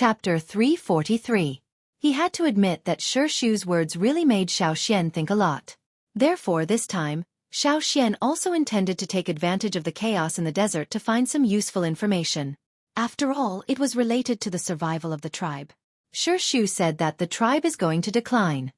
Chapter 343. He had to admit that Xueqi's words really made Xiao Xian think a lot. Therefore this time, Xiao Xian also intended to take advantage of the chaos in the desert to find some useful information. After all, it was related to the survival of the tribe. Xueqi said that the tribe is going to decline.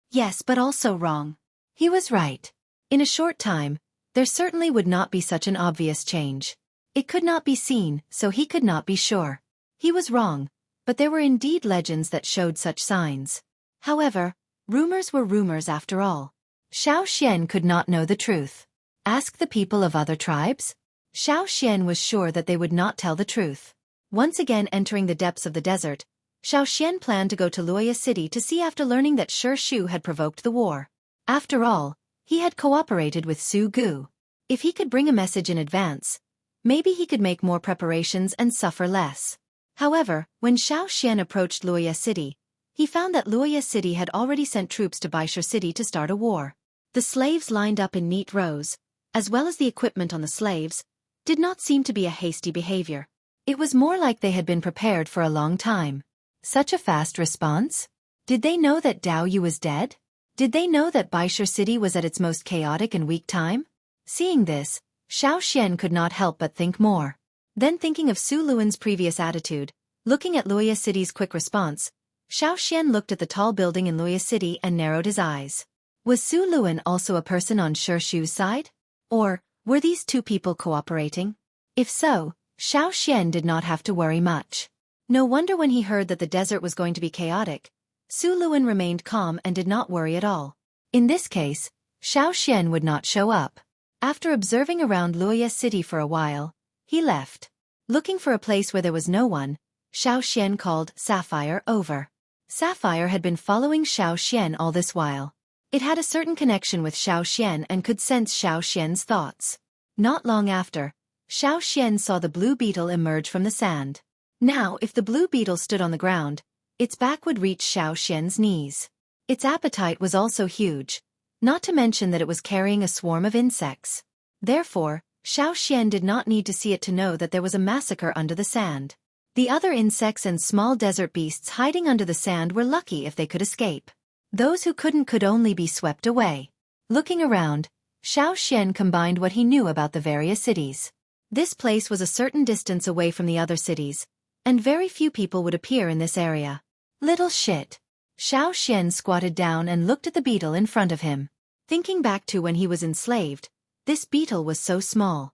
Yes, but also wrong. He was right. In a short time, there certainly would not be such an obvious change. It could not be seen, so he could not be sure. He was wrong, but there were indeed legends that showed such signs. However, rumors were rumors after all. Xiao Xian could not know the truth. Ask the people of other tribes? Xiao Xian was sure that they would not tell the truth. Once again entering the depths of the desert, Xiao Xian planned to go to Luoya City to see after learning that Xueqi had provoked the war. After all, he had cooperated with Su Gu. If he could bring a message in advance, maybe he could make more preparations and suffer less. However, when Xiao Xian approached Luoya City, he found that Luoya City had already sent troops to Baisha City to start a war. The slaves lined up in neat rows, as well as the equipment on the slaves, did not seem to be a hasty behavior. It was more like they had been prepared for a long time. Such a fast response? Did they know that Dao Yu was dead? Did they know that Baisha City was at its most chaotic and weak time? Seeing this, Xiao Xian could not help but think more. Then thinking of Su Luan's previous attitude, looking at Luoya City's quick response, Xiao Xian looked at the tall building in Luoya City and narrowed his eyes. Was Su Luan also a person on Xueqi's side? Or, were these two people cooperating? If so, Xiao Xian did not have to worry much. No wonder when he heard that the desert was going to be chaotic, Su Luan remained calm and did not worry at all. In this case, Xiao Xian would not show up. After observing around Luoya City for a while, he left. Looking for a place where there was no one, Xiao Xian called Sapphire over. Sapphire had been following Xiao Xian all this while. It had a certain connection with Xiao Xian and could sense Xiao Xian's thoughts. Not long after, Xiao Xian saw the blue beetle emerge from the sand. Now, if the blue beetle stood on the ground, its back would reach Xiao Xian's knees. Its appetite was also huge, not to mention that it was carrying a swarm of insects. Therefore, Xiao Xian did not need to see it to know that there was a massacre under the sand. The other insects and small desert beasts hiding under the sand were lucky if they could escape. Those who couldn't could only be swept away. Looking around, Xiao Xian combined what he knew about the various cities. This place was a certain distance away from the other cities, and very few people would appear in this area. Little shit. Xiao Xian squatted down and looked at the beetle in front of him. Thinking back to when he was enslaved, this beetle was so small.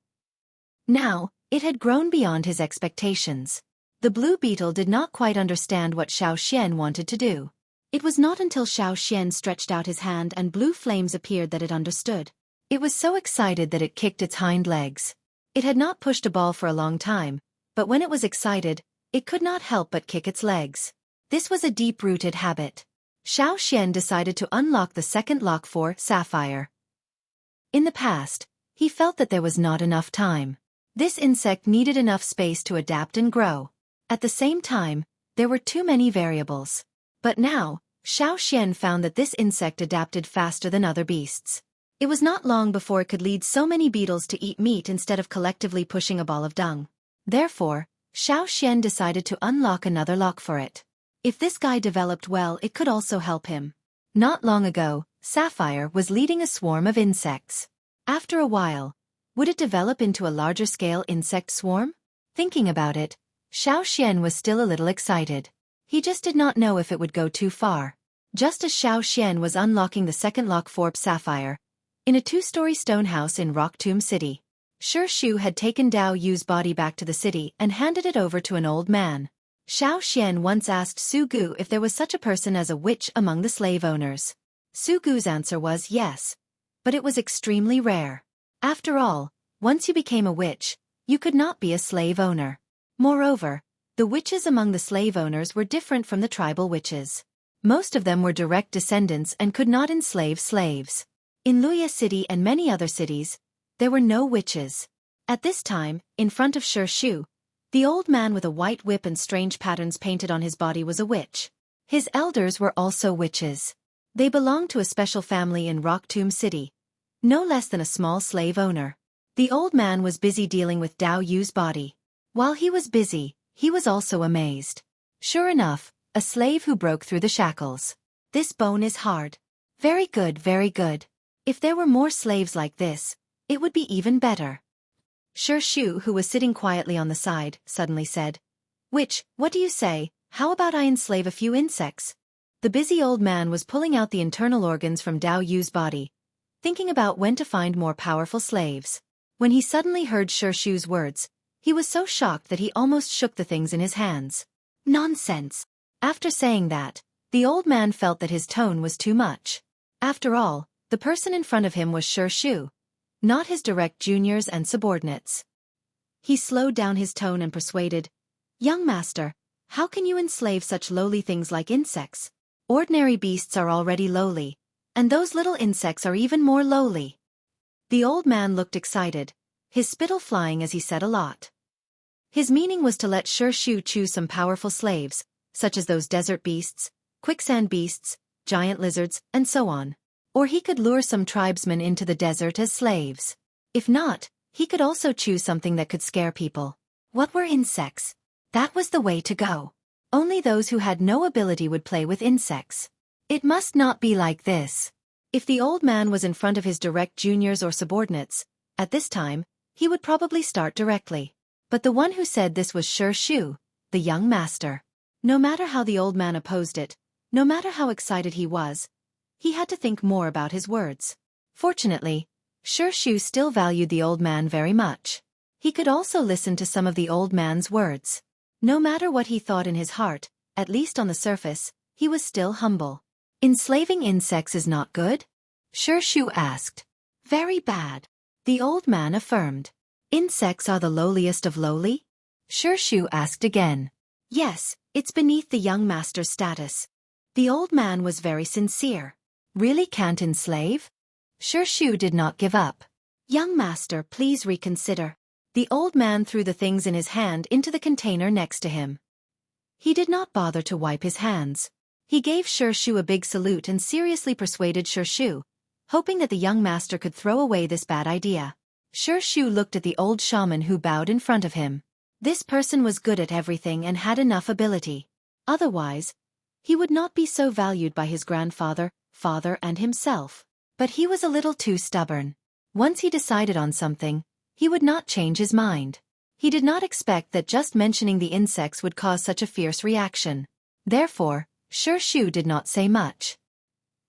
Now, it had grown beyond his expectations. The blue beetle did not quite understand what Xiao Xian wanted to do. It was not until Xiao Xian stretched out his hand and blue flames appeared that it understood. It was so excited that it kicked its hind legs. It had not pushed a ball for a long time, but when it was excited, it could not help but kick its legs. This was a deep-rooted habit. Xiao Xian decided to unlock the second lock for Sapphire. In the past, he felt that there was not enough time. This insect needed enough space to adapt and grow. At the same time, there were too many variables. But now, Xiao Xian found that this insect adapted faster than other beasts. It was not long before it could lead so many beetles to eat meat instead of collectively pushing a ball of dung. Therefore, Xiao Xian decided to unlock another lock for it. If this guy developed well, it could also help him. Not long ago, Sapphire was leading a swarm of insects. After a while, would it develop into a larger-scale insect swarm? Thinking about it, Xiao Xian was still a little excited. He just did not know if it would go too far. Just as Xiao Xian was unlocking the second lock for Sapphire, in a two-story stone house in Rock Tomb City, Xueqi had taken Dao Yu's body back to the city and handed it over to an old man. Xiao Xian once asked Su Gu if there was such a person as a witch among the slave owners. Su Gu's answer was yes, but it was extremely rare. After all, once you became a witch, you could not be a slave owner. Moreover, the witches among the slave owners were different from the tribal witches. Most of them were direct descendants and could not enslave slaves. In Luoya City and many other cities, there were no witches. At this time, in front of Xueqi, the old man with a white whip and strange patterns painted on his body was a witch. His elders were also witches. They belonged to a special family in Rock Tomb City, no less than a small slave owner. The old man was busy dealing with Dao Yu's body. While he was busy, he was also amazed. Sure enough, a slave who broke through the shackles. This bone is hard. Very good, very good. If there were more slaves like this, it would be even better. Xueqi, who was sitting quietly on the side, suddenly said, What do you say, how about I enslave a few insects? The busy old man was pulling out the internal organs from Dao Yu's body, thinking about when to find more powerful slaves. When he suddenly heard Xueqi's words, he was so shocked that he almost shook the things in his hands. Nonsense! After saying that, the old man felt that his tone was too much. After all, the person in front of him was Xueqi, not his direct juniors and subordinates. He slowed down his tone and persuaded, Young master, how can you enslave such lowly things like insects? Ordinary beasts are already lowly, and those little insects are even more lowly. The old man looked excited, his spittle flying as he said a lot. His meaning was to let Xueqi choose some powerful slaves, such as those desert beasts, quicksand beasts, giant lizards, and so on. Or he could lure some tribesmen into the desert as slaves. If not, he could also choose something that could scare people. What were insects? That was the way to go. Only those who had no ability would play with insects. It must not be like this. If the old man was in front of his direct juniors or subordinates, at this time, he would probably start directly. But the one who said this was Xueqi, the young master. No matter how the old man opposed it, no matter how excited he was, he had to think more about his words. Fortunately, Xueqi still valued the old man very much. He could also listen to some of the old man's words. No matter what he thought in his heart, at least on the surface, he was still humble. Enslaving insects is not good? Xueqi asked. Very bad. The old man affirmed. Insects are the lowliest of lowly? Xueqi asked again. Yes, it's beneath the young master's status. The old man was very sincere. Really can't enslave? Xueqi did not give up. Young master, please reconsider. The old man threw the things in his hand into the container next to him. He did not bother to wipe his hands. He gave Xueqi a big salute and seriously persuaded Xueqi, hoping that the young master could throw away this bad idea. Xueqi looked at the old shaman who bowed in front of him. This person was good at everything and had enough ability. Otherwise, he would not be so valued by his grandfather, father, and himself. But he was a little too stubborn. Once he decided on something, he would not change his mind. He did not expect that just mentioning the insects would cause such a fierce reaction. Therefore, Xueqi did not say much.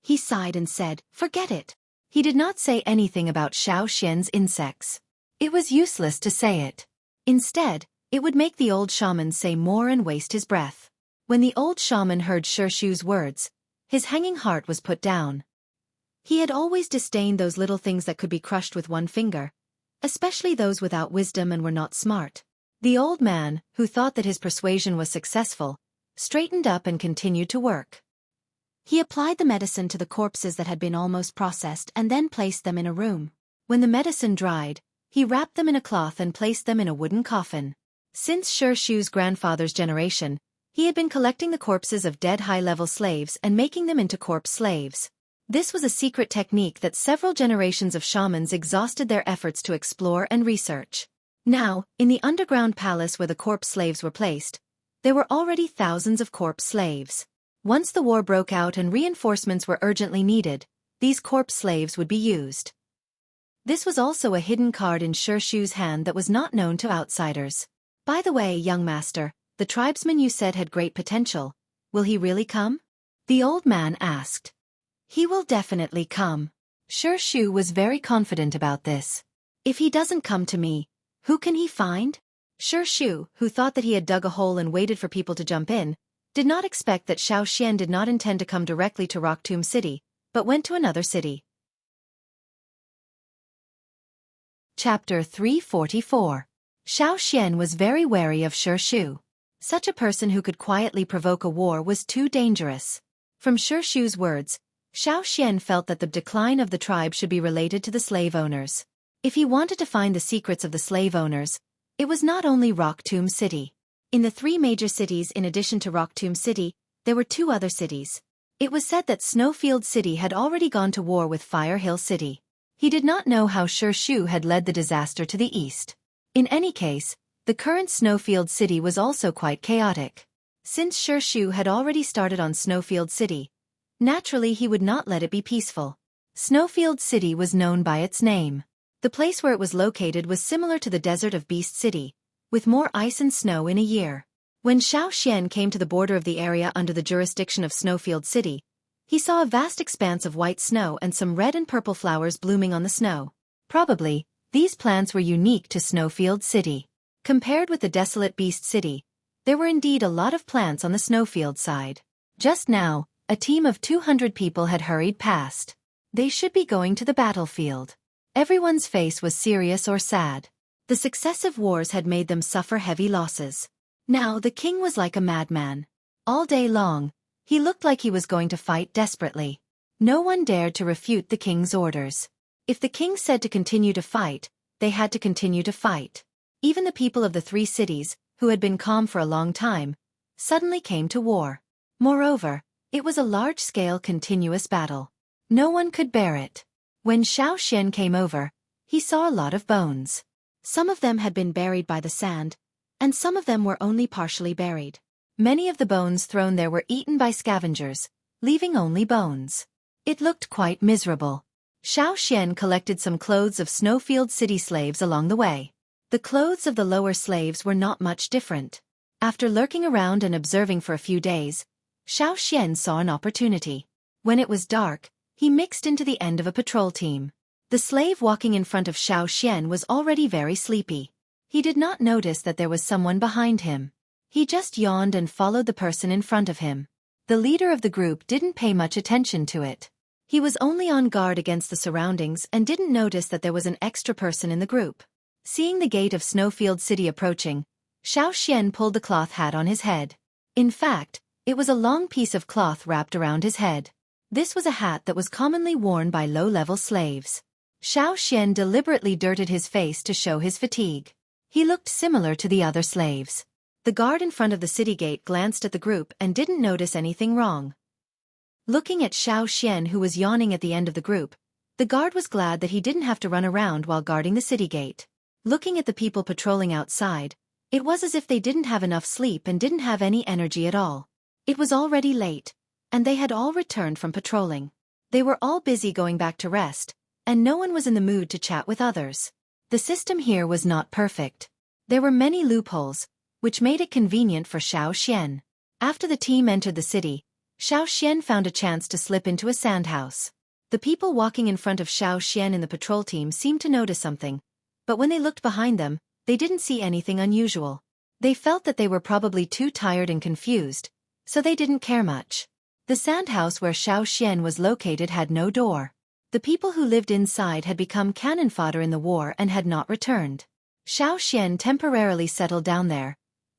He sighed and said, Forget it. He did not say anything about Xiaoxian's insects. It was useless to say it. Instead, it would make the old shaman say more and waste his breath. When the old shaman heard Xueqi's words, his hanging heart was put down. He had always disdained those little things that could be crushed with one finger, especially those without wisdom and were not smart. The old man, who thought that his persuasion was successful, straightened up and continued to work. He applied the medicine to the corpses that had been almost processed and then placed them in a room. When the medicine dried, he wrapped them in a cloth and placed them in a wooden coffin. Since Xueqi's grandfather's generation, he had been collecting the corpses of dead high-level slaves and making them into corpse slaves. This was a secret technique that several generations of shamans exhausted their efforts to explore and research. Now, in the underground palace where the corpse slaves were placed, there were already thousands of corpse slaves. Once the war broke out and reinforcements were urgently needed, these corpse slaves would be used. This was also a hidden card in Xueqi's hand that was not known to outsiders. By the way, young master, the tribesman you said had great potential. Will he really come? The old man asked. He will definitely come. Xueqi was very confident about this. If he doesn't come to me, who can he find? Xueqi, who thought that he had dug a hole and waited for people to jump in, did not expect that Xiaoxian did not intend to come directly to Rock Tomb City, but went to another city. Chapter 344. Xiaoxian was very wary of Xueqi. Such a person who could quietly provoke a war was too dangerous. From Xueqi's words, Xiaoxian felt that the decline of the tribe should be related to the slave owners. If he wanted to find the secrets of the slave owners, it was not only Rock Tomb City. In the three major cities in addition to Rock Tomb City, there were two other cities. It was said that Snowfield City had already gone to war with Fire Hill City. He did not know how Xueqi had led the disaster to the east. In any case, the current Snowfield City was also quite chaotic. Since Xueqi had already started on Snowfield City, naturally he would not let it be peaceful. Snowfield City was known by its name. The place where it was located was similar to the desert of Beast City, with more ice and snow in a year. When Xueqi came to the border of the area under the jurisdiction of Snowfield City, he saw a vast expanse of white snow and some red and purple flowers blooming on the snow. Probably, these plants were unique to Snowfield City. Compared with the desolate Beast City, there were indeed a lot of plants on the Snowfield side. Just now, a team of 200 people had hurried past. They should be going to the battlefield. Everyone's face was serious or sad. The successive wars had made them suffer heavy losses. Now the king was like a madman. All day long, he looked like he was going to fight desperately. No one dared to refute the king's orders. If the king said to continue to fight, they had to continue to fight. Even the people of the 3 cities, who had been calm for a long time, suddenly came to war. Moreover, it was a large-scale continuous battle. No one could bear it. When Xueqi came over, he saw a lot of bones. Some of them had been buried by the sand, and some of them were only partially buried. Many of the bones thrown there were eaten by scavengers, leaving only bones. It looked quite miserable. Xueqi collected some clothes of Snowfield City slaves along the way. The clothes of the lower slaves were not much different. After lurking around and observing for a few days, Xueqi saw an opportunity. When it was dark, he mixed into the end of a patrol team. The slave walking in front of Xueqi was already very sleepy. He did not notice that there was someone behind him. He just yawned and followed the person in front of him. The leader of the group didn't pay much attention to it. He was only on guard against the surroundings and didn't notice that there was an extra person in the group. Seeing the gate of Snowfield City approaching, Xueqi pulled the cloth hat on his head. In fact, it was a long piece of cloth wrapped around his head. This was a hat that was commonly worn by low-level slaves. Xueqi deliberately dirted his face to show his fatigue. He looked similar to the other slaves. The guard in front of the city gate glanced at the group and didn't notice anything wrong. Looking at Xueqi, who was yawning at the end of the group, the guard was glad that he didn't have to run around while guarding the city gate. Looking at the people patrolling outside, it was as if they didn't have enough sleep and didn't have any energy at all. It was already late, and they had all returned from patrolling. They were all busy going back to rest, and no one was in the mood to chat with others. The system here was not perfect. There were many loopholes, which made it convenient for Xueqi. After the team entered the city, Xueqi found a chance to slip into a sandhouse. The people walking in front of Xueqi in the patrol team seemed to notice something, but when they looked behind them, they didn't see anything unusual. They felt that they were probably too tired and confused, so they didn't care much. The sandhouse where Xueqi was located had no door. The people who lived inside had become cannon fodder in the war and had not returned. Xueqi temporarily settled down there,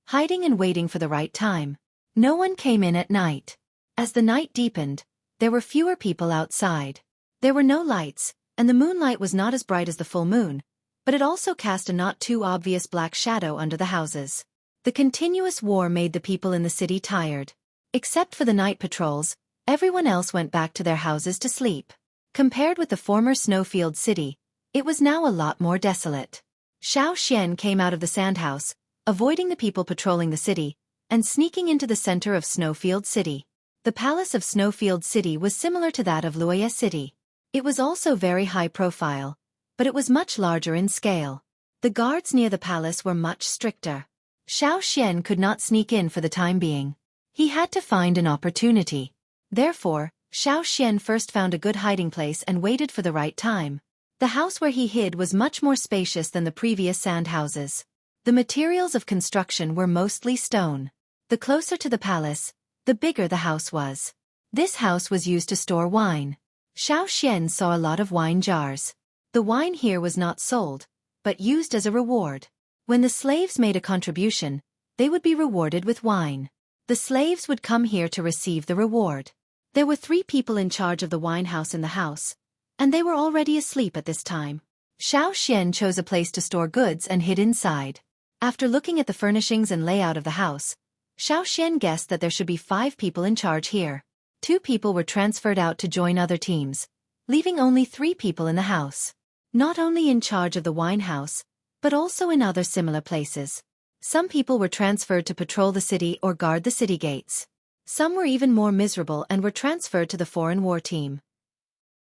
hiding and waiting for the right time. No one came in at night. As the night deepened, there were fewer people outside. There were no lights, and the moonlight was not as bright as the full moon, but it also cast a not too obvious black shadow under the houses. The continuous war made the people in the city tired. Except for the night patrols, everyone else went back to their houses to sleep. Compared with the former Snowfield City, it was now a lot more desolate. Xueqi came out of the sandhouse, avoiding the people patrolling the city, and sneaking into the center of Snowfield City. The palace of Snowfield City was similar to that of Xueqi City. It was also very high profile, but it was much larger in scale. The guards near the palace were much stricter. Xueqi could not sneak in for the time being. He had to find an opportunity. Therefore, Xueqi first found a good hiding place and waited for the right time. The house where he hid was much more spacious than the previous sand houses. The materials of construction were mostly stone. The closer to the palace, the bigger the house was. This house was used to store wine. Xueqi saw a lot of wine jars. The wine here was not sold, but used as a reward. When the slaves made a contribution, they would be rewarded with wine. The slaves would come here to receive the reward. There were 3 people in charge of the wine house in the house, and they were already asleep at this time. Xueqi chose a place to store goods and hid inside. After looking at the furnishings and layout of the house, Xueqi guessed that there should be 5 people in charge here. 2 people were transferred out to join other teams, leaving only 3 people in the house. Not only in charge of the wine house, but also in other similar places. Some people were transferred to patrol the city or guard the city gates. Some were even more miserable and were transferred to the foreign war team.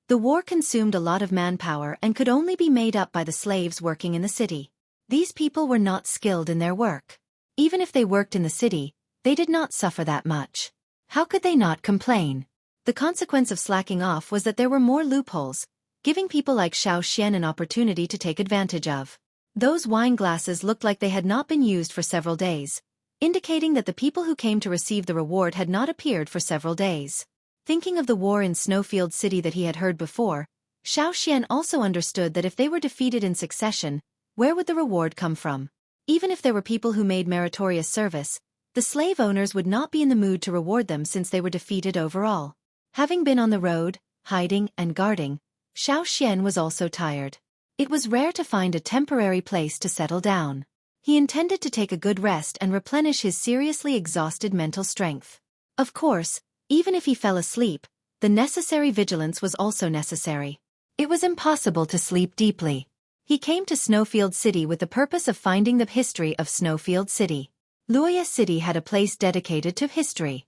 The war consumed a lot of manpower and could only be made up by the slaves working in the city. These people were not skilled in their work. Even if they worked in the city, they did not suffer that much. How could they not complain? The consequence of slacking off was that there were more loopholes, giving people like Xueqi an opportunity to take advantage of. Those wine glasses looked like they had not been used for several days, indicating that the people who came to receive the reward had not appeared for several days. Thinking of the war in Snowfield City that he had heard before, Xueqi also understood that if they were defeated in succession, where would the reward come from? Even if there were people who made meritorious service, the slave owners would not be in the mood to reward them since they were defeated overall. Having been on the road, hiding and guarding, Xueqi was also tired. It was rare to find a temporary place to settle down. He intended to take a good rest and replenish his seriously exhausted mental strength. Of course, even if he fell asleep, the necessary vigilance was also necessary. It was impossible to sleep deeply. He came to Snowfield City with the purpose of finding the history of Snowfield City. Luoya City had a place dedicated to history.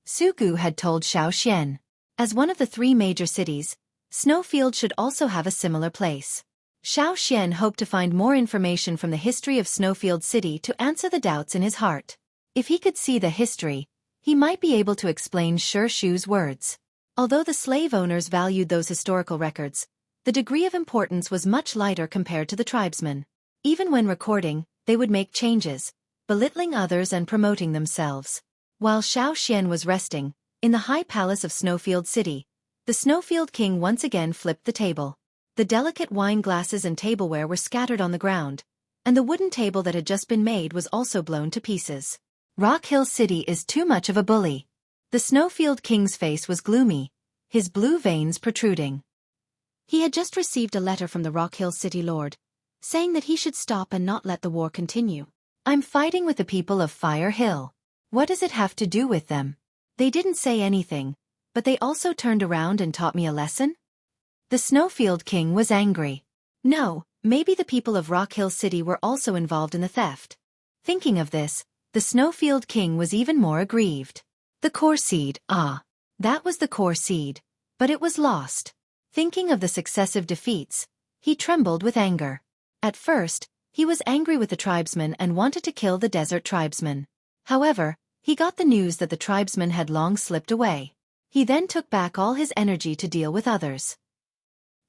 Xueqi had told Xueqi. As one of the 3 major cities, Snowfield should also have a similar place. Xueqi hoped to find more information from the history of Snowfield City to answer the doubts in his heart. If he could see the history, he might be able to explain Xueqi's words. Although the slave owners valued those historical records, the degree of importance was much lighter compared to the tribesmen. Even when recording, they would make changes, belittling others and promoting themselves. While Xueqi was resting, in the high palace of Snowfield City, the Snowfield King once again flipped the table. The delicate wine glasses and tableware were scattered on the ground, and the wooden table that had just been made was also blown to pieces. Rock Hill City is too much of a bully. The Snowfield King's face was gloomy, his blue veins protruding. He had just received a letter from the Rock Hill City Lord, saying that he should stop and not let the war continue. I'm fighting with the people of Fire Hill. What does it have to do with them? They didn't say anything, but they also turned around and taught me a lesson? The Snowfield King was angry. No, maybe the people of Rock Hill City were also involved in the theft. Thinking of this, the Snowfield King was even more aggrieved. The core seed, that was the core seed, but it was lost. Thinking of the successive defeats, he trembled with anger. At first, he was angry with the tribesmen and wanted to kill the desert tribesmen. However, he got the news that the tribesmen had long slipped away. He then took back all his energy to deal with others.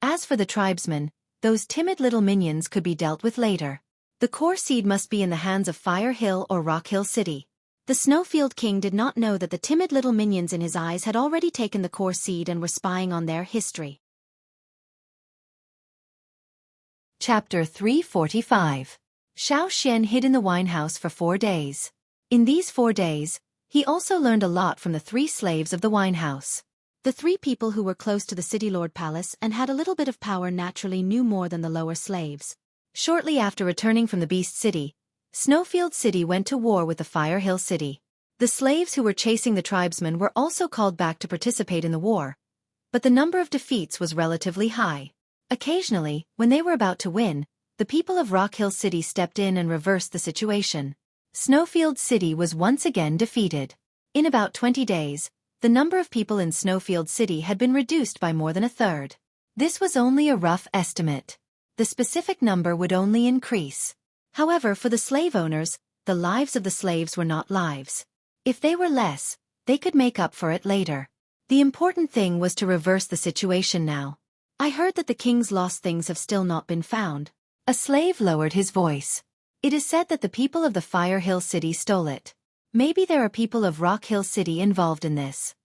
As for the tribesmen, those timid little minions could be dealt with later. The core seed must be in the hands of Fire Hill or Rock Hill City. The Snowfield King did not know that the timid little minions in his eyes had already taken the core seed and were spying on their history. Chapter 345. Xueqi hid in the winehouse for 4 days. In these 4 days, he also learned a lot from the 3 slaves of the winehouse. The 3 people who were close to the City Lord Palace and had a little bit of power naturally knew more than the lower slaves. Shortly after returning from the Beast City, Snowfield City went to war with the Fire Hill City. The slaves who were chasing the tribesmen were also called back to participate in the war, but the number of defeats was relatively high. Occasionally, when they were about to win, the people of Rock Hill City stepped in and reversed the situation. Snowfield City was once again defeated. In about 20 days, the number of people in Snowfield City had been reduced by more than a third. This was only a rough estimate. The specific number would only increase. However, for the slave owners, the lives of the slaves were not lives. If they were less, they could make up for it later. The important thing was to reverse the situation now. I heard that the king's lost things have still not been found. A slave lowered his voice. It is said that the people of the Fire Hill City stole it. Maybe there are people of Rock Hill City involved in this.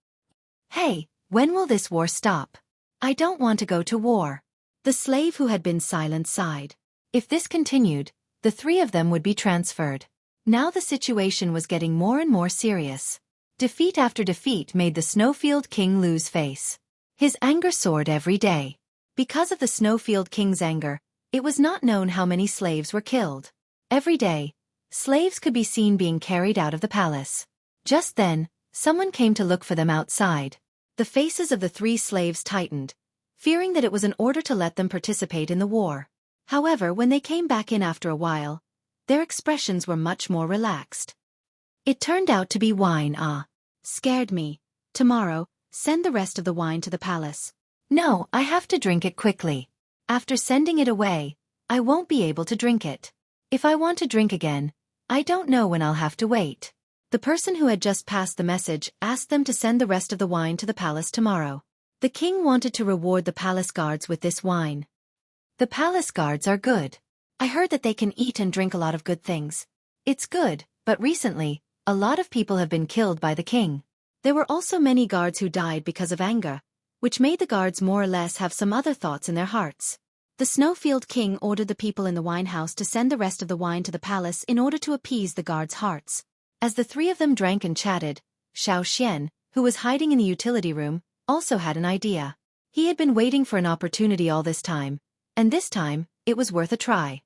Hey, when will this war stop? I don't want to go to war. The slave who had been silent sighed. If this continued, the 3 of them would be transferred. Now the situation was getting more and more serious. Defeat after defeat made the Snowfield King lose face. His anger soared every day. Because of the Snowfield King's anger, it was not known how many slaves were killed. Every day, slaves could be seen being carried out of the palace. Just then, someone came to look for them outside. The faces of the 3 slaves tightened, fearing that it was an order to let them participate in the war. However, when they came back in after a while, their expressions were much more relaxed. It turned out to be wine. Scared me. Tomorrow, send the rest of the wine to the palace. No, I have to drink it quickly. After sending it away, I won't be able to drink it. If I want to drink again, I don't know when I'll have to wait. The person who had just passed the message asked them to send the rest of the wine to the palace tomorrow. The king wanted to reward the palace guards with this wine. The palace guards are good. I heard that they can eat and drink a lot of good things. It's good, but recently, a lot of people have been killed by the king. There were also many guards who died because of anger, which made the guards more or less have some other thoughts in their hearts. The Snowfield king ordered the people in the wine house to send the rest of the wine to the palace in order to appease the guards' hearts. As the three of them drank and chatted, Xian, who was hiding in the utility room, also had an idea. He had been waiting for an opportunity all this time, and this time, it was worth a try.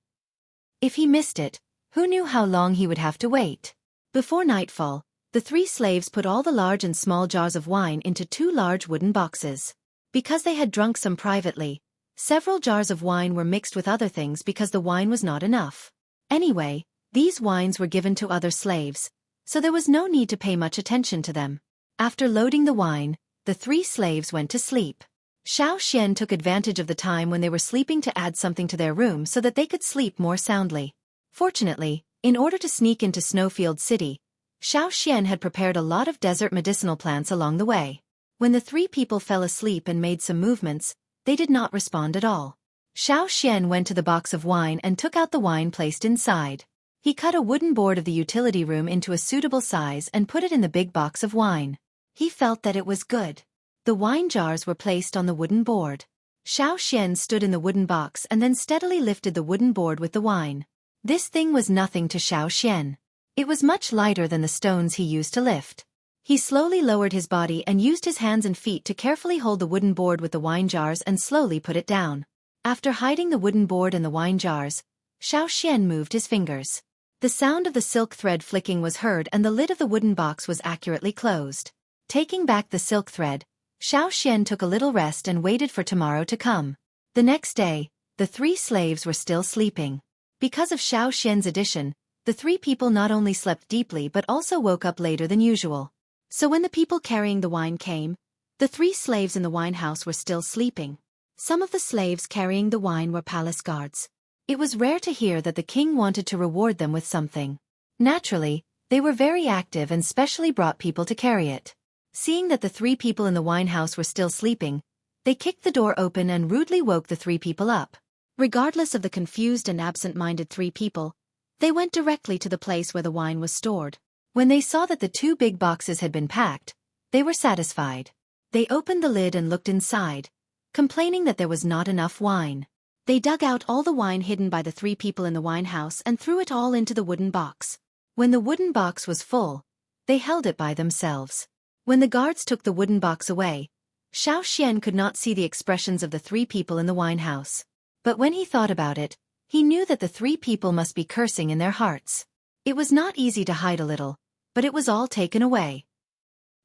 If he missed it, who knew how long he would have to wait? Before nightfall, the three slaves put all the large and small jars of wine into 2 large wooden boxes. Because they had drunk some privately, several jars of wine were mixed with other things because the wine was not enough. Anyway, these wines were given to other slaves, so there was no need to pay much attention to them. After loading the wine, the 3 slaves went to sleep. Xian took advantage of the time when they were sleeping to add something to their room so that they could sleep more soundly. Fortunately, in order to sneak into Snowfield City, Xian had prepared a lot of desert medicinal plants along the way. When the 3 people fell asleep and made some movements, they did not respond at all. Xian went to the box of wine and took out the wine placed inside. He cut a wooden board of the utility room into a suitable size and put it in the big box of wine. He felt that it was good. The wine jars were placed on the wooden board. Xian stood in the wooden box and then steadily lifted the wooden board with the wine. This thing was nothing to Xian. It was much lighter than the stones he used to lift. He slowly lowered his body and used his hands and feet to carefully hold the wooden board with the wine jars and slowly put it down. After hiding the wooden board and the wine jars, Xian moved his fingers. The sound of the silk thread flicking was heard and the lid of the wooden box was accurately closed. Taking back the silk thread, Xian took a little rest and waited for tomorrow to come. The next day, the 3 slaves were still sleeping. Because of Xian's addition, the 3 people not only slept deeply but also woke up later than usual. So when the people carrying the wine came, the 3 slaves in the wine house were still sleeping. Some of the slaves carrying the wine were palace guards. It was rare to hear that the king wanted to reward them with something. Naturally, they were very active and specially brought people to carry it. Seeing that the 3 people in the wine house were still sleeping, they kicked the door open and rudely woke the 3 people up. Regardless of the confused and absent-minded 3 people, they went directly to the place where the wine was stored. When they saw that the 2 big boxes had been packed, they were satisfied. They opened the lid and looked inside, complaining that there was not enough wine. They dug out all the wine hidden by the 3 people in the wine house and threw it all into the wooden box. When the wooden box was full, they held it by themselves. When the guards took the wooden box away, Xian could not see the expressions of the 3 people in the wine house. But when he thought about it, he knew that the 3 people must be cursing in their hearts. It was not easy to hide a little, but it was all taken away.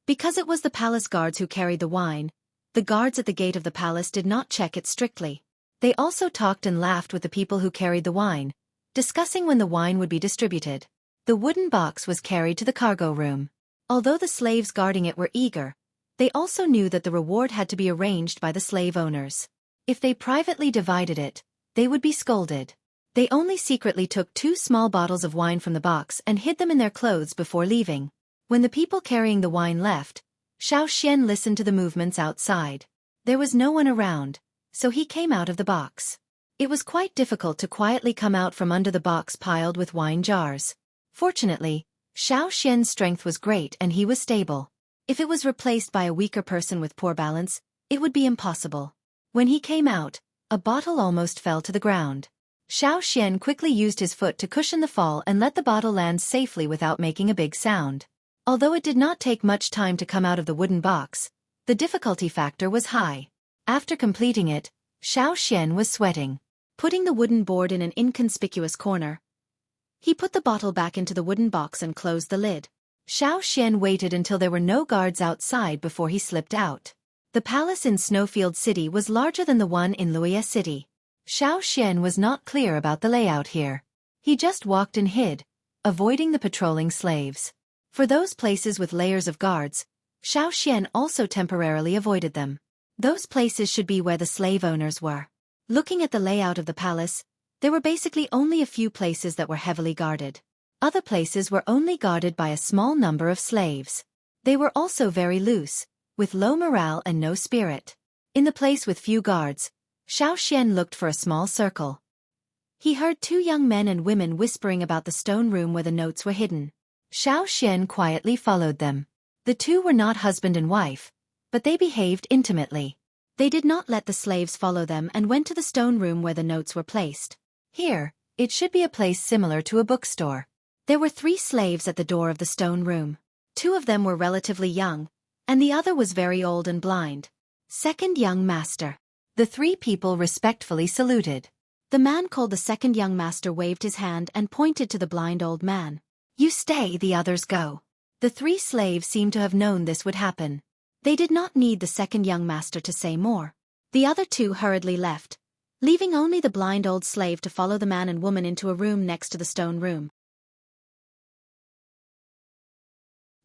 Because it was the palace guards who carried the wine, the guards at the gate of the palace did not check it strictly. They also talked and laughed with the people who carried the wine, discussing when the wine would be distributed. The wooden box was carried to the cargo room. Although the slaves guarding it were eager, they also knew that the reward had to be arranged by the slave owners. If they privately divided it, they would be scolded. They only secretly took 2 small bottles of wine from the box and hid them in their clothes before leaving. When the people carrying the wine left, Xian listened to the movements outside. There was no one around, so he came out of the box. It was quite difficult to quietly come out from under the box piled with wine jars. Fortunately, Xian's strength was great and he was stable. If it was replaced by a weaker person with poor balance, it would be impossible. When he came out, a bottle almost fell to the ground. Xian quickly used his foot to cushion the fall and let the bottle land safely without making a big sound. Although it did not take much time to come out of the wooden box, the difficulty factor was high. After completing it, Xian was sweating. Putting the wooden board in an inconspicuous corner, he put the bottle back into the wooden box and closed the lid. Xian waited until there were no guards outside before he slipped out. The palace in Snowfield City was larger than the one in Luoyang City. Xian was not clear about the layout here. He just walked and hid, avoiding the patrolling slaves. For those places with layers of guards, Xian also temporarily avoided them. Those places should be where the slave owners were. Looking at the layout of the palace, there were basically only a few places that were heavily guarded. Other places were only guarded by a small number of slaves. They were also very loose, with low morale and no spirit. In the place with few guards, Xian looked for a small circle. He heard two young men and women whispering about the stone room where the notes were hidden. Xian quietly followed them. The two were not husband and wife, but they behaved intimately. They did not let the slaves follow them and went to the stone room where the notes were placed. Here, it should be a place similar to a bookstore. There were 3 slaves at the door of the stone room. 2 of them were relatively young, and the other was very old and blind. Second young master. The 3 people respectfully saluted. The man called the second young master waved his hand and pointed to the blind old man. You stay, the others go. The 3 slaves seemed to have known this would happen. They did not need the second young master to say more. The other 2 hurriedly left, leaving only the blind old slave to follow the man and woman into a room next to the stone room.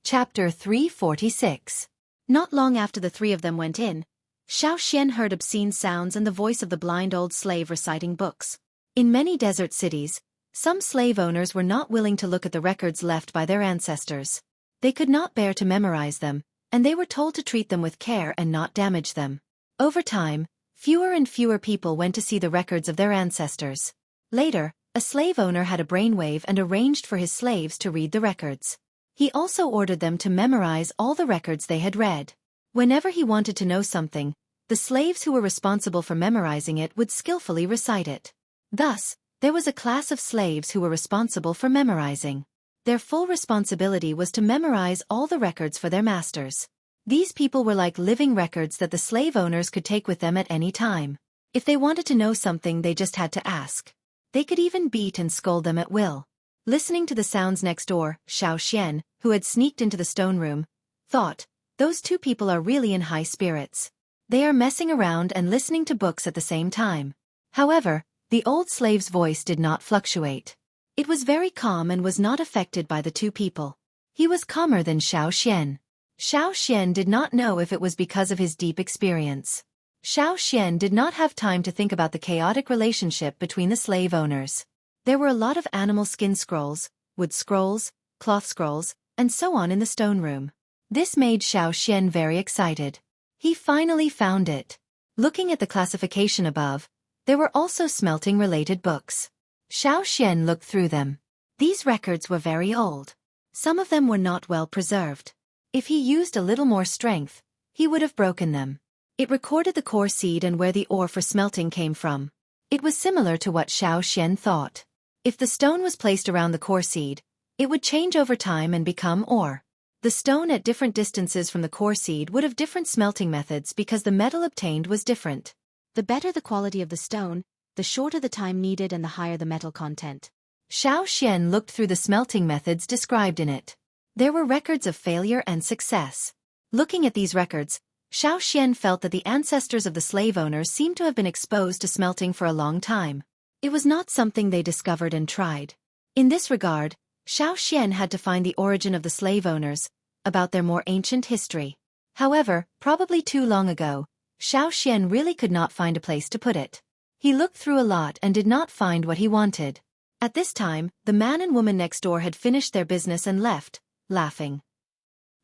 Chapter 346. Not long after the 3 of them went in, Xian heard obscene sounds and the voice of the blind old slave reciting books. In many desert cities, some slave owners were not willing to look at the records left by their ancestors. They could not bear to memorize them, and they were told to treat them with care and not damage them. Over time, fewer and fewer people went to see the records of their ancestors. Later, a slave owner had a brainwave and arranged for his slaves to read the records. He also ordered them to memorize all the records they had read. Whenever he wanted to know something, the slaves who were responsible for memorizing it would skillfully recite it. Thus, there was a class of slaves who were responsible for memorizing. Their full responsibility was to memorize all the records for their masters. These people were like living records that the slave owners could take with them at any time. If they wanted to know something, they just had to ask. They could even beat and scold them at will. Listening to the sounds next door, Xian, who had sneaked into the stone room, thought, those 2 people are really in high spirits. They are messing around and listening to books at the same time. However, the old slave's voice did not fluctuate. It was very calm and was not affected by the 2 people. He was calmer than Xian. Xian did not know if it was because of his deep experience. Xian did not have time to think about the chaotic relationship between the slave owners. There were a lot of animal skin scrolls, wood scrolls, cloth scrolls, and so on in the stone room. This made Xian very excited. He finally found it. Looking at the classification above, there were also smelting-related books. Xian looked through them. These records were very old. Some of them were not well preserved. If he used a little more strength, he would have broken them. It recorded the core seed and where the ore for smelting came from. It was similar to what Xian thought. If the stone was placed around the core seed, it would change over time and become ore. The stone at different distances from the core seed would have different smelting methods because the metal obtained was different. The better the quality of the stone, the shorter the time needed and the higher the metal content. Xian looked through the smelting methods described in it. There were records of failure and success. Looking at these records, Xian felt that the ancestors of the slave owners seemed to have been exposed to smelting for a long time. It was not something they discovered and tried. In this regard, Xian had to find the origin of the slave owners, about their more ancient history. However, probably too long ago, Xian really could not find a place to put it. He looked through a lot and did not find what he wanted. At this time, the man and woman next door had finished their business and left, laughing.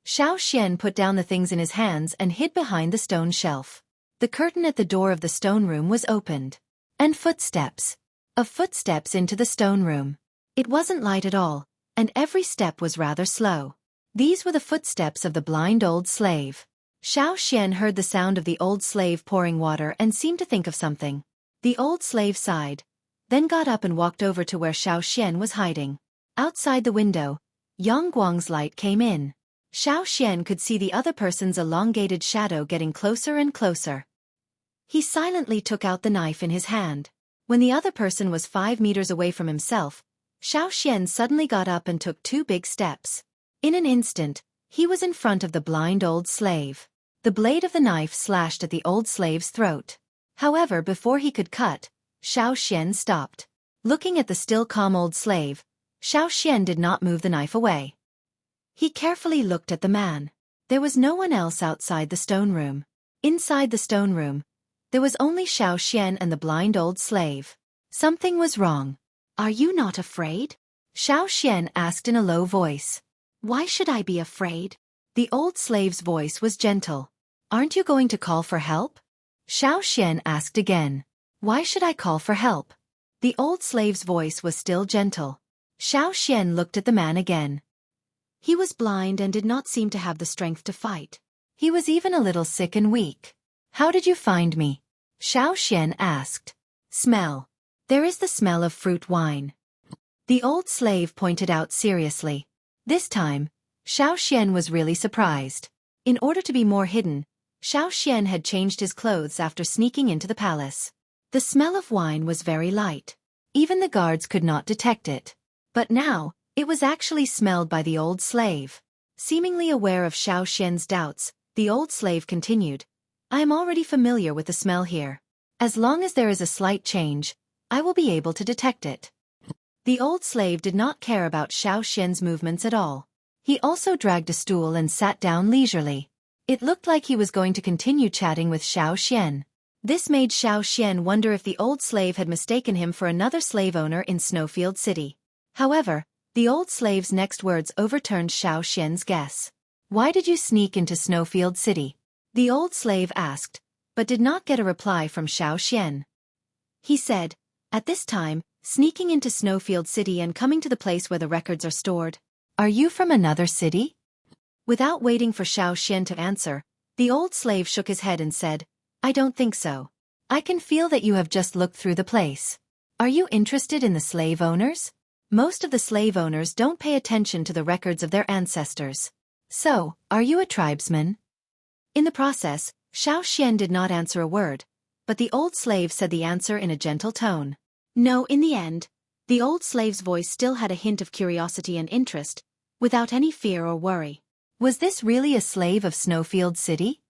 Xian put down the things in his hands and hid behind the stone shelf. The curtain at the door of the stone room was opened. And footsteps. Of footsteps into the stone room. It wasn't light at all, and every step was rather slow. These were the footsteps of the blind old slave. Xian heard the sound of the old slave pouring water and seemed to think of something. The old slave sighed, then got up and walked over to where Xian was hiding. Outside the window, Yang Guang's light came in. Xian could see the other person's elongated shadow getting closer and closer. He silently took out the knife in his hand. When the other person was 5 meters away from himself, Xian suddenly got up and took 2 big steps. In an instant, he was in front of the blind old slave. The blade of the knife slashed at the old slave's throat. However, before he could cut, Xian stopped. Looking at the still calm old slave, Xian did not move the knife away. He carefully looked at the man. There was no one else outside the stone room. Inside the stone room, there was only Xian and the blind old slave. Something was wrong. "Are you not afraid?" Xian asked in a low voice. "Why should I be afraid?" The old slave's voice was gentle. "Aren't you going to call for help?" Xian asked again. "Why should I call for help?" The old slave's voice was still gentle. Xian looked at the man again. He was blind and did not seem to have the strength to fight. He was even a little sick and weak. "How did you find me?" Xian asked. "Smell. There is the smell of fruit wine." The old slave pointed out seriously. This time, Xian was really surprised. In order to be more hidden, Xian had changed his clothes after sneaking into the palace. The smell of wine was very light. Even the guards could not detect it. But now, it was actually smelled by the old slave. Seemingly aware of Xian's doubts, the old slave continued, "I am already familiar with the smell here. As long as there is a slight change, I will be able to detect it." The old slave did not care about Xian's movements at all. He also dragged a stool and sat down leisurely. It looked like he was going to continue chatting with Xian. This made Xian wonder if the old slave had mistaken him for another slave owner in Snowfield City. However, the old slave's next words overturned Xian's guess. "Why did you sneak into Snowfield City?" the old slave asked, but did not get a reply from Xian. He said, "At this time, sneaking into Snowfield City and coming to the place where the records are stored." "Are you from another city?" Without waiting for Xian to answer, the old slave shook his head and said, "I don't think so. I can feel that you have just looked through the place. Are you interested in the slave owners? Most of the slave owners don't pay attention to the records of their ancestors. So, are you a tribesman?" In the process, Xian did not answer a word, but the old slave said the answer in a gentle tone. "No." In the end, the old slave's voice still had a hint of curiosity and interest, without any fear or worry. "Was this really a slave of Snowfield City?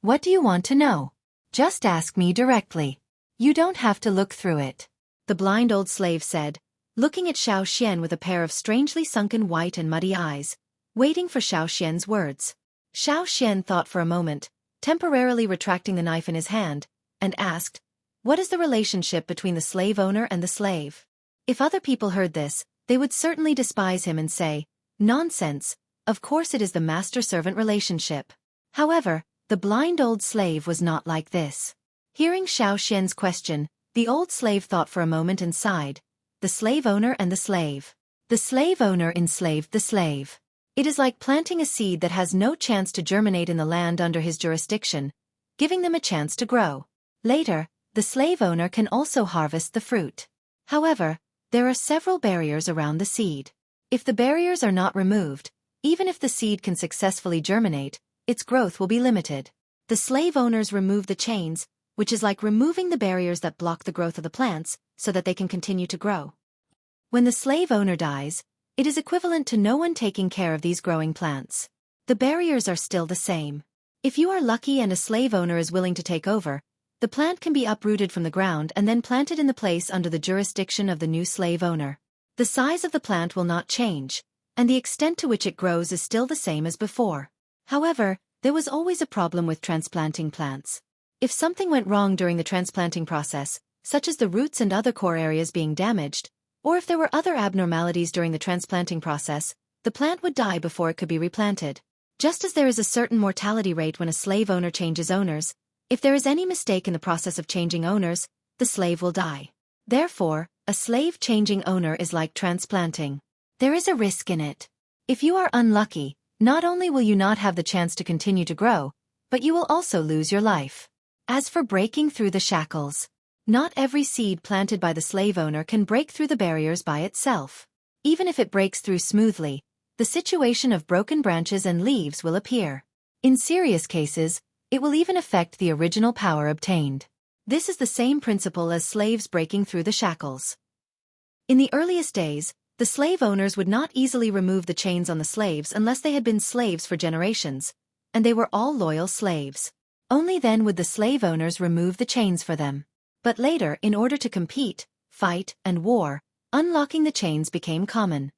What do you want to know? Just ask me directly. You don't have to look through it," the blind old slave said, looking at Xian with a pair of strangely sunken white and muddy eyes, waiting for Xian's words. Xian thought for a moment, temporarily retracting the knife in his hand, and asked, "What is the relationship between the slave owner and the slave?" If other people heard this, they would certainly despise him and say, "Nonsense, of course it is the master-servant relationship." However, the blind old slave was not like this. Hearing Xian's question, the old slave thought for a moment and sighed. The slave owner and the slave. The slave owner enslaved the slave. It is like planting a seed that has no chance to germinate in the land under his jurisdiction, giving them a chance to grow. Later, the slave owner can also harvest the fruit. However, there are several barriers around the seed. If the barriers are not removed, even if the seed can successfully germinate, its growth will be limited. The slave owners remove the chains, which is like removing the barriers that block the growth of the plants, so that they can continue to grow. When the slave owner dies, it is equivalent to no one taking care of these growing plants. The barriers are still the same. If you are lucky and a slave owner is willing to take over, the plant can be uprooted from the ground and then planted in the place under the jurisdiction of the new slave owner. The size of the plant will not change, and the extent to which it grows is still the same as before. However, there was always a problem with transplanting plants. If something went wrong during the transplanting process, such as the roots and other core areas being damaged, or if there were other abnormalities during the transplanting process, the plant would die before it could be replanted. Just as there is a certain mortality rate when a slave owner changes owners, if there is any mistake in the process of changing owners, the slave will die. Therefore, a slave changing owner is like transplanting. There is a risk in it. If you are unlucky, not only will you not have the chance to continue to grow, but you will also lose your life. As for breaking through the shackles, not every seed planted by the slave owner can break through the barriers by itself. Even if it breaks through smoothly, the situation of broken branches and leaves will appear. In serious cases, it will even affect the original power obtained. This is the same principle as slaves breaking through the shackles. In the earliest days, the slave owners would not easily remove the chains on the slaves unless they had been slaves for generations, and they were all loyal slaves. Only then would the slave owners remove the chains for them. But later, in order to compete, fight, and war, unlocking the chains became common.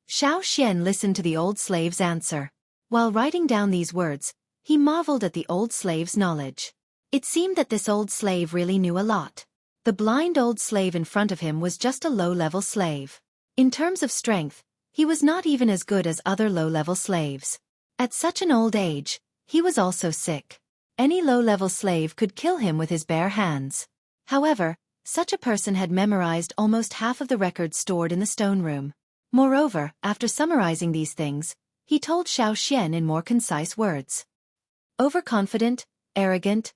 Xian listened to the old slave's answer. While writing down these words, he marveled at the old slave's knowledge. It seemed that this old slave really knew a lot. The blind old slave in front of him was just a low-level slave. In terms of strength, he was not even as good as other low-level slaves. At such an old age, he was also sick. Any low-level slave could kill him with his bare hands. However, such a person had memorized almost half of the records stored in the stone room. Moreover, after summarizing these things, he told Xian in more concise words. Overconfident, arrogant,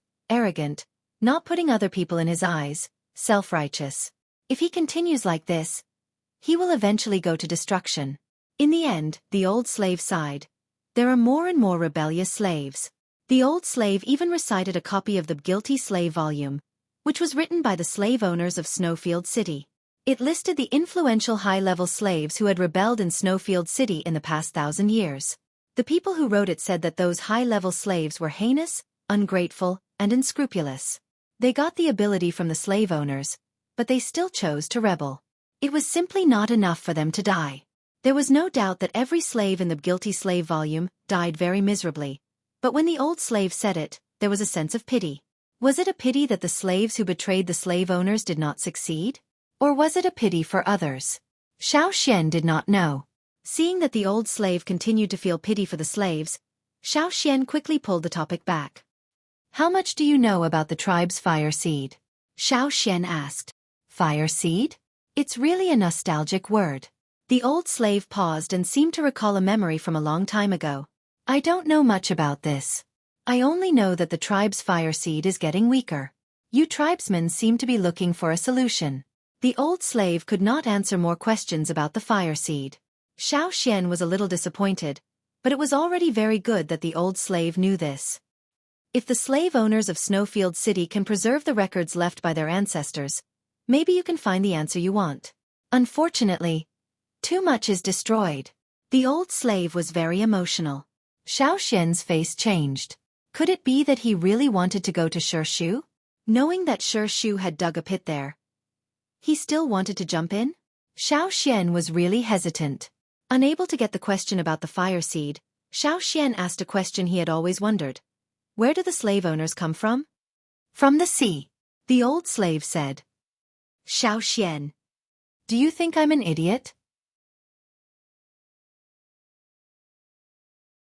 not putting other people in his eyes, self-righteous. If he continues like this, he will eventually go to destruction. In the end, the old slave sighed. There are more and more rebellious slaves. The old slave even recited a copy of the Guilty Slave volume, which was written by the slave owners of Snowfield City. It listed the influential high-level slaves who had rebelled in Snowfield City in the past 1,000 years. The people who wrote it said that those high-level slaves were heinous, ungrateful, and unscrupulous. They got the ability from the slave owners, but they still chose to rebel. It was simply not enough for them to die. There was no doubt that every slave in the Guilty Slave volume died very miserably, but when the old slave said it, there was a sense of pity. Was it a pity that the slaves who betrayed the slave owners did not succeed? Or was it a pity for others? Xian did not know. Seeing that the old slave continued to feel pity for the slaves, Xian quickly pulled the topic back. How much do you know about the tribe's fire seed? Xian asked. Fire seed? It's really a nostalgic word. The old slave paused and seemed to recall a memory from a long time ago. I don't know much about this. I only know that the tribe's fire seed is getting weaker. You tribesmen seem to be looking for a solution. The old slave could not answer more questions about the fire seed. Xian was a little disappointed, but it was already very good that the old slave knew this. If the slave owners of Snowfield City can preserve the records left by their ancestors, maybe you can find the answer you want. Unfortunately, too much is destroyed. The old slave was very emotional. Xian's face changed. Could it be that he really wanted to go to Xueqi? Knowing that Xueqi had dug a pit there, he still wanted to jump in? Xian was really hesitant. Unable to get the question about the fire seed, Xian asked a question he had always wondered. Where do the slave owners come from? From the sea. The old slave said. Xian, do you think I'm an idiot?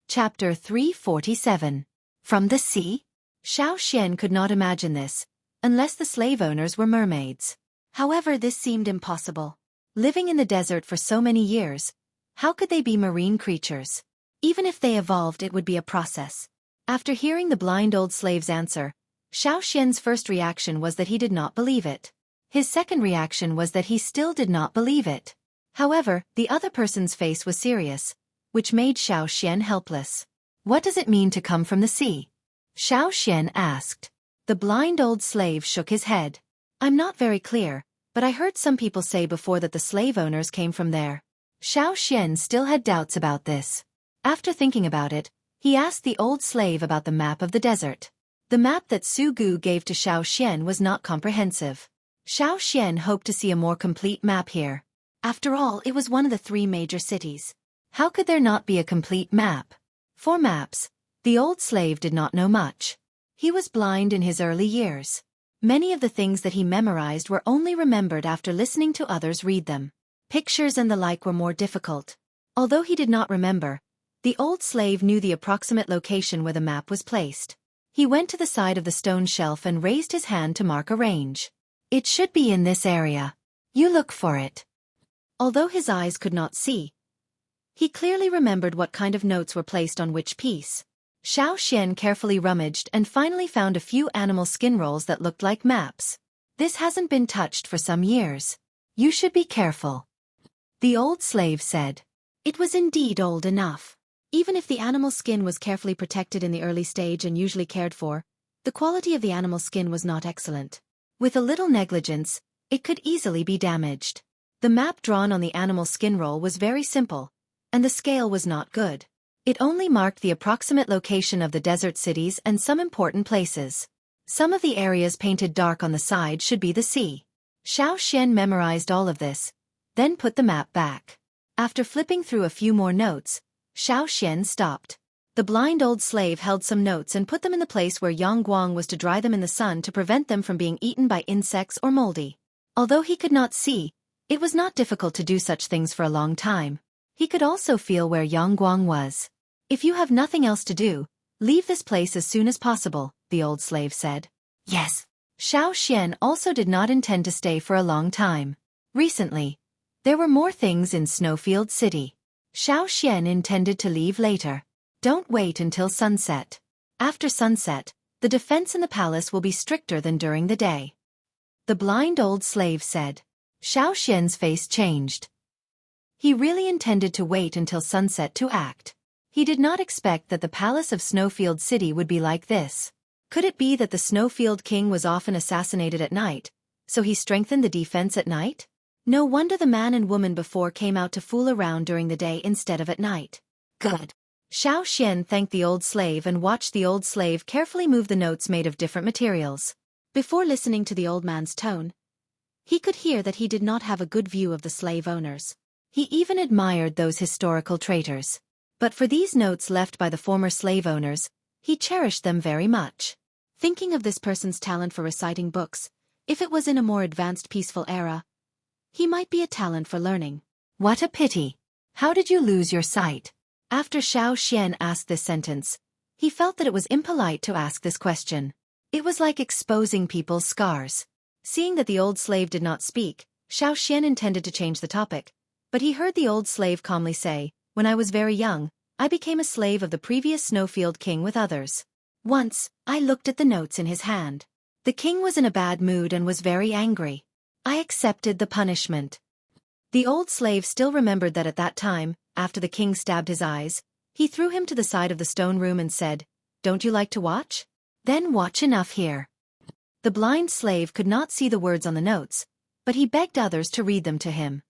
Chapter 347. From the sea? Xian could not imagine this, unless the slave owners were mermaids. However, this seemed impossible. Living in the desert for so many years, how could they be marine creatures? Even if they evolved, it would be a process. After hearing the blind old slave's answer, Xian's first reaction was that he did not believe it. His second reaction was that he still did not believe it. However, the other person's face was serious, which made Xian helpless. What does it mean to come from the sea? Xian asked. The blind old slave shook his head. I'm not very clear, but I heard some people say before that the slave owners came from there. Xian still had doubts about this. After thinking about it, he asked the old slave about the map of the desert. The map that Xueqi gave to Xian was not comprehensive. Xian hoped to see a more complete map here. After all, it was one of the 3 major cities. How could there not be a complete map? For maps, the old slave did not know much. He was blind in his early years. Many of the things that he memorized were only remembered after listening to others read them. Pictures and the like were more difficult. Although he did not remember, the old slave knew the approximate location where the map was placed. He went to the side of the stone shelf and raised his hand to mark a range. It should be in this area. You look for it. Although his eyes could not see, he clearly remembered what kind of notes were placed on which piece. Xian carefully rummaged and finally found a few animal skin rolls that looked like maps. This hasn't been touched for some years. You should be careful. The old slave said. It was indeed old enough. Even if the animal skin was carefully protected in the early stage and usually cared for, the quality of the animal skin was not excellent. With a little negligence, it could easily be damaged. The map drawn on the animal skin roll was very simple, and the scale was not good. It only marked the approximate location of the desert cities and some important places. Some of the areas painted dark on the side should be the sea. Xiao Xian memorized all of this, then put the map back. After flipping through a few more notes, Xiao Xian stopped. The blind old slave held some notes and put them in the place where Yang Guang was to dry them in the sun to prevent them from being eaten by insects or moldy. Although he could not see, it was not difficult to do such things for a long time. He could also feel where Yang Guang was. If you have nothing else to do, leave this place as soon as possible, the old slave said. Yes. Xiao Xian also did not intend to stay for a long time. Recently, there were more things in Snowfield City. Xiao Xian intended to leave later. Don't wait until sunset. After sunset, the defense in the palace will be stricter than during the day. The blind old slave said. Xiao Xian's face changed. He really intended to wait until sunset to act. He did not expect that the palace of Snowfield City would be like this. Could it be that the Snowfield King was often assassinated at night, so he strengthened the defense at night? No wonder the man and woman before came out to fool around during the day instead of at night. Good. Xiao Xian thanked the old slave and watched the old slave carefully move the notes made of different materials. Before listening to the old man's tone, he could hear that he did not have a good view of the slave owners. He even admired those historical traitors. But for these notes left by the former slave owners, he cherished them very much. Thinking of this person's talent for reciting books, if it was in a more advanced peaceful era, he might be a talent for learning. What a pity! How did you lose your sight? After Xiao Xian asked this sentence, he felt that it was impolite to ask this question. It was like exposing people's scars. Seeing that the old slave did not speak, Xiao Xian intended to change the topic, but he heard the old slave calmly say, "When I was very young, I became a slave of the previous Snowfield King with others. Once, I looked at the notes in his hand. The king was in a bad mood and was very angry. I accepted the punishment." The old slave still remembered that at that time, after the king stabbed his eyes, he threw him to the side of the stone room and said, "Don't you like to watch? Then watch enough here." The blind slave could not see the words on the notes, but he begged others to read them to him.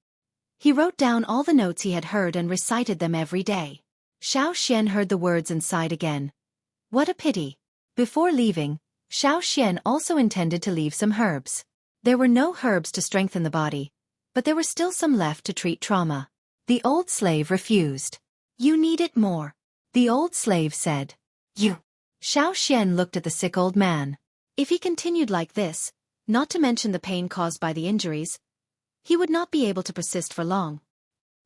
He wrote down all the notes he had heard and recited them every day. Xiao Xian heard the words and sighed again. What a pity. Before leaving, Xiao Xian also intended to leave some herbs. There were no herbs to strengthen the body, but there were still some left to treat trauma. The old slave refused. "You need it more," the old slave said. "You." Xiao Xian looked at the sick old man. If he continued like this, not to mention the pain caused by the injuries, he would not be able to persist for long.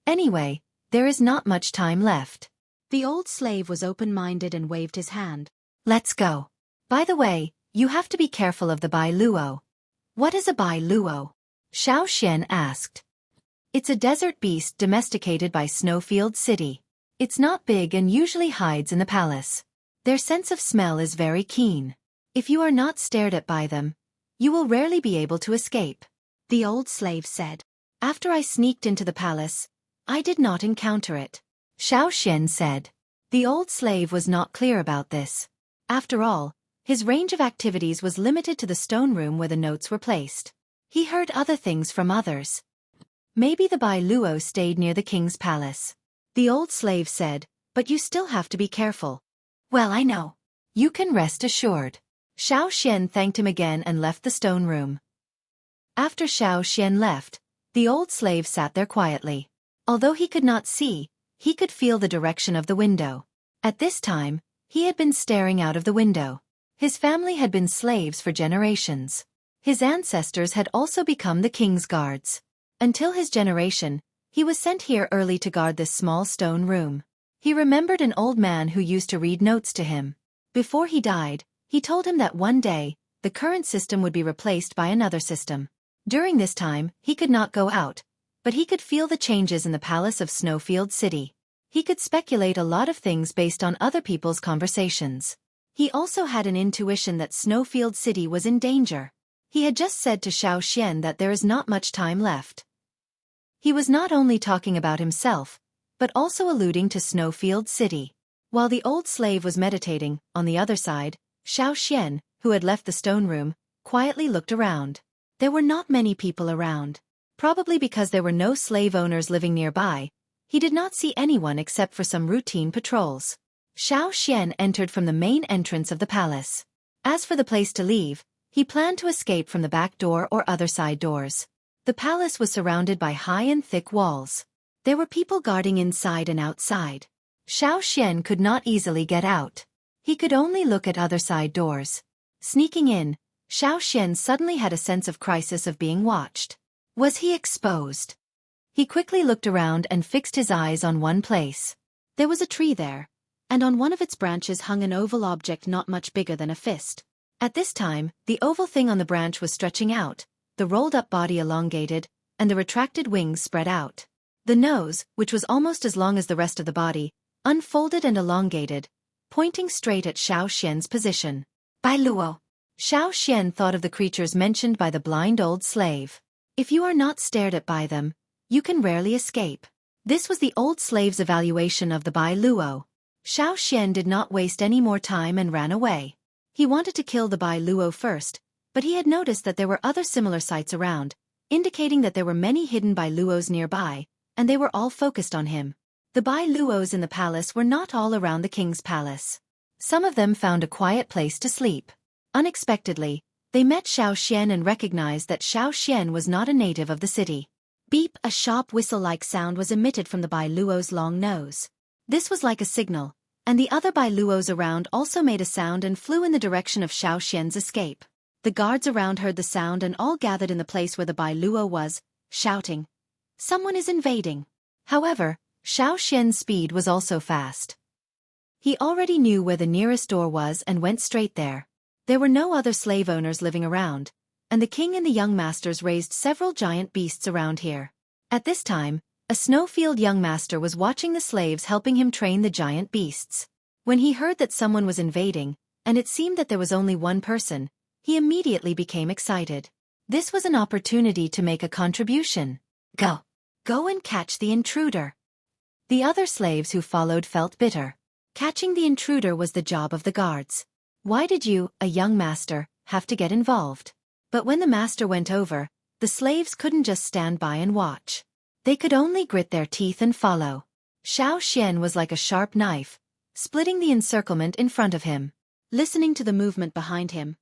Anyway, there is not much time left. The old slave was open-minded and waved his hand. "Let's go. By the way, you have to be careful of the Bai Luo." "What is a Bai Luo?" Xiao Xian asked. "It's a desert beast domesticated by Snowfield City. It's not big and usually hides in the palace. Their sense of smell is very keen. If you are not stared at by them, you will rarely be able to escape," the old slave said. "After I sneaked into the palace, I did not encounter it," Xiao Xian said. The old slave was not clear about this. After all, his range of activities was limited to the stone room where the notes were placed. He heard other things from others. "Maybe the Bai Luo stayed near the king's palace," the old slave said, "but you still have to be careful." "Well, I know. You can rest assured." Xiao Xian thanked him again and left the stone room. After Xiao Xian left, the old slave sat there quietly. Although he could not see, he could feel the direction of the window. At this time, he had been staring out of the window. His family had been slaves for generations. His ancestors had also become the king's guards. Until his generation, he was sent here early to guard this small stone room. He remembered an old man who used to read notes to him. Before he died, he told him that one day, the current system would be replaced by another system. During this time, he could not go out, but he could feel the changes in the palace of Snowfield City. He could speculate a lot of things based on other people's conversations. He also had an intuition that Snowfield City was in danger. He had just said to Xiao Xian that there is not much time left. He was not only talking about himself, but also alluding to Snowfield City. While the old slave was meditating, on the other side, Xiao Xian, who had left the stone room, quietly looked around. There were not many people around. Probably because there were no slave owners living nearby, he did not see anyone except for some routine patrols. Xiao Xian entered from the main entrance of the palace. As for the place to leave, He planned to escape from the back door or other side doors. The palace was surrounded by high and thick walls. There were people guarding inside and outside. Xiao could not easily get out. He could only look at other side doors. Sneaking in, Xiao suddenly had a sense of crisis of being watched. Was he exposed? He quickly looked around and fixed his eyes on one place. There was a tree there, and on one of its branches hung an oval object not much bigger than a fist. At this time, the oval thing on the branch was stretching out, the rolled-up body elongated, and the retracted wings spread out. The nose, which was almost as long as the rest of the body, unfolded and elongated, pointing straight at Xiaoxian's position. Bai Luo. Xiaoxian thought of the creatures mentioned by the blind old slave. If you are not stared at by them, you can rarely escape. This was the old slave's evaluation of the Bai Luo. Xiaoxian did not waste any more time and ran away. He wanted to kill the Bai Luo first, but he had noticed that there were other similar sites around, indicating that there were many hidden Bai Luos nearby, and they were all focused on him. The Bai Luos in the palace were not all around the king's palace. Some of them found a quiet place to sleep. Unexpectedly, they met Xiaoxian and recognized that Xiaoxian was not a native of the city. Beep, a sharp whistle-like sound was emitted from the Bai Luo's long nose. This was like a signal, and the other Bai Luos around also made a sound and flew in the direction of Xiaoxian's escape. The guards around heard the sound and all gathered in the place where the Bai Luo was, shouting, "Someone is invading." However, Xiaoxian's speed was also fast. He already knew where the nearest door was and went straight there. There were no other slave owners living around, and the king and the young masters raised several giant beasts around here. At this time, a snowfield young master was watching the slaves helping him train the giant beasts. When he heard that someone was invading, and it seemed that there was only one person, he immediately became excited. This was an opportunity to make a contribution. Go! Go and catch the intruder. The other slaves who followed felt bitter. Catching the intruder was the job of the guards. Why did you, a young master, have to get involved? But when the master went over, the slaves couldn't just stand by and watch. They could only grit their teeth and follow. Xiaoxian was like a sharp knife, splitting the encirclement in front of him. Listening to the movement behind him,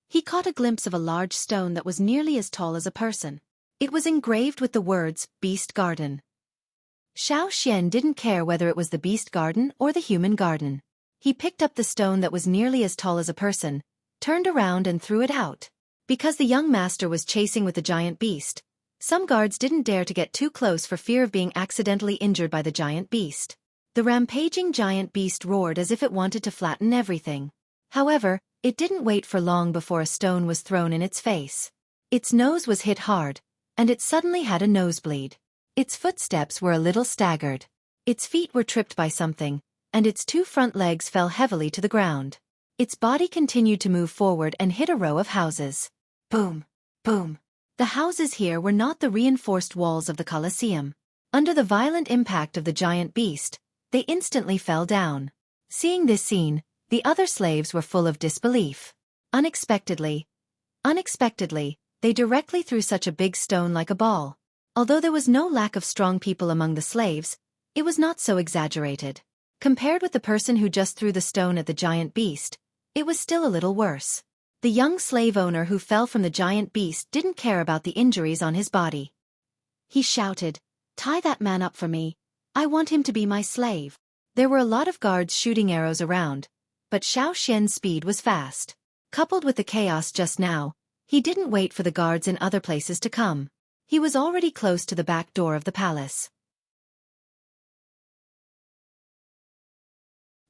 he caught a glimpse of a large stone that was nearly as tall as a person. It was engraved with the words, Beast Garden. Xiaoxian didn't care whether it was the beast garden or the human garden. He picked up the stone that was nearly as tall as a person, turned around and threw it out. Because the young master was chasing with the giant beast, some guards didn't dare to get too close for fear of being accidentally injured by the giant beast. The rampaging giant beast roared as if it wanted to flatten everything. However, it didn't wait for long before a stone was thrown in its face. Its nose was hit hard, and it suddenly had a nosebleed. Its footsteps were a little staggered. Its feet were tripped by something, and its two front legs fell heavily to the ground. Its body continued to move forward and hit a row of houses. Boom! Boom! The houses here were not the reinforced walls of the Colosseum. Under the violent impact of the giant beast, they instantly fell down. Seeing this scene, the other slaves were full of disbelief. Unexpectedly, they directly threw such a big stone like a ball. Although there was no lack of strong people among the slaves, it was not so exaggerated. Compared with the person who just threw the stone at the giant beast, it was still a little worse. The young slave owner who fell from the giant beast didn't care about the injuries on his body. He shouted, "Tie that man up for me. I want him to be my slave." There were a lot of guards shooting arrows around, but Xiaoxian's speed was fast. Coupled with the chaos just now, he didn't wait for the guards in other places to come. He was already close to the back door of the palace.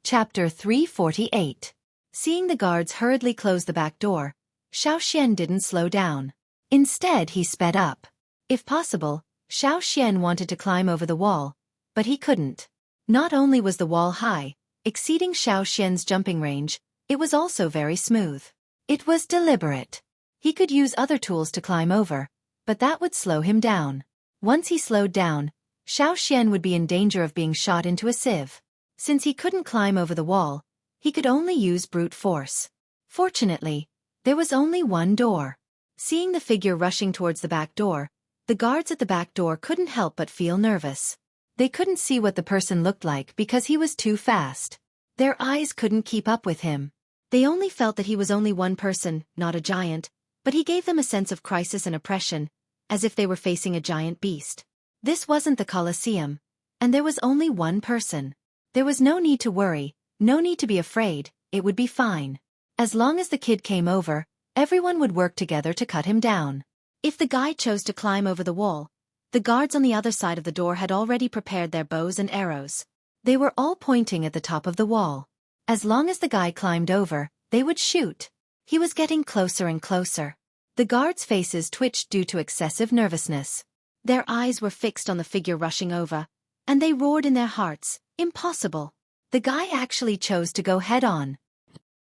Chapter 348. Seeing the guards hurriedly close the back door, Xiaoxian didn't slow down. Instead, he sped up. If possible, Xiaoxian wanted to climb over the wall, but he couldn't. Not only was the wall high, exceeding Xiaoxian's jumping range, it was also very smooth. It was deliberate. He could use other tools to climb over, but that would slow him down. Once he slowed down, Xiaoxian would be in danger of being shot into a sieve. Since he couldn't climb over the wall, he could only use brute force. Fortunately, there was only one door. Seeing the figure rushing towards the back door, the guards at the back door couldn't help but feel nervous. They couldn't see what the person looked like because he was too fast. Their eyes couldn't keep up with him. They only felt that he was only one person, not a giant, but he gave them a sense of crisis and oppression, as if they were facing a giant beast. This wasn't the Colosseum, and there was only one person. There was no need to worry, no need to be afraid, it would be fine. As long as the kid came over, everyone would work together to cut him down. If the guy chose to climb over the wall, the guards on the other side of the door had already prepared their bows and arrows. They were all pointing at the top of the wall. As long as the guy climbed over, they would shoot. He was getting closer and closer. The guards' faces twitched due to excessive nervousness. Their eyes were fixed on the figure rushing over, and they roared in their hearts, "Impossible!" The guy actually chose to go head-on.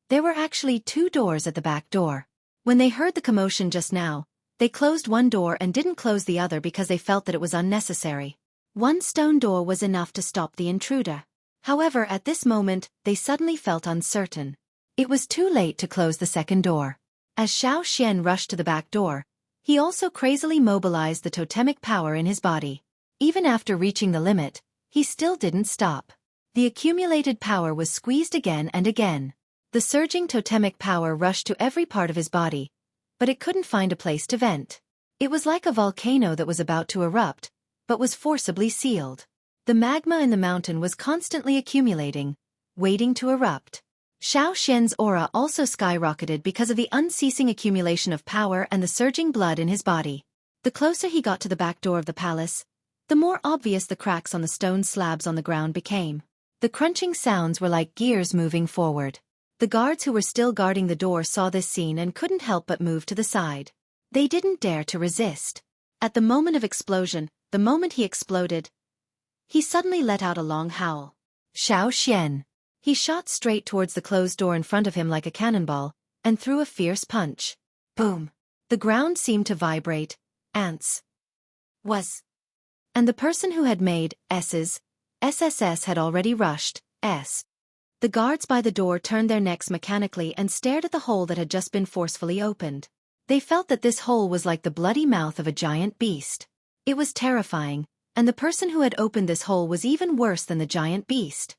There were actually 2 doors at the back door. When they heard the commotion just now, they closed one door and didn't close the other because they felt that it was unnecessary. One stone door was enough to stop the intruder. However, at this moment, they suddenly felt uncertain. It was too late to close the second door. As Xueqi rushed to the back door, he also crazily mobilized the totemic power in his body. Even after reaching the limit, he still didn't stop. The accumulated power was squeezed again and again. The surging totemic power rushed to every part of his body, but it couldn't find a place to vent. It was like a volcano that was about to erupt, but was forcibly sealed. The magma in the mountain was constantly accumulating, waiting to erupt. Xueqi's aura also skyrocketed because of the unceasing accumulation of power and the surging blood in his body. The closer he got to the back door of the palace, the more obvious the cracks on the stone slabs on the ground became. The crunching sounds were like gears moving forward. The guards who were still guarding the door saw this scene and couldn't help but move to the side. They didn't dare to resist. At the moment of explosion, the moment he exploded, he suddenly let out a long howl. Xueqi. He shot straight towards the closed door in front of him like a cannonball, and threw a fierce punch. Boom! The ground seemed to vibrate. Ants. And the person who had made SSS had already rushed. The guards by the door turned their necks mechanically and stared at the hole that had just been forcefully opened. They felt that this hole was like the bloody mouth of a giant beast. It was terrifying, and the person who had opened this hole was even worse than the giant beast.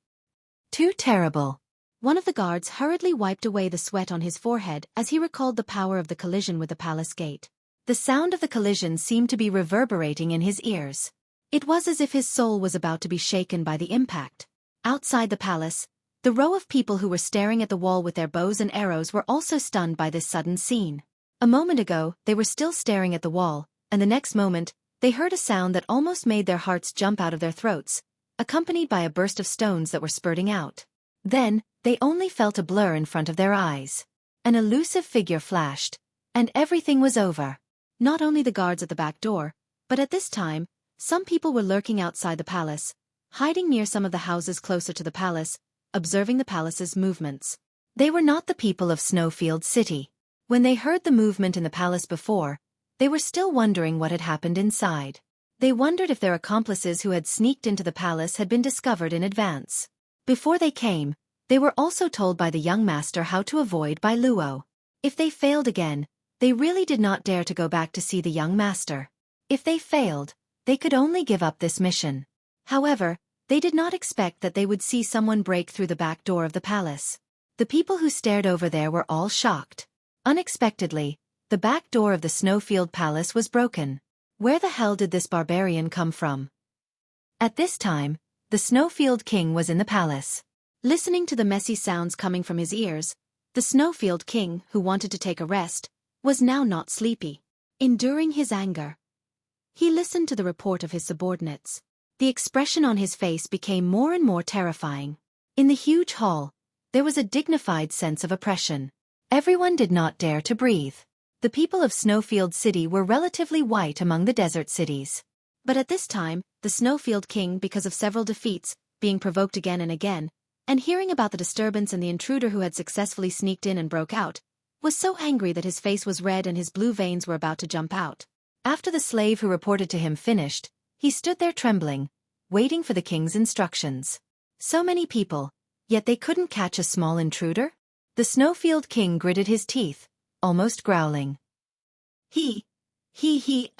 Too terrible. One of the guards hurriedly wiped away the sweat on his forehead as he recalled the power of the collision with the palace gate. The sound of the collision seemed to be reverberating in his ears. It was as if his soul was about to be shaken by the impact. Outside the palace, the row of people who were staring at the wall with their bows and arrows were also stunned by this sudden scene. A moment ago, they were still staring at the wall, and the next moment, they heard a sound that almost made their hearts jump out of their throats, accompanied by a burst of stones that were spurting out. Then, they only felt a blur in front of their eyes. An elusive figure flashed, and everything was over. Not only the guards at the back door, but at this time, some people were lurking outside the palace, hiding near some of the houses closer to the palace, observing the palace's movements. They were not the people of Snowfield City. When they heard the movement in the palace before, they were still wondering what had happened inside. They wondered if their accomplices who had sneaked into the palace had been discovered in advance. Before they came, they were also told by the young master how to avoid Bai Luo. If they failed again, they really did not dare to go back to see the young master. If they failed, they could only give up this mission. However, they did not expect that they would see someone break through the back door of the palace. The people who stared over there were all shocked. Unexpectedly, the back door of the Snowfield Palace was broken. Where the hell did this barbarian come from? At this time, the Snowfield King was in the palace. Listening to the messy sounds coming from his ears, the Snowfield King, who wanted to take a rest, was now not sleepy. Enduring his anger, he listened to the report of his subordinates. The expression on his face became more and more terrifying. In the huge hall, there was a dignified sense of oppression. Everyone did not dare to breathe. The people of Snowfield City were relatively white among the desert cities. But at this time, the Snowfield King, because of several defeats, being provoked again and again, and hearing about the disturbance and the intruder who had successfully sneaked in and broke out, was so angry that his face was red and his blue veins were about to jump out. After the slave who reported to him finished, he stood there trembling, waiting for the king's instructions. So many people, yet they couldn't catch a small intruder? The Snowfield King gritted his teeth, almost growling. He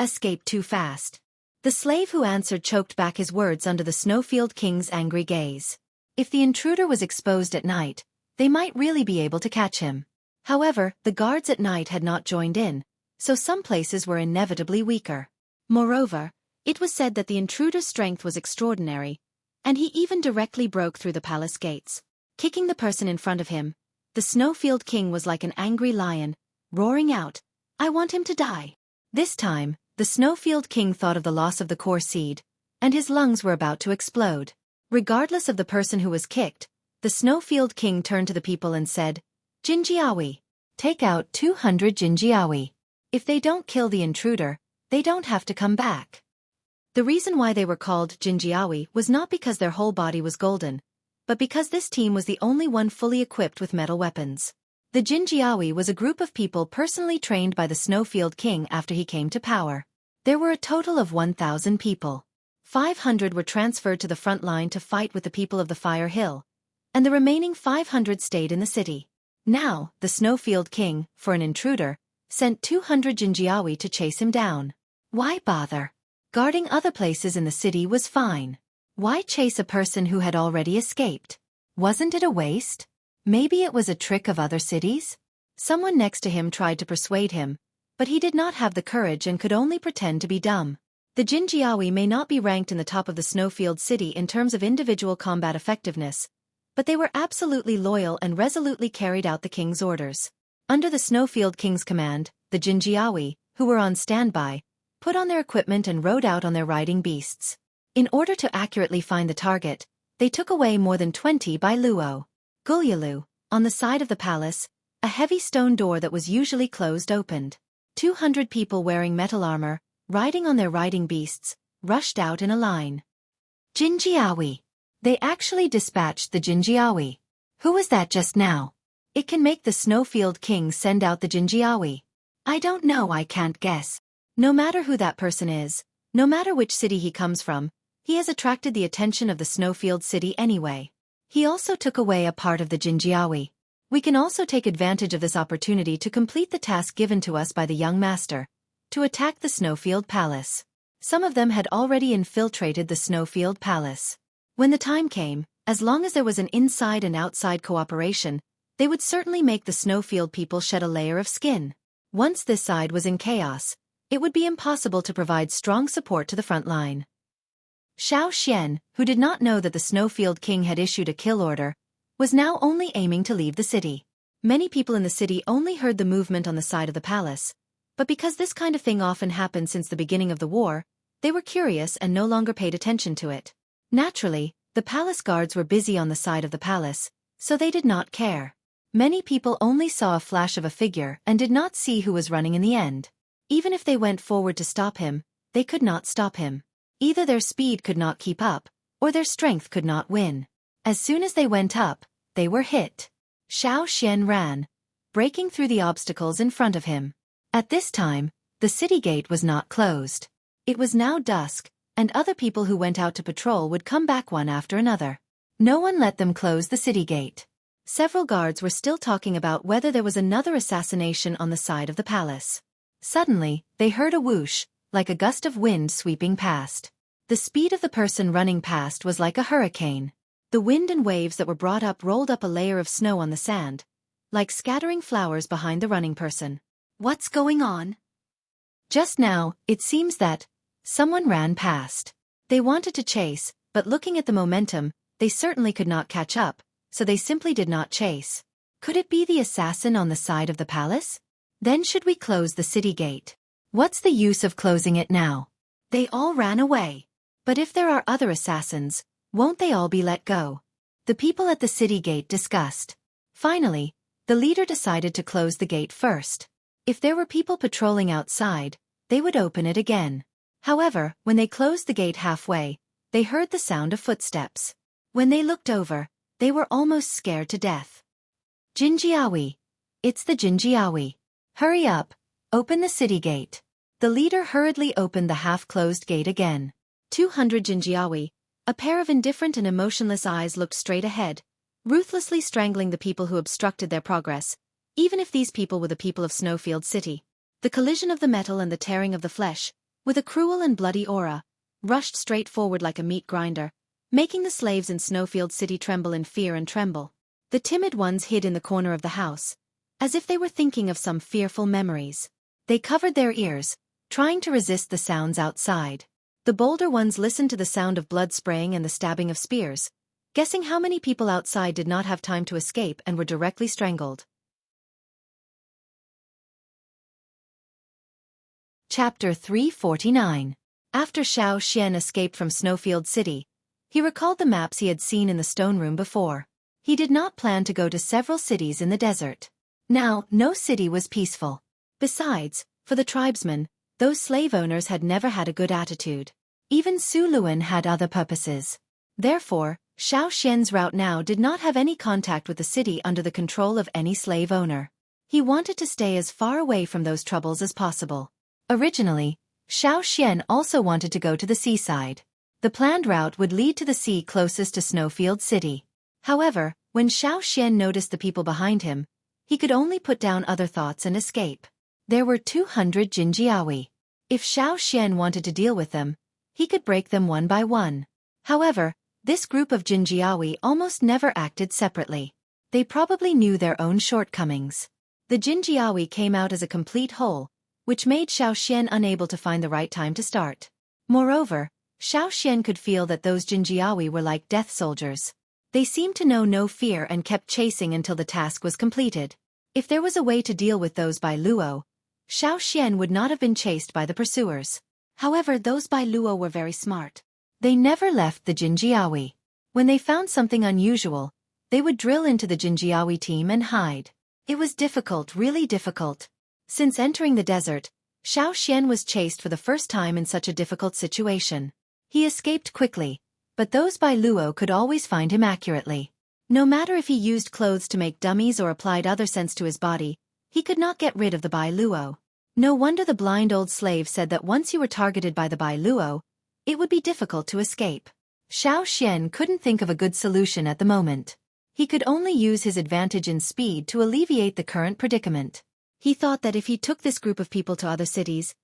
escaped too fast. The slave who answered choked back his words under the Snowfield King's angry gaze. If the intruder was exposed at night, they might really be able to catch him. However, the guards at night had not joined in, so some places were inevitably weaker. Moreover, it was said that the intruder's strength was extraordinary, and he even directly broke through the palace gates. Kicking the person in front of him, the Snowfield King was like an angry lion, roaring out, "I want him to die." This time, the Snowfield King thought of the loss of the core seed, and his lungs were about to explode. Regardless of the person who was kicked, the Snowfield King turned to the people and said, "Jinjiawi. Take out 200 Jinjiawi. If they don't kill the intruder, they don't have to come back." The reason why they were called Jinjiawi was not because their whole body was golden, but because this team was the only one fully equipped with metal weapons. The Jinjiawi was a group of people personally trained by the Snowfield King after he came to power. There were a total of 1,000 people. 500 were transferred to the front line to fight with the people of the Fire Hill, and the remaining 500 stayed in the city. Now, the Snowfield King, for an intruder, sent 200 Jinjiawi to chase him down. Why bother? Guarding other places in the city was fine. Why chase a person who had already escaped? Wasn't it a waste? Maybe it was a trick of other cities? Someone next to him tried to persuade him, but he did not have the courage and could only pretend to be dumb. The Jinjiawi may not be ranked in the top of the Snowfield City in terms of individual combat effectiveness, but they were absolutely loyal and resolutely carried out the king's orders. Under the Snowfield King's command, the Jinjiawi, who were on standby, put on their equipment and rode out on their riding beasts. In order to accurately find the target, they took away more than 20 by Luo. Gulyalu, on the side of the palace, a heavy stone door that was usually closed opened. 200 people wearing metal armor, riding on their riding beasts, rushed out in a line. Jinjiawi. They actually dispatched the Jinjiawi. Who was that just now? It can make the Snowfield King send out the Jinjiawi. I don't know, I can't guess. No matter who that person is, no matter which city he comes from, he has attracted the attention of the Snowfield City anyway. He also took away a part of the Jinjiawi. We can also take advantage of this opportunity to complete the task given to us by the young master, to attack the Snowfield Palace. Some of them had already infiltrated the Snowfield Palace. When the time came, as long as there was an inside and outside cooperation, they would certainly make the Snowfield people shed a layer of skin. Once this side was in chaos, it would be impossible to provide strong support to the front line. Xueqi, who did not know that the Snowfield King had issued a kill order, was now only aiming to leave the city. Many people in the city only heard the movement on the side of the palace, but because this kind of thing often happened since the beginning of the war, they were curious and no longer paid attention to it. Naturally, the palace guards were busy on the side of the palace, so they did not care. Many people only saw a flash of a figure and did not see who was running in the end. Even if they went forward to stop him, they could not stop him. Either their speed could not keep up, or their strength could not win. As soon as they went up, they were hit. Xueqi ran, breaking through the obstacles in front of him. At this time, the city gate was not closed. It was now dusk, and other people who went out to patrol would come back one after another. No one let them close the city gate. Several guards were still talking about whether there was another assassination on the side of the palace. Suddenly, they heard a whoosh, like a gust of wind sweeping past. The speed of the person running past was like a hurricane. The wind and waves that were brought up rolled up a layer of snow on the sand, like scattering flowers behind the running person. What's going on? Just now, it seems that someone ran past. They wanted to chase, but looking at the momentum, they certainly could not catch up, so they simply did not chase. Could it be the assassin on the side of the palace? Then should we close the city gate? What's the use of closing it now? They all ran away. But if there are other assassins, won't they all be let go? The people at the city gate discussed. Finally, the leader decided to close the gate first. If there were people patrolling outside, they would open it again. However, when they closed the gate halfway, they heard the sound of footsteps. When they looked over, they were almost scared to death. Jinjiawi. It's the Jinjiawi. Hurry up, open the city gate. The leader hurriedly opened the half-closed gate again. 200 Jinjiawi, a pair of indifferent and emotionless eyes, looked straight ahead, ruthlessly strangling the people who obstructed their progress, even if these people were the people of Snowfield City. The collision of the metal and the tearing of the flesh, with a cruel and bloody aura, rushed straight forward like a meat grinder, making the slaves in Snowfield City tremble in fear and tremble. The timid ones hid in the corner of the house, as if they were thinking of some fearful memories. They covered their ears, trying to resist the sounds outside. The bolder ones listened to the sound of blood spraying and the stabbing of spears, guessing how many people outside did not have time to escape and were directly strangled. Chapter 349. After Xiao Xian escaped from Snowfield City, he recalled the maps he had seen in the stone room before. He did not plan to go to several cities in the desert. Now, no city was peaceful. Besides, for the tribesmen, those slave owners had never had a good attitude. Even Su Luan had other purposes. Therefore, Xiao Xian's route now did not have any contact with the city under the control of any slave owner. He wanted to stay as far away from those troubles as possible. Originally, Xiao Xian also wanted to go to the seaside. The planned route would lead to the sea closest to Snowfield City. However, when Xiao Xian noticed the people behind him, he could only put down other thoughts and escape. There were 200 Jinjiawi. If Xiao Xian wanted to deal with them, he could break them one by one. However, this group of Jinjiawi almost never acted separately. They probably knew their own shortcomings. The Jinjiawi came out as a complete whole, which made Xiao Xian unable to find the right time to start. Moreover, Xiao Xian could feel that those Jinjiawi were like death soldiers. They seemed to know no fear and kept chasing until the task was completed. If there was a way to deal with those by Luo, Xiao Xian would not have been chased by the pursuers. However, those by Luo were very smart. They never left the Jinjiawi. When they found something unusual, they would drill into the Jinjiawi team and hide. It was difficult, really difficult. Since entering the desert, Xiao Xian was chased for the first time in such a difficult situation. He escaped quickly, but those by Luo could always find him accurately. No matter if he used clothes to make dummies or applied other scents to his body, he could not get rid of the Bai Luo. No wonder the blind old slave said that once you were targeted by the Bai Luo, it would be difficult to escape. Xiao Xian couldn't think of a good solution at the moment. He could only use his advantage in speed to alleviate the current predicament. He thought that if he took this group of people to other cities,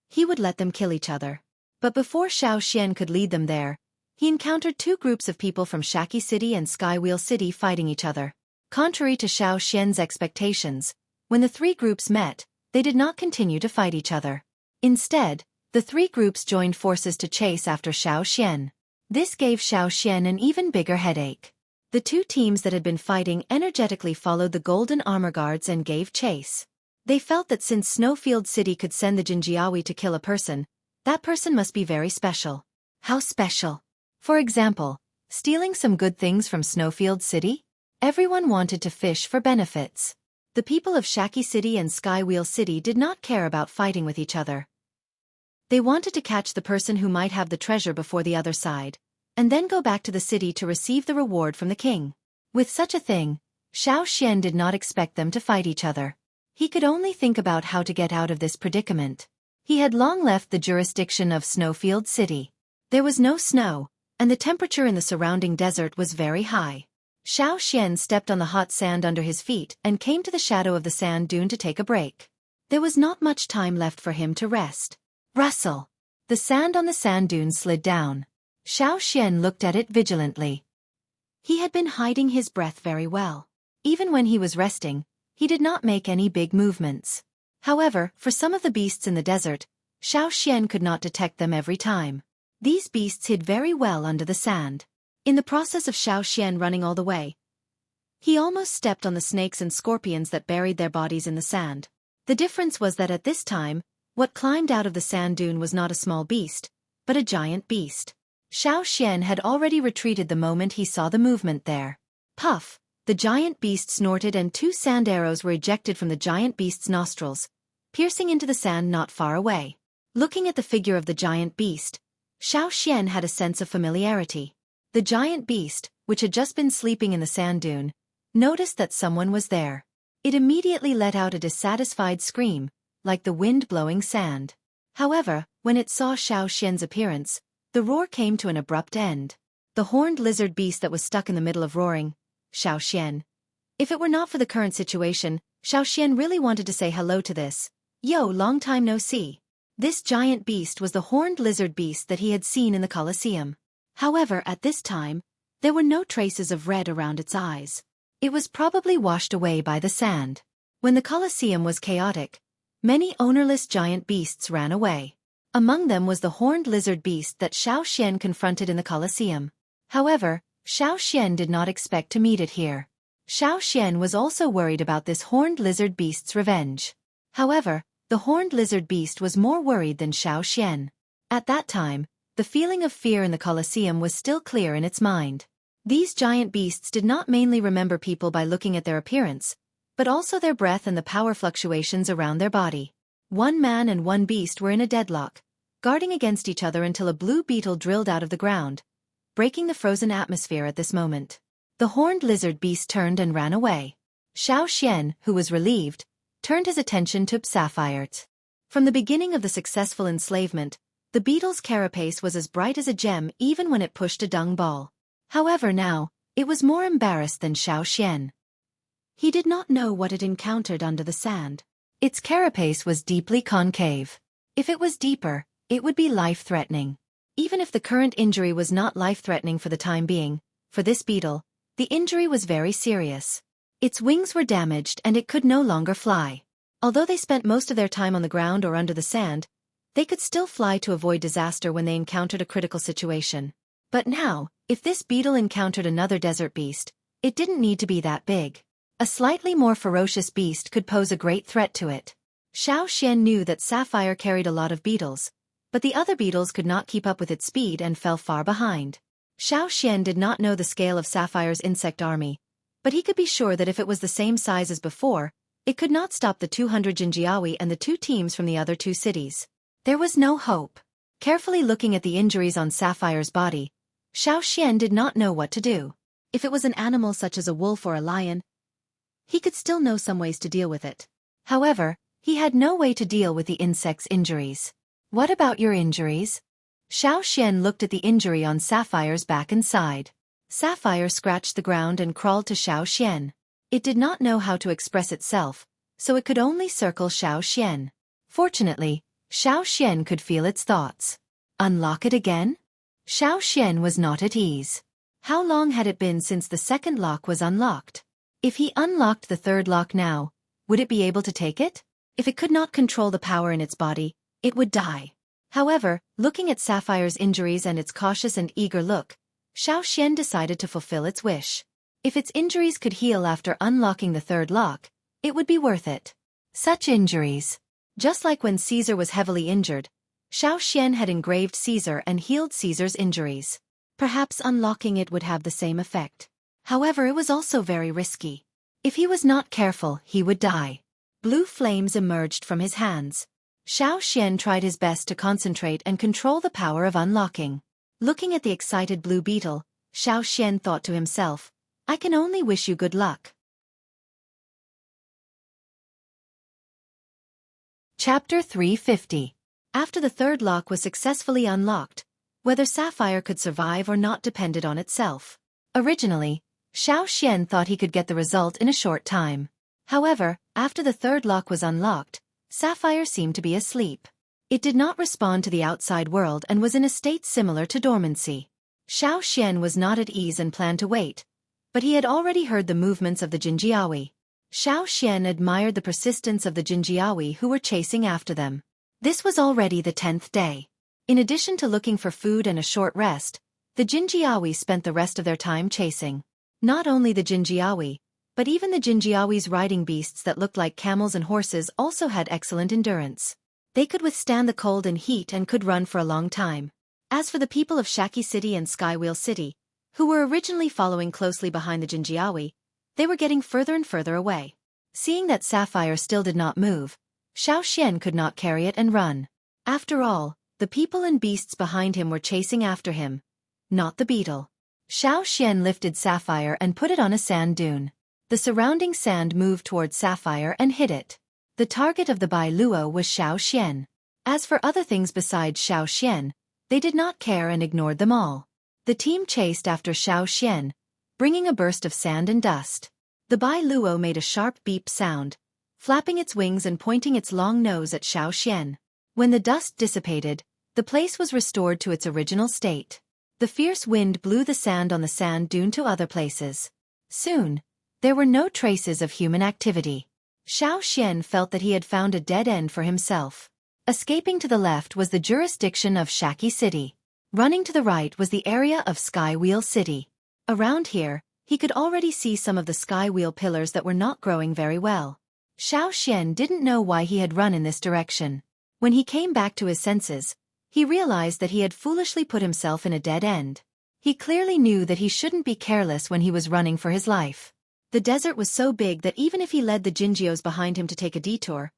he would let them kill each other. But before Xiao Xian could lead them there, he encountered two groups of people from Xueqi City and Skywheel City fighting each other. Contrary to Xiao Xian's expectations, when the three groups met, they did not continue to fight each other. Instead, the three groups joined forces to chase after Xiao Xian. This gave Xiao Xian an even bigger headache. The two teams that had been fighting energetically followed the golden armor guards and gave chase. They felt that since Snowfield City could send the Jinjiawi to kill a person, that person must be very special. How special? For example, stealing some good things from Snowfield City? Everyone wanted to fish for benefits. The people of Xueqi City and Skywheel City did not care about fighting with each other. They wanted to catch the person who might have the treasure before the other side, and then go back to the city to receive the reward from the king. With such a thing, Xiao Xian did not expect them to fight each other. He could only think about how to get out of this predicament. He had long left the jurisdiction of Snowfield City. There was no snow, and the temperature in the surrounding desert was very high. Xiao Xian stepped on the hot sand under his feet and came to the shadow of the sand dune to take a break. There was not much time left for him to rest. Rustle! The sand on the sand dune slid down. Xiao Xian looked at it vigilantly. He had been hiding his breath very well. Even when he was resting, he did not make any big movements. However, for some of the beasts in the desert, Xiao Xian could not detect them every time. These beasts hid very well under the sand. In the process of Xiao Xian running all the way, he almost stepped on the snakes and scorpions that buried their bodies in the sand. The difference was that at this time, what climbed out of the sand dune was not a small beast, but a giant beast. Xiao Xian had already retreated the moment he saw the movement there. Puff! The giant beast snorted and two sand arrows were ejected from the giant beast's nostrils, piercing into the sand not far away. Looking at the figure of the giant beast, Xiao Xian had a sense of familiarity. The giant beast, which had just been sleeping in the sand dune, noticed that someone was there. It immediately let out a dissatisfied scream, like the wind blowing sand. However, when it saw Xiao Xian's appearance, the roar came to an abrupt end. The horned lizard beast that was stuck in the middle of roaring, Xiao Xian. If it were not for the current situation, Xiao Xian really wanted to say hello to this. Yo, long time no see. This giant beast was the horned lizard beast that he had seen in the Colosseum. However, at this time, there were no traces of red around its eyes. It was probably washed away by the sand. When the Colosseum was chaotic, many ownerless giant beasts ran away. Among them was the horned lizard beast that Xueqi confronted in the Colosseum. However, Xueqi did not expect to meet it here. Xueqi was also worried about this horned lizard beast's revenge. However, the horned lizard beast was more worried than Xueqi. At that time, the feeling of fear in the Colosseum was still clear in its mind. These giant beasts did not mainly remember people by looking at their appearance, but also their breath and the power fluctuations around their body. One man and one beast were in a deadlock, guarding against each other until a blue beetle drilled out of the ground, breaking the frozen atmosphere at this moment. The horned lizard beast turned and ran away. Xueqi, who was relieved, turned his attention to Sapphire. From the beginning of the successful enslavement, the beetle's carapace was as bright as a gem even when it pushed a dung ball. However now, it was more embarrassed than Xueqi. He did not know what it encountered under the sand. Its carapace was deeply concave. If it was deeper, it would be life-threatening. Even if the current injury was not life-threatening for the time being, for this beetle, the injury was very serious. Its wings were damaged and it could no longer fly. Although they spent most of their time on the ground or under the sand, they could still fly to avoid disaster when they encountered a critical situation. But now, if this beetle encountered another desert beast, it didn't need to be that big. A slightly more ferocious beast could pose a great threat to it. Xueqi knew that Sapphire carried a lot of beetles, but the other beetles could not keep up with its speed and fell far behind. Xueqi did not know the scale of Sapphire's insect army, but he could be sure that if it was the same size as before, it could not stop the 200 Jinjiawi and the 2 teams from the other 2 cities. There was no hope. Carefully looking at the injuries on Sapphire's body, Xueqi did not know what to do. If it was an animal such as a wolf or a lion, he could still know some ways to deal with it. However, he had no way to deal with the insect's injuries. What about your injuries? Xueqi looked at the injury on Sapphire's back and side. Sapphire scratched the ground and crawled to Xueqi. It did not know how to express itself, so it could only circle Xueqi. Fortunately, Xueqi could feel its thoughts. Unlock it again? Xueqi was not at ease. How long had it been since the second lock was unlocked? If he unlocked the third lock now, would it be able to take it? If it could not control the power in its body, it would die. However, looking at Sapphire's injuries and its cautious and eager look, Xueqi decided to fulfill its wish. If its injuries could heal after unlocking the third lock, it would be worth it. Such injuries. Just like when Caesar was heavily injured, Xueqi had engraved Caesar and healed Caesar's injuries. Perhaps unlocking it would have the same effect. However, it was also very risky. If he was not careful, he would die. Blue flames emerged from his hands. Xueqi tried his best to concentrate and control the power of unlocking. Looking at the excited blue beetle, Xueqi thought to himself, I can only wish you good luck. Chapter 350. After the third lock was successfully unlocked, whether Sapphire could survive or not depended on itself. Originally, Xueqi thought he could get the result in a short time. However, after the third lock was unlocked, Sapphire seemed to be asleep. It did not respond to the outside world and was in a state similar to dormancy. Xueqi was not at ease and planned to wait, but he had already heard the movements of the Jinjiawi. Xueqi admired the persistence of the Jinjiawi who were chasing after them. This was already the 10th day. In addition to looking for food and a short rest, the Jinjiawi spent the rest of their time chasing. Not only the Jinjiawi, but even the Jinjiawi's riding beasts that looked like camels and horses also had excellent endurance. They could withstand the cold and heat and could run for a long time. As for the people of Xueqi City and Skywheel City, who were originally following closely behind the Jinjiawi, they were getting further and further away. Seeing that Sapphire still did not move, Xueqi could not carry it and run. After all, the people and beasts behind him were chasing after him, not the beetle. Xueqi lifted Sapphire and put it on a sand dune. The surrounding sand moved toward Sapphire and hit it. The target of the Bai Luo was Xueqi. As for other things besides Xueqi, they did not care and ignored them all. The team chased after Xueqi, bringing a burst of sand and dust. The Bai Luo made a sharp beep sound, flapping its wings and pointing its long nose at Xueqi. When the dust dissipated, the place was restored to its original state. The fierce wind blew the sand on the sand dune to other places. Soon, There were no traces of human activity. Xian felt that he had found a dead end for himself. Escaping to the left was the jurisdiction of Xueqi City. Running to the right was the area of Skywheel City. Around here, he could already see some of the skywheel pillars that were not growing very well. Xian didn't know why he had run in this direction. When he came back to his senses, he realized that he had foolishly put himself in a dead end. He clearly knew that he shouldn't be careless when he was running for his life. The desert was so big that even if he led the Jinjios behind him to take a detour,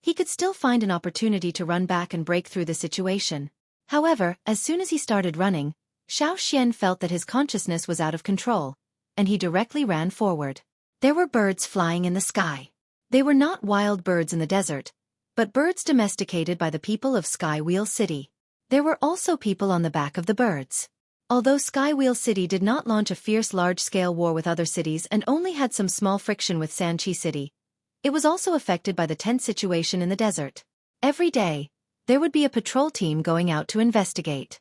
he could still find an opportunity to run back and break through the situation. However, as soon as he started running, Xian felt that his consciousness was out of control, and he directly ran forward. There were birds flying in the sky. They were not wild birds in the desert, but birds domesticated by the people of Skywheel City. There were also people on the back of the birds. Although Skywheel City did not launch a fierce large-scale war with other cities and only had some small friction with Sanchi City, it was also affected by the tense situation in the desert. Every day, there would be a patrol team going out to investigate.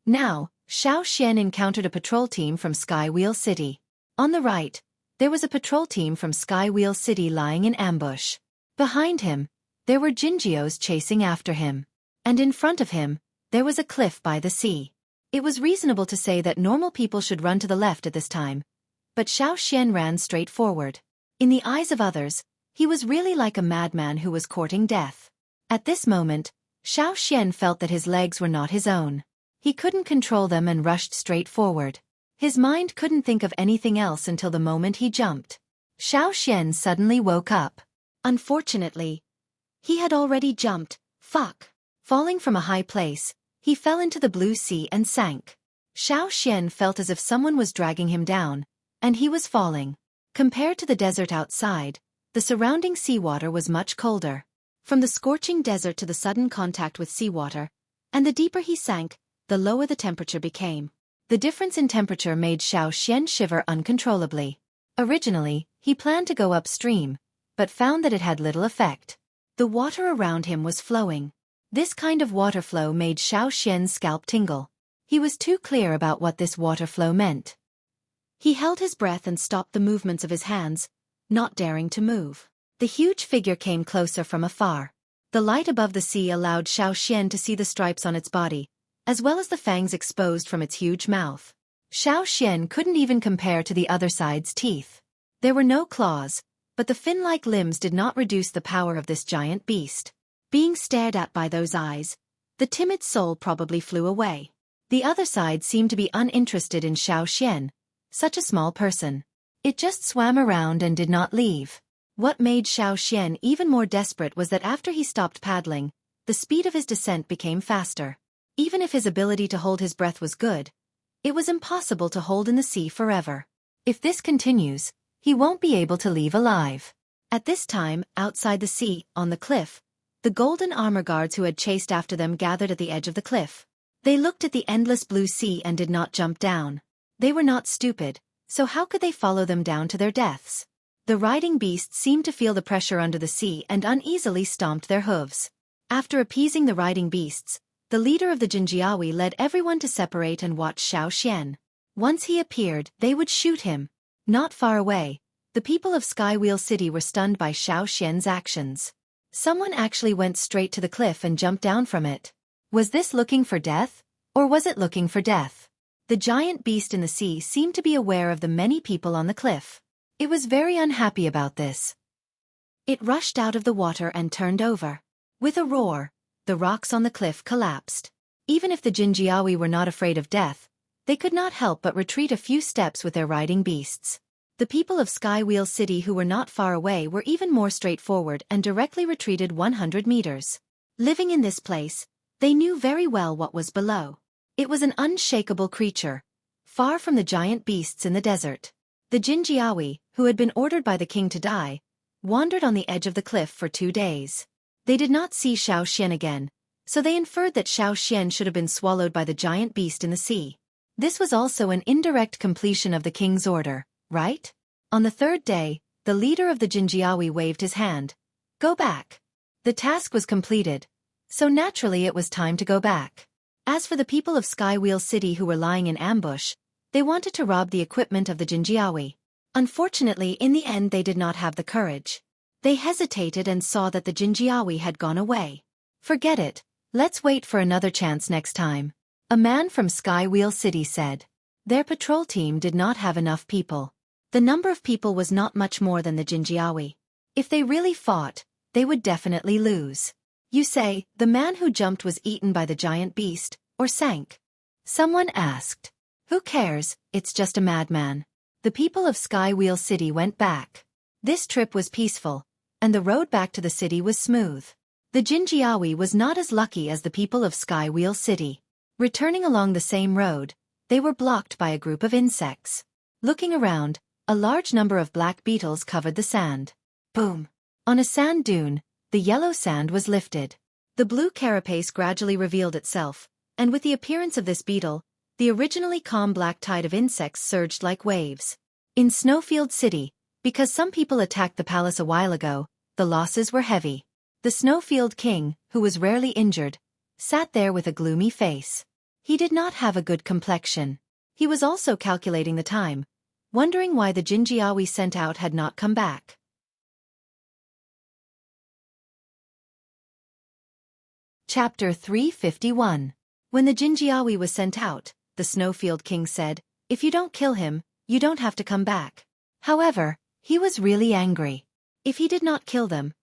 Now, Xian encountered a patrol team from Skywheel City. On the right, there was a patrol team from Skywheel City lying in ambush. Behind him, there were Jinjios chasing after him. And in front of him, there was a cliff by the sea. It was reasonable to say that normal people should run to the left at this time, but Xian ran straight forward. In the eyes of others, he was really like a madman who was courting death. At this moment, Xian felt that his legs were not his own. He couldn't control them and rushed straight forward. His mind couldn't think of anything else until the moment he jumped. Xian suddenly woke up. Unfortunately, he had already jumped. Falling from a high place, he fell into the blue sea and sank. Xian felt as if someone was dragging him down, and he was falling. Compared to the desert outside, the surrounding seawater was much colder. From the scorching desert to the sudden contact with seawater, and the deeper he sank, the lower the temperature became. The difference in temperature made Xian shiver uncontrollably. Originally, he planned to go upstream, but found that it had little effect. The water around him was flowing. This kind of water flow made Xian's scalp tingle. He was too clear about what this water flow meant. He held his breath and stopped the movements of his hands, not daring to move. The huge figure came closer from afar. The light above the sea allowed Xian to see the stripes on its body, as well as the fangs exposed from its huge mouth. Xian couldn't even compare to the other side's teeth. There were no claws, but the fin-like limbs did not reduce the power of this giant beast. Being stared at by those eyes, the timid soul probably flew away. The other side seemed to be uninterested in Xian, such a small person. It just swam around and did not leave. What made Xian even more desperate was that after he stopped paddling, the speed of his descent became faster. Even if his ability to hold his breath was good, it was impossible to hold in the sea forever. If this continues, he won't be able to leave alive. At this time, outside the sea, on the cliff, the golden armor guards who had chased after them gathered at the edge of the cliff. They looked at the endless blue sea and did not jump down. They were not stupid, so how could they follow them down to their deaths? The riding beasts seemed to feel the pressure under the sea and uneasily stomped their hooves. After appeasing the riding beasts, the leader of the Jinjiawi led everyone to separate and watch Xian. Once he appeared, they would shoot him. Not far away, the people of Skywheel City were stunned by Xian's actions. Someone actually went straight to the cliff and jumped down from it. Was this looking for death, or was it looking for death? The giant beast in the sea seemed to be aware of the many people on the cliff. It was very unhappy about this. It rushed out of the water and turned over. With a roar, the rocks on the cliff collapsed. Even if the Jinjiawi were not afraid of death, they could not help but retreat a few steps with their riding beasts. The people of Skywheel City who were not far away were even more straightforward and directly retreated 100 meters. Living in this place, they knew very well what was below. It was an unshakable creature, far from the giant beasts in the desert. The Jinjiawi, who had been ordered by the king to die, wandered on the edge of the cliff for 2 days. They did not see Xian again, so they inferred that Xian should have been swallowed by the giant beast in the sea. This was also an indirect completion of the king's order, right? On the 3rd day, the leader of the Jinjiawi waved his hand. Go back. The task was completed, so naturally it was time to go back. As for the people of Skywheel City who were lying in ambush, they wanted to rob the equipment of the Jinjiawi. Unfortunately, in the end they did not have the courage. They hesitated and saw that the Jinjiawi had gone away. Forget it, let's wait for another chance next time, a man from Skywheel City said. Their patrol team did not have enough people. The number of people was not much more than the Jinjiawi. If they really fought, they would definitely lose. You say, the man who jumped was eaten by the giant beast, or sank? Someone asked. Who cares, it's just a madman. The people of Skywheel City went back. This trip was peaceful, and the road back to the city was smooth. The Jinjiawi was not as lucky as the people of Skywheel City. Returning along the same road, they were blocked by a group of insects. Looking around, a large number of black beetles covered the sand. Boom! On a sand dune, the yellow sand was lifted. The blue carapace gradually revealed itself, and with the appearance of this beetle, the originally calm black tide of insects surged like waves. In Snowfield City, because some people attacked the palace a while ago, the losses were heavy. The Snowfield King, who was rarely injured, sat there with a gloomy face. He did not have a good complexion. He was also calculating the time, wondering why the Jinjiawi sent out had not come back. Chapter 351. When the Jinjiawi was sent out, the Snowfield King said, "If you don't kill him, you don't have to come back." However, he was really angry. If he did not kill them,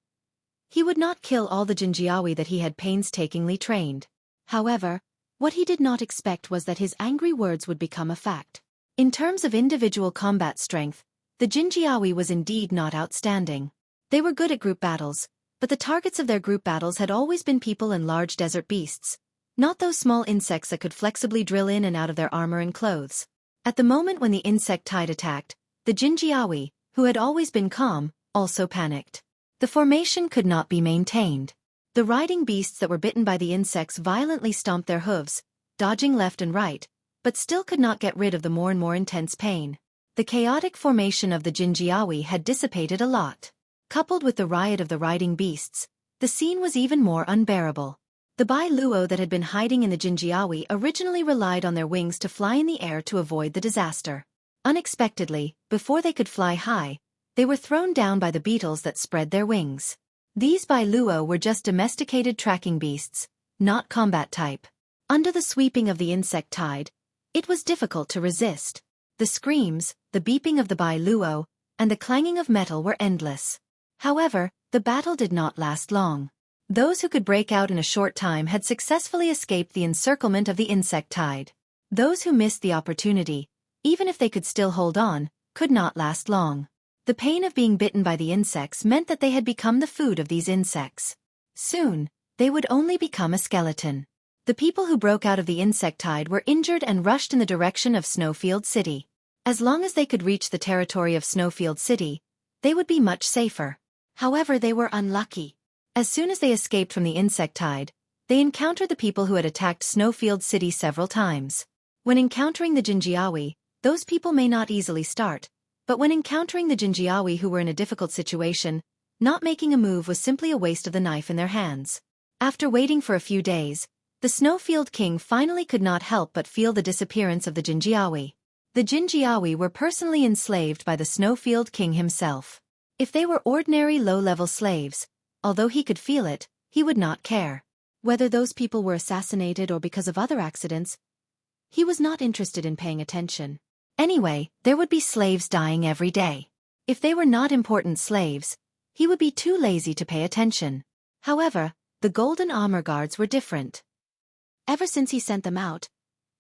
he would not kill all the Jinjiawi that he had painstakingly trained. However, what he did not expect was that his angry words would become a fact. In terms of individual combat strength, the Jinjiawi was indeed not outstanding. They were good at group battles, but the targets of their group battles had always been people and large desert beasts, not those small insects that could flexibly drill in and out of their armor and clothes. At the moment when the insect tide attacked, the Jinjiawi, who had always been calm, also panicked. The formation could not be maintained. The riding beasts that were bitten by the insects violently stomped their hooves, dodging left and right, but still could not get rid of the more and more intense pain. The chaotic formation of the Jinjiawi had dissipated a lot. Coupled with the riot of the riding beasts, the scene was even more unbearable. The Bai Luo that had been hiding in the Jinjiawi originally relied on their wings to fly in the air to avoid the disaster. Unexpectedly, before they could fly high, they were thrown down by the beetles that spread their wings. These Bai Luo were just domesticated tracking beasts, not combat type. Under the sweeping of the insect tide, it was difficult to resist. The screams, the beeping of the Bai Luo, and the clanging of metal were endless. However, the battle did not last long. Those who could break out in a short time had successfully escaped the encirclement of the insect tide. Those who missed the opportunity, even if they could still hold on, could not last long. The pain of being bitten by the insects meant that they had become the food of these insects. Soon, they would only become a skeleton. The people who broke out of the insect tide were injured and rushed in the direction of Snowfield City. As long as they could reach the territory of Snowfield City, they would be much safer. However, they were unlucky. As soon as they escaped from the insect tide, they encountered the people who had attacked Snowfield City several times. When encountering the Jinjiawi, those people may not easily start, but when encountering the Jinjiawi who were in a difficult situation, not making a move was simply a waste of the knife in their hands. After waiting for a few days, the Snowfield King finally could not help but feel the disappearance of the Jinjiawi. The Jinjiawi were personally enslaved by the Snowfield King himself. If they were ordinary low-level slaves, although he could feel it, he would not care. Whether those people were assassinated or because of other accidents, he was not interested in paying attention. Anyway, there would be slaves dying every day. If they were not important slaves, he would be too lazy to pay attention. However, the Golden Armor Guards were different. Ever since he sent them out,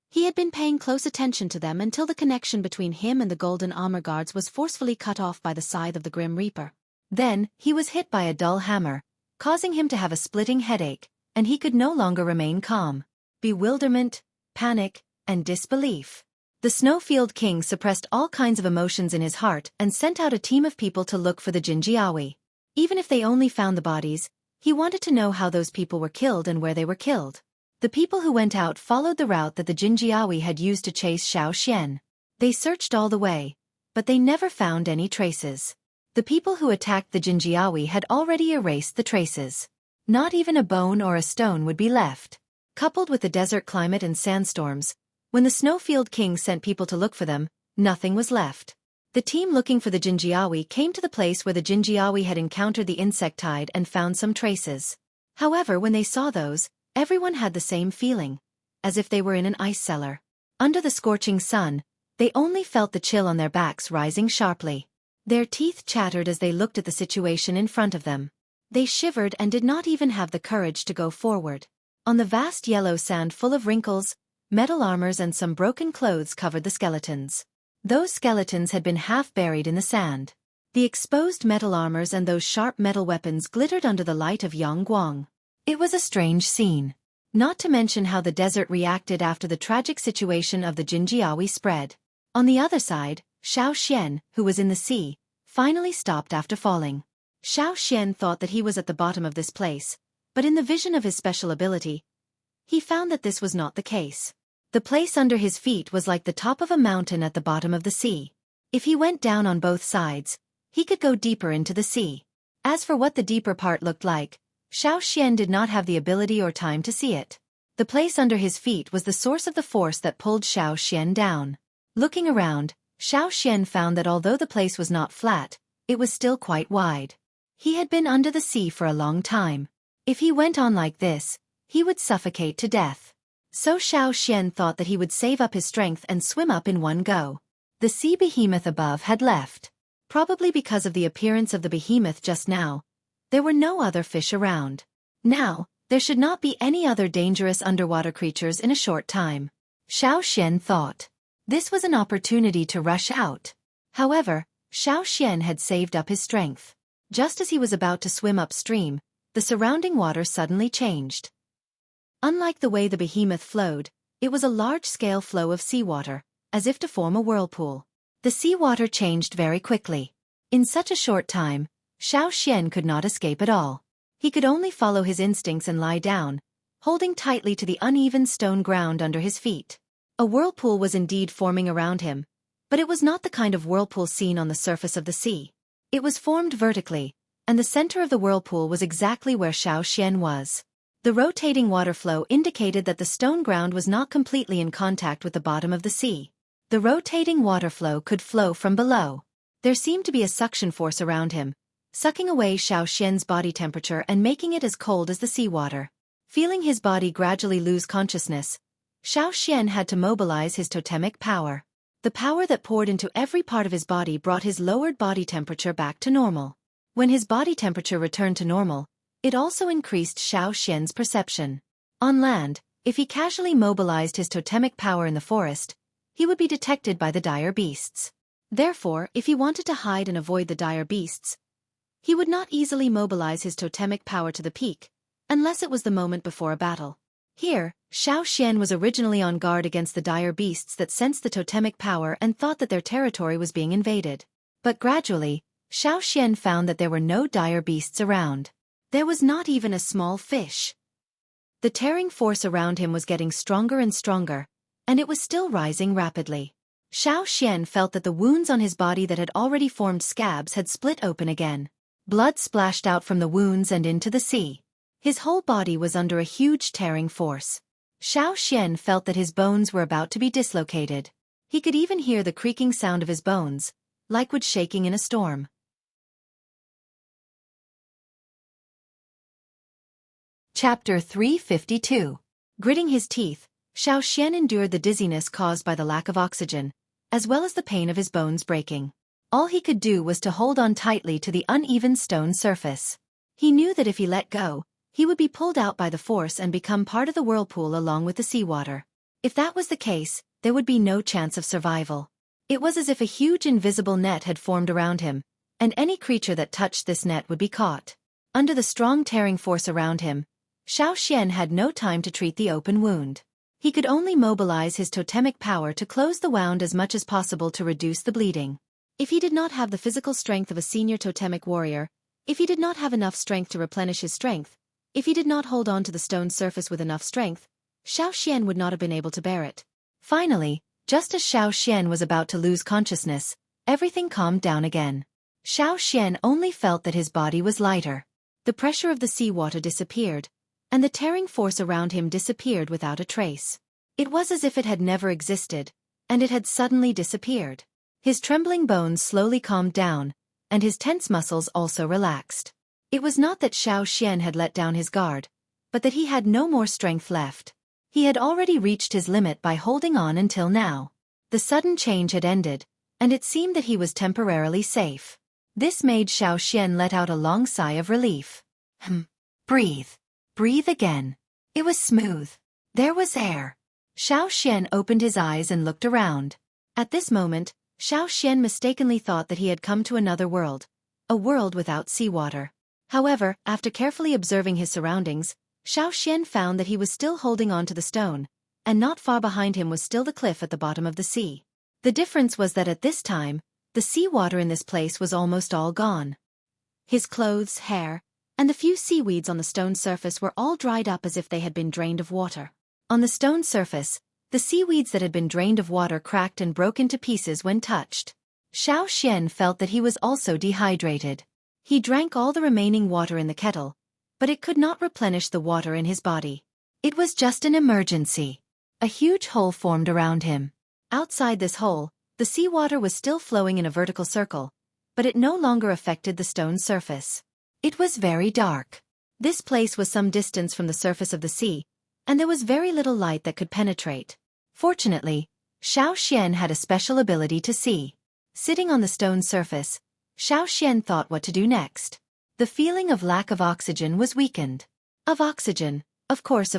he had been paying close attention to them until the connection between him and the Golden Armor Guards was forcefully cut off by the scythe of the Grim Reaper. Then, he was hit by a dull hammer, causing him to have a splitting headache, and he could no longer remain calm. Bewilderment, panic, and disbelief. The Snowfield King suppressed all kinds of emotions in his heart and sent out a team of people to look for the Jinjiawi. Even if they only found the bodies, he wanted to know how those people were killed and where they were killed. The people who went out followed the route that the Jinjiawi had used to chase Xueqi. They searched all the way, but they never found any traces. The people who attacked the Jinjiawi had already erased the traces. Not even a bone or a stone would be left. Coupled with the desert climate and sandstorms, when the Snowfield King sent people to look for them, nothing was left. The team looking for the Jinjiawi came to the place where the Jinjiawi had encountered the insectide and found some traces. However, when they saw those, everyone had the same feeling, as if they were in an ice cellar. Under the scorching sun, they only felt the chill on their backs rising sharply. Their teeth chattered as they looked at the situation in front of them. They shivered and did not even have the courage to go forward. On the vast yellow sand full of wrinkles, metal armors and some broken clothes covered the skeletons. Those skeletons had been half buried in the sand. The exposed metal armors and those sharp metal weapons glittered under the light of Yangguang. It was a strange scene. Not to mention how the desert reacted after the tragic situation of the Jinjiawi spread. On the other side, Xian, who was in the sea, finally stopped after falling. Xian thought that he was at the bottom of this place, but in the vision of his special ability, he found that this was not the case. The place under his feet was like the top of a mountain at the bottom of the sea. If he went down on both sides, he could go deeper into the sea. As for what the deeper part looked like, Xian did not have the ability or time to see it. The place under his feet was the source of the force that pulled Xian down. Looking around, Xian found that although the place was not flat, it was still quite wide. He had been under the sea for a long time. If he went on like this, he would suffocate to death. So Xian thought that he would save up his strength and swim up in one go. The sea behemoth above had left. Probably because of the appearance of the behemoth just now, there were no other fish around. Now, there should not be any other dangerous underwater creatures in a short time. Xian thought. This was an opportunity to rush out. However, Xian had saved up his strength. Just as he was about to swim upstream, the surrounding water suddenly changed. Unlike the way the behemoth flowed, it was a large-scale flow of seawater, as if to form a whirlpool. The seawater changed very quickly. In such a short time, Xian could not escape at all. He could only follow his instincts and lie down, holding tightly to the uneven stone ground under his feet. A whirlpool was indeed forming around him, but it was not the kind of whirlpool seen on the surface of the sea. It was formed vertically, and the center of the whirlpool was exactly where Xian was. The rotating water flow indicated that the stone ground was not completely in contact with the bottom of the sea. The rotating water flow could flow from below. There seemed to be a suction force around him, sucking away Xian's body temperature and making it as cold as the seawater. Feeling his body gradually lose consciousness, Xian had to mobilize his totemic power. The power that poured into every part of his body brought his lowered body temperature back to normal. When his body temperature returned to normal, it also increased Xian's perception. On land, if he casually mobilized his totemic power in the forest, he would be detected by the dire beasts. Therefore, if he wanted to hide and avoid the dire beasts, he would not easily mobilize his totemic power to the peak, unless it was the moment before a battle. Here, Xian was originally on guard against the dire beasts that sensed the totemic power and thought that their territory was being invaded. But gradually, Xian found that there were no dire beasts around. There was not even a small fish. The tearing force around him was getting stronger and stronger, and it was still rising rapidly. Xian felt that the wounds on his body that had already formed scabs had split open again. Blood splashed out from the wounds and into the sea. His whole body was under a huge tearing force. Xian felt that his bones were about to be dislocated. He could even hear the creaking sound of his bones, like wood shaking in a storm. Chapter 352. Gritting his teeth, Xian endured the dizziness caused by the lack of oxygen, as well as the pain of his bones breaking. All he could do was to hold on tightly to the uneven stone surface. He knew that if he let go, he would be pulled out by the force and become part of the whirlpool along with the seawater. If that was the case, there would be no chance of survival. It was as if a huge invisible net had formed around him, and any creature that touched this net would be caught. Under the strong tearing force around him, Xian had no time to treat the open wound. He could only mobilize his totemic power to close the wound as much as possible to reduce the bleeding. If he did not have the physical strength of a senior totemic warrior, if he did not have enough strength to replenish his strength, if he did not hold on to the stone surface with enough strength, Xian would not have been able to bear it. Finally, just as Xian was about to lose consciousness, everything calmed down again. Xian only felt that his body was lighter. The pressure of the seawater disappeared, and the tearing force around him disappeared without a trace. It was as if it had never existed, and it had suddenly disappeared. His trembling bones slowly calmed down, and his tense muscles also relaxed. It was not that Xueqi had let down his guard, but that he had no more strength left. He had already reached his limit by holding on until now. The sudden change had ended, and it seemed that he was temporarily safe. This made Xueqi let out a long sigh of relief. Breathe. Breathe again. It was smooth. There was air. Xueqi opened his eyes and looked around. At this moment, Xueqi mistakenly thought that he had come to another world, a world without seawater. However, after carefully observing his surroundings, Xueqi found that he was still holding on to the stone, and not far behind him was still the cliff at the bottom of the sea. The difference was that at this time, the seawater in this place was almost all gone. His clothes, hair, and the few seaweeds on the stone surface were all dried up as if they had been drained of water. On the stone surface, the seaweeds that had been drained of water cracked and broke into pieces when touched. Xueqi felt that he was also dehydrated. He drank all the remaining water in the kettle, but it could not replenish the water in his body. It was just an emergency. A huge hole formed around him. Outside this hole, the seawater was still flowing in a vertical circle, but it no longer affected the stone surface. It was very dark. This place was some distance from the surface of the sea, and there was very little light that could penetrate. Fortunately, Xueqi had a special ability to see. Sitting on the stone surface, Xueqi thought what to do next. The feeling of lack of oxygen was weakened. Of oxygen, of course,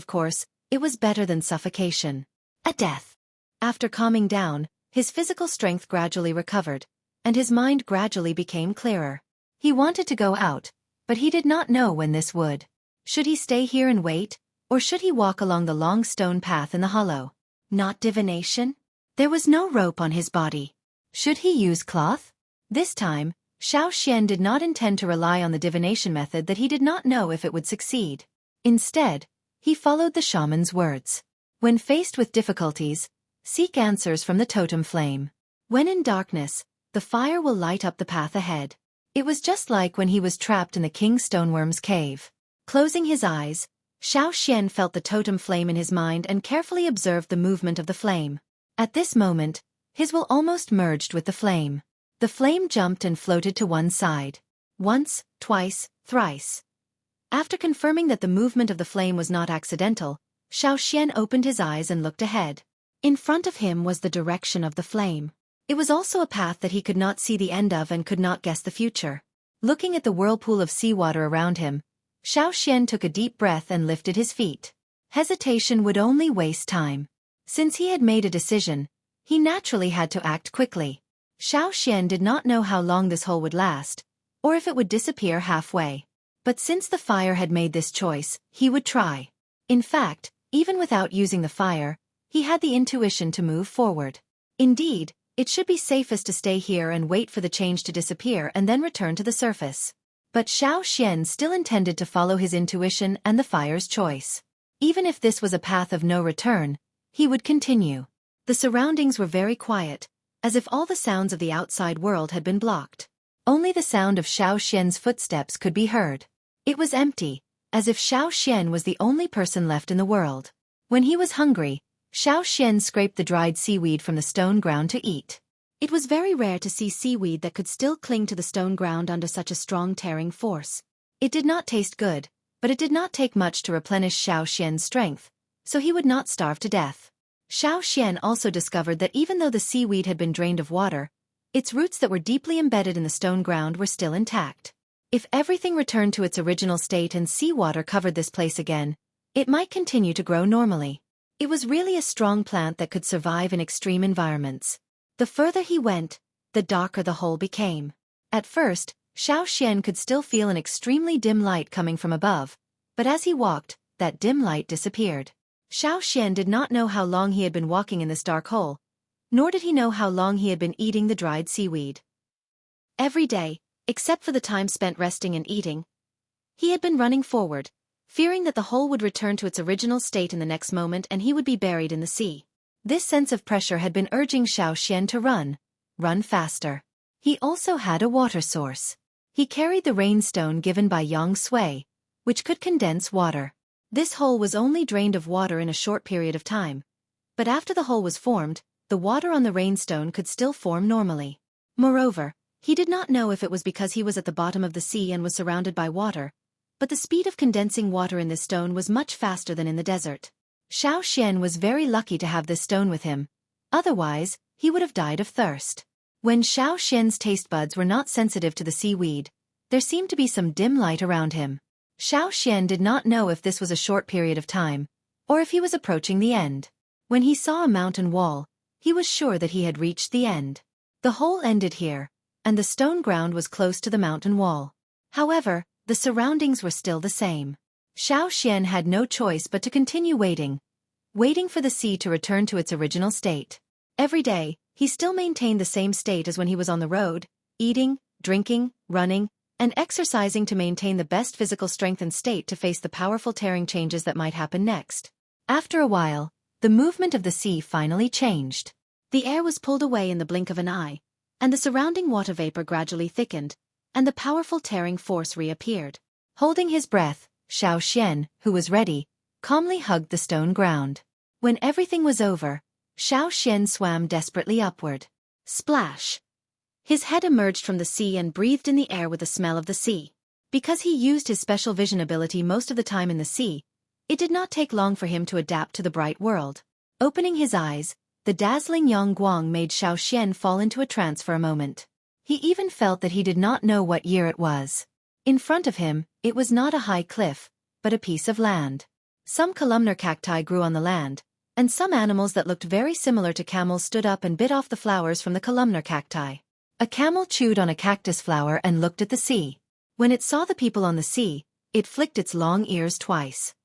it was better than suffocation. A death. After calming down, his physical strength gradually recovered, and his mind gradually became clearer. He wanted to go out, but he did not know when this would. Should he stay here and wait, or should he walk along the long stone path in the hollow? Not divination? There was no rope on his body. Should he use cloth? This time, Xueqi did not intend to rely on the divination method that he did not know if it would succeed. Instead, he followed the shaman's words. When faced with difficulties, seek answers from the totem flame. When in darkness, the fire will light up the path ahead. It was just like when he was trapped in the king stoneworm's cave. Closing his eyes, Xueqi felt the totem flame in his mind and carefully observed the movement of the flame. At this moment, his will almost merged with the flame. The flame jumped and floated to one side. Once, twice, thrice. After confirming that the movement of the flame was not accidental, Xueqi opened his eyes and looked ahead. In front of him was the direction of the flame. It was also a path that he could not see the end of and could not guess the future. Looking at the whirlpool of seawater around him, Xueqi took a deep breath and lifted his feet. Hesitation would only waste time. Since he had made a decision, he naturally had to act quickly. Xueqi did not know how long this hole would last, or if it would disappear halfway. But since the fire had made this choice, he would try. In fact, even without using the fire, he had the intuition to move forward. Indeed, it should be safest to stay here and wait for the change to disappear and then return to the surface. But Xueqi still intended to follow his intuition and the fire's choice. Even if this was a path of no return, he would continue. The surroundings were very quiet, as if all the sounds of the outside world had been blocked. Only the sound of Xueqi's footsteps could be heard. It was empty, as if Xueqi was the only person left in the world. When he was hungry, Xueqi scraped the dried seaweed from the stone ground to eat. It was very rare to see seaweed that could still cling to the stone ground under such a strong tearing force. It did not taste good, but it did not take much to replenish Xueqi's strength, so he would not starve to death. Xueqi also discovered that even though the seaweed had been drained of water, its roots that were deeply embedded in the stone ground were still intact. If everything returned to its original state and seawater covered this place again, it might continue to grow normally. It was really a strong plant that could survive in extreme environments. The further he went, the darker the hole became. At first, Xueqi could still feel an extremely dim light coming from above, but as he walked, that dim light disappeared. Xueqi did not know how long he had been walking in this dark hole, nor did he know how long he had been eating the dried seaweed. Every day, except for the time spent resting and eating, he had been running forward, fearing that the hole would return to its original state in the next moment and he would be buried in the sea. This sense of pressure had been urging Xueqi to run faster. He also had a water source. He carried the rainstone given by Xueqi, which could condense water. This hole was only drained of water in a short period of time, but after the hole was formed, the water on the rainstone could still form normally. Moreover, he did not know if it was because he was at the bottom of the sea and was surrounded by water, but the speed of condensing water in this stone was much faster than in the desert. Xueqi was very lucky to have this stone with him. Otherwise, he would have died of thirst. When Xueqi's taste buds were not sensitive to the seaweed, there seemed to be some dim light around him. Xueqi did not know if this was a short period of time, or if he was approaching the end. When he saw a mountain wall, he was sure that he had reached the end. The hole ended here, and the stone ground was close to the mountain wall. However, the surroundings were still the same. Xueqi had no choice but to continue waiting for the sea to return to its original state. Every day, he still maintained the same state as when he was on the road, eating, drinking, running, and exercising to maintain the best physical strength and state to face the powerful tearing changes that might happen next. After a while, the movement of the sea finally changed. The air was pulled away in the blink of an eye, and the surrounding water vapor gradually thickened, and the powerful tearing force reappeared. Holding his breath, Xueqi, who was ready, calmly hugged the stone ground. When everything was over, Xueqi swam desperately upward. Splash! His head emerged from the sea and breathed in the air with the smell of the sea. Because he used his special vision ability most of the time in the sea, it did not take long for him to adapt to the bright world. Opening his eyes, the dazzling Yangguang made Xueqi fall into a trance for a moment. He even felt that he did not know what year it was. In front of him, it was not a high cliff, but a piece of land. Some columnar cacti grew on the land, and some animals that looked very similar to camels stood up and bit off the flowers from the columnar cacti. A camel chewed on a cactus flower and looked at the sea. When it saw the people on the sea, it flicked its long ears twice.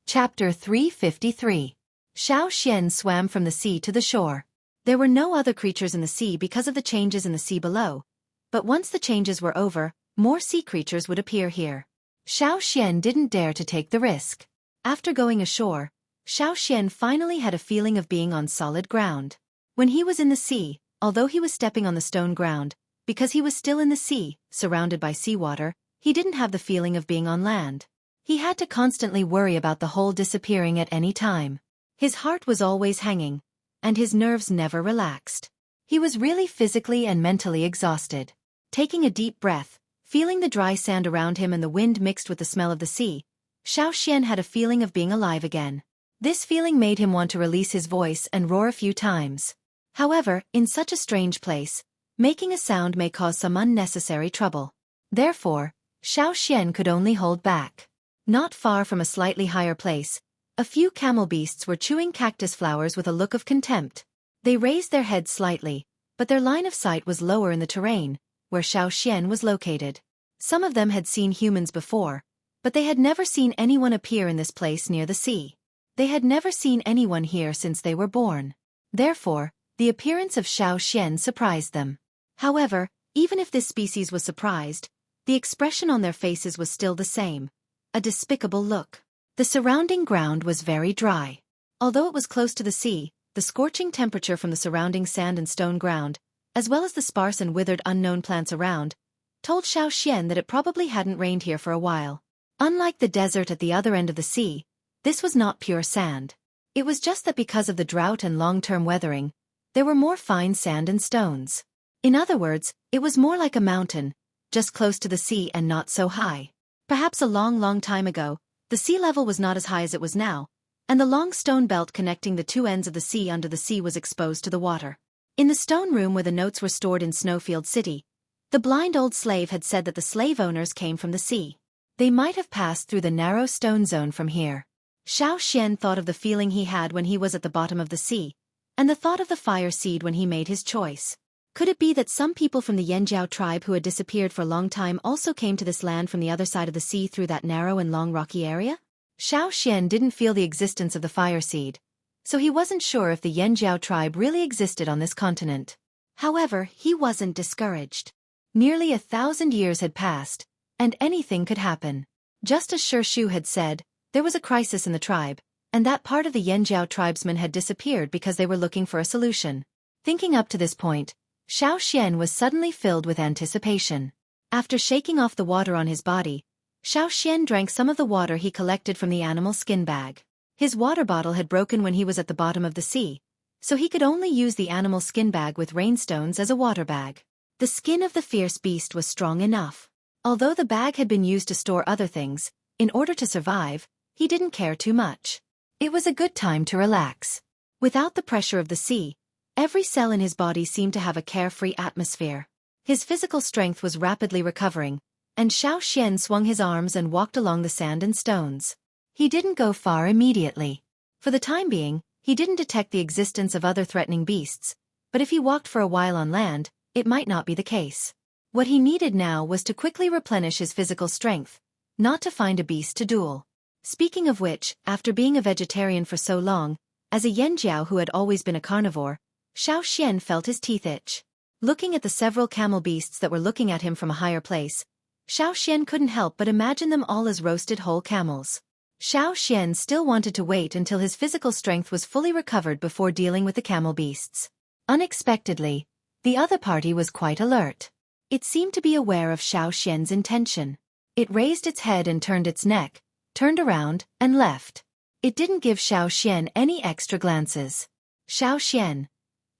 Chapter 353. Xueqi swam from the sea to the shore. There were no other creatures in the sea because of the changes in the sea below, but once the changes were over, more sea creatures would appear here. Xueqi didn't dare to take the risk. After going ashore, Xueqi finally had a feeling of being on solid ground. When he was in the sea, although he was stepping on the stone ground, because he was still in the sea, surrounded by seawater, he didn't have the feeling of being on land. He had to constantly worry about the hole disappearing at any time. His heart was always hanging, and his nerves never relaxed. He was really physically and mentally exhausted. Taking a deep breath, feeling the dry sand around him and the wind mixed with the smell of the sea, Xueqi had a feeling of being alive again. This feeling made him want to release his voice and roar a few times. However, in such a strange place, making a sound may cause some unnecessary trouble. Therefore, Xueqi could only hold back. Not far from a slightly higher place, a few camel beasts were chewing cactus flowers with a look of contempt. They raised their heads slightly, but their line of sight was lower in the terrain, where Xueqi was located. Some of them had seen humans before, but they had never seen anyone appear in this place near the sea. They had never seen anyone here since they were born. Therefore, the appearance of Xueqi surprised them. However, even if this species was surprised, the expression on their faces was still the same, a despicable look. The surrounding ground was very dry. Although it was close to the sea, the scorching temperature from the surrounding sand and stone ground, as well as the sparse and withered unknown plants around, told Xueqi that it probably hadn't rained here for a while. Unlike the desert at the other end of the sea, this was not pure sand. It was just that because of the drought and long-term weathering, there were more fine sand and stones. In other words, it was more like a mountain, just close to the sea and not so high. Perhaps a long time ago, the sea level was not as high as it was now, and the long stone belt connecting the two ends of the sea under the sea was exposed to the water. In the stone room where the notes were stored in Snowfield City, the blind old slave had said that the slave owners came from the sea. They might have passed through the narrow stone zone from here. Xueqi thought of the feeling he had when he was at the bottom of the sea, and the thought of the fire seed when he made his choice. Could it be that some people from the Yanjiao tribe who had disappeared for a long time also came to this land from the other side of the sea through that narrow and long rocky area? Xueqi didn't feel the existence of the fire seed, so he wasn't sure if the Yanjiao tribe really existed on this continent. However, he wasn't discouraged. Nearly 1,000 years had passed, and anything could happen. Just as Xueqi had said, there was a crisis in the tribe, and that part of the Yanjiao tribesmen had disappeared because they were looking for a solution. Thinking up to this point, Xueqi was suddenly filled with anticipation. After shaking off the water on his body, Xian drank some of the water he collected from the animal skin bag. His water bottle had broken when he was at the bottom of the sea, so he could only use the animal skin bag with rainstones as a water bag. The skin of the fierce beast was strong enough. Although the bag had been used to store other things, in order to survive, he didn't care too much. It was a good time to relax. Without the pressure of the sea, every cell in his body seemed to have a carefree atmosphere. His physical strength was rapidly recovering, and Xian swung his arms and walked along the sand and stones. He didn't go far immediately. For the time being, he didn't detect the existence of other threatening beasts, but if he walked for a while on land, it might not be the case. What he needed now was to quickly replenish his physical strength, not to find a beast to duel. Speaking of which, after being a vegetarian for so long, as a Yanjiao who had always been a carnivore, Xian felt his teeth itch. Looking at the several camel beasts that were looking at him from a higher place, Xian couldn't help but imagine them all as roasted whole camels. Xian still wanted to wait until his physical strength was fully recovered before dealing with the camel beasts. Unexpectedly, the other party was quite alert. It seemed to be aware of Xian's intention. It raised its head and turned its neck, turned around, and left. It didn't give Xian any extra glances. Xian.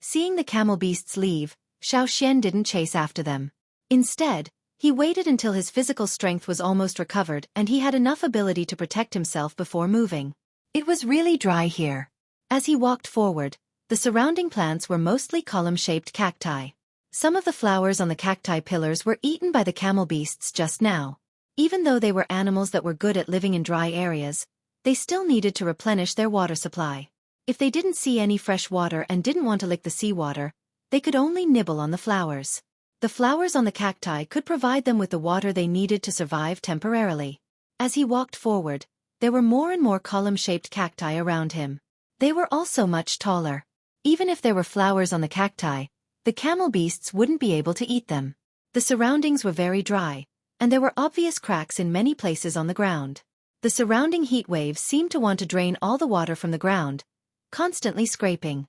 Seeing the camel beasts leave, Xian didn't chase after them. Instead, he waited until his physical strength was almost recovered and he had enough ability to protect himself before moving. It was really dry here. As he walked forward, the surrounding plants were mostly column-shaped cacti. Some of the flowers on the cacti pillars were eaten by the camel beasts just now. Even though they were animals that were good at living in dry areas, they still needed to replenish their water supply. If they didn't see any fresh water and didn't want to lick the seawater, they could only nibble on the flowers. The flowers on the cacti could provide them with the water they needed to survive temporarily. As he walked forward, there were more and more column-shaped cacti around him. They were also much taller. Even if there were flowers on the cacti, the camel beasts wouldn't be able to eat them. The surroundings were very dry, and there were obvious cracks in many places on the ground. The surrounding heat waves seemed to want to drain all the water from the ground, constantly scraping.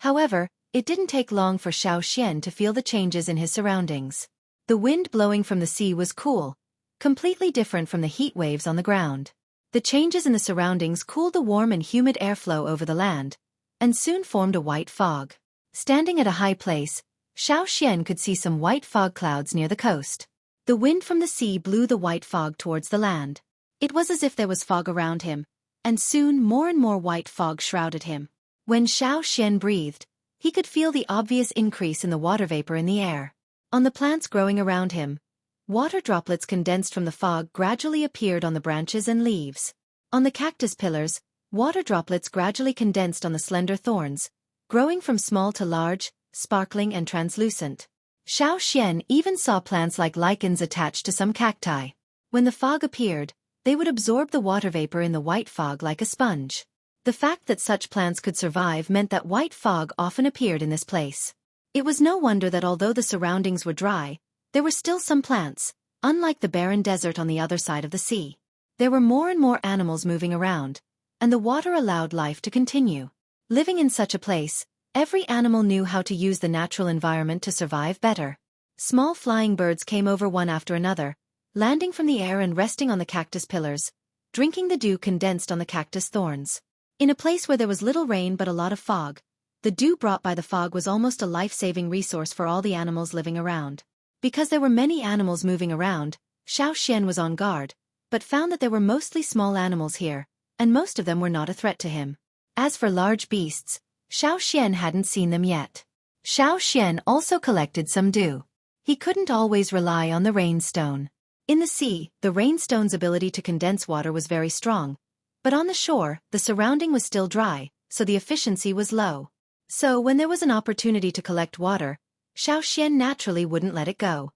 However, it didn't take long for Xian to feel the changes in his surroundings. The wind blowing from the sea was cool, completely different from the heat waves on the ground. The changes in the surroundings cooled the warm and humid airflow over the land, and soon formed a white fog. Standing at a high place, Xian could see some white fog clouds near the coast. The wind from the sea blew the white fog towards the land. It was as if there was fog around him, and soon more and more white fog shrouded him. When Xian breathed, he could feel the obvious increase in the water vapor in the air. On the plants growing around him, water droplets condensed from the fog gradually appeared on the branches and leaves. On the cactus pillars, water droplets gradually condensed on the slender thorns, growing from small to large, sparkling and translucent. Xian even saw plants like lichens attached to some cacti. When the fog appeared, they would absorb the water vapor in the white fog like a sponge. The fact that such plants could survive meant that white fog often appeared in this place. It was no wonder that although the surroundings were dry, there were still some plants, unlike the barren desert on the other side of the sea. There were more and more animals moving around, and the water allowed life to continue. Living in such a place, every animal knew how to use the natural environment to survive better. Small flying birds came over one after another, landing from the air and resting on the cactus pillars, drinking the dew condensed on the cactus thorns. In a place where there was little rain but a lot of fog, the dew brought by the fog was almost a life-saving resource for all the animals living around. Because there were many animals moving around, Xian was on guard, but found that there were mostly small animals here, and most of them were not a threat to him. As for large beasts, Xian hadn't seen them yet. Xian also collected some dew. He couldn't always rely on the rainstone. In the sea, the rainstone's ability to condense water was very strong, but on the shore, the surrounding was still dry, so the efficiency was low. So when there was an opportunity to collect water, Xian naturally wouldn't let it go.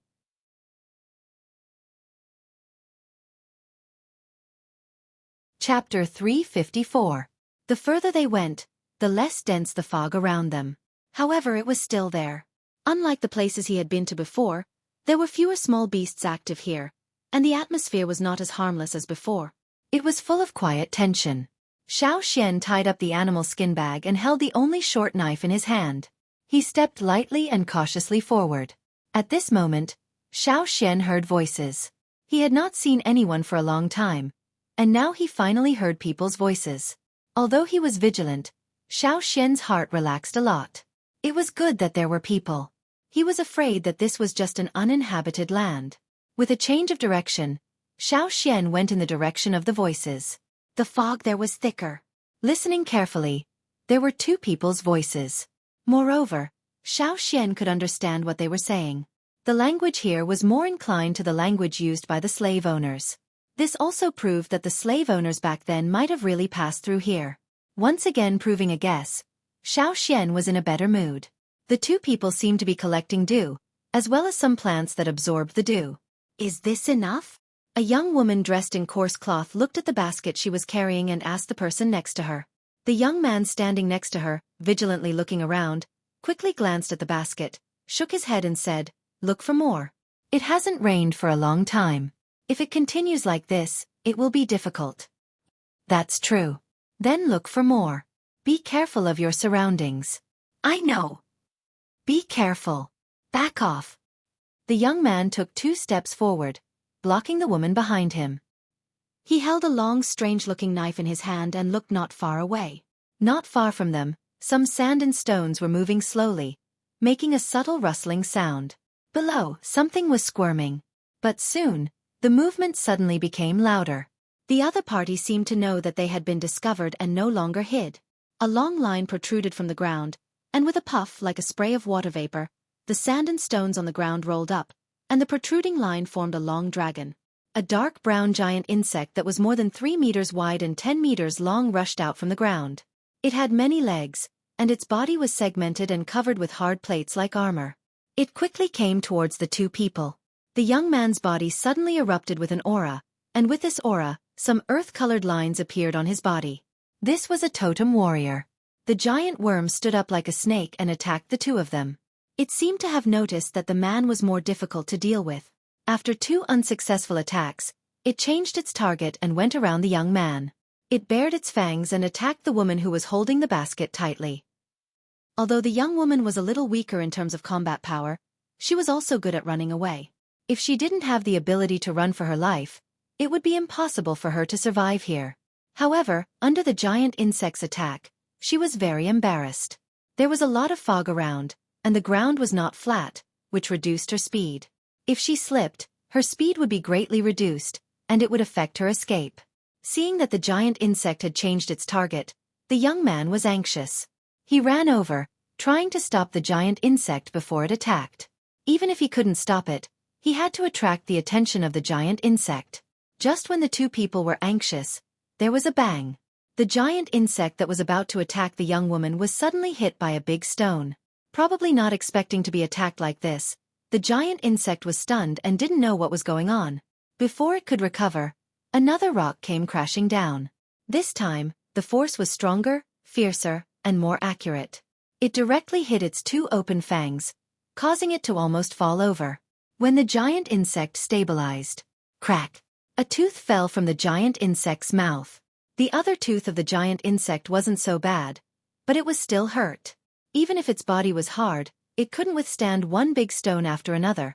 Chapter 354. The further they went, the less dense the fog around them. However, it was still there. Unlike the places he had been to before, there were fewer small beasts active here, and the atmosphere was not as harmless as before. It was full of quiet tension. Xian tied up the animal skin bag and held the only short knife in his hand. He stepped lightly and cautiously forward. At this moment, Xian heard voices. He had not seen anyone for a long time, and now he finally heard people's voices. Although he was vigilant, Xiaoxian's heart relaxed a lot. It was good that there were people. He was afraid that this was just an uninhabited land. With a change of direction, Xiaoxian went in the direction of the voices. The fog there was thicker. Listening carefully, there were two people's voices. Moreover, Xiaoxian could understand what they were saying. The language here was more inclined to the language used by the slave owners. This also proved that the slave owners back then might have really passed through here. Once again proving a guess, Xiaoxian was in a better mood. The two people seemed to be collecting dew, as well as some plants that absorbed the dew. Is this enough? A young woman dressed in coarse cloth looked at the basket she was carrying and asked the person next to her. The young man standing next to her, vigilantly looking around, quickly glanced at the basket, shook his head and said, "Look for more. It hasn't rained for a long time. If it continues like this, it will be difficult." That's true. Then look for more. Be careful of your surroundings. I know. Be careful. Back off. The young man took 2 steps forward, blocking the woman behind him. He held a long, strange-looking knife in his hand and looked not far away. Not far from them, some sand and stones were moving slowly, making a subtle rustling sound. Below, something was squirming. But soon, the movement suddenly became louder. The other party seemed to know that they had been discovered and no longer hid. A long line protruded from the ground, and with a puff like a spray of water vapor, the sand and stones on the ground rolled up, and the protruding line formed a long dragon. A dark brown giant insect that was more than 3 meters wide and 10 meters long rushed out from the ground. It had many legs, and its body was segmented and covered with hard plates like armor. It quickly came towards the two people. The young man's body suddenly erupted with an aura, and with this aura, some earth-colored lines appeared on his body. This was a totem warrior. The giant worm stood up like a snake and attacked the two of them. It seemed to have noticed that the man was more difficult to deal with. After 2 unsuccessful attacks, it changed its target and went around the young man. It bared its fangs and attacked the woman who was holding the basket tightly. Although the young woman was a little weaker in terms of combat power, she was also good at running away. If she didn't have the ability to run for her life, it would be impossible for her to survive here. However, under the giant insect's attack, she was very embarrassed. There was a lot of fog around, and the ground was not flat, which reduced her speed. If she slipped, her speed would be greatly reduced, and it would affect her escape. Seeing that the giant insect had changed its target, the young man was anxious. He ran over, trying to stop the giant insect before it attacked. Even if he couldn't stop it, he had to attract the attention of the giant insect. Just when the two people were anxious, there was a bang. The giant insect that was about to attack the young woman was suddenly hit by a big stone. Probably not expecting to be attacked like this, the giant insect was stunned and didn't know what was going on. Before it could recover, another rock came crashing down. This time, the force was stronger, fiercer, and more accurate. It directly hit its 2 open fangs, causing it to almost fall over. When the giant insect stabilized, crack! A tooth fell from the giant insect's mouth. The other tooth of the giant insect wasn't so bad, but it was still hurt. Even if its body was hard, it couldn't withstand one big stone after another,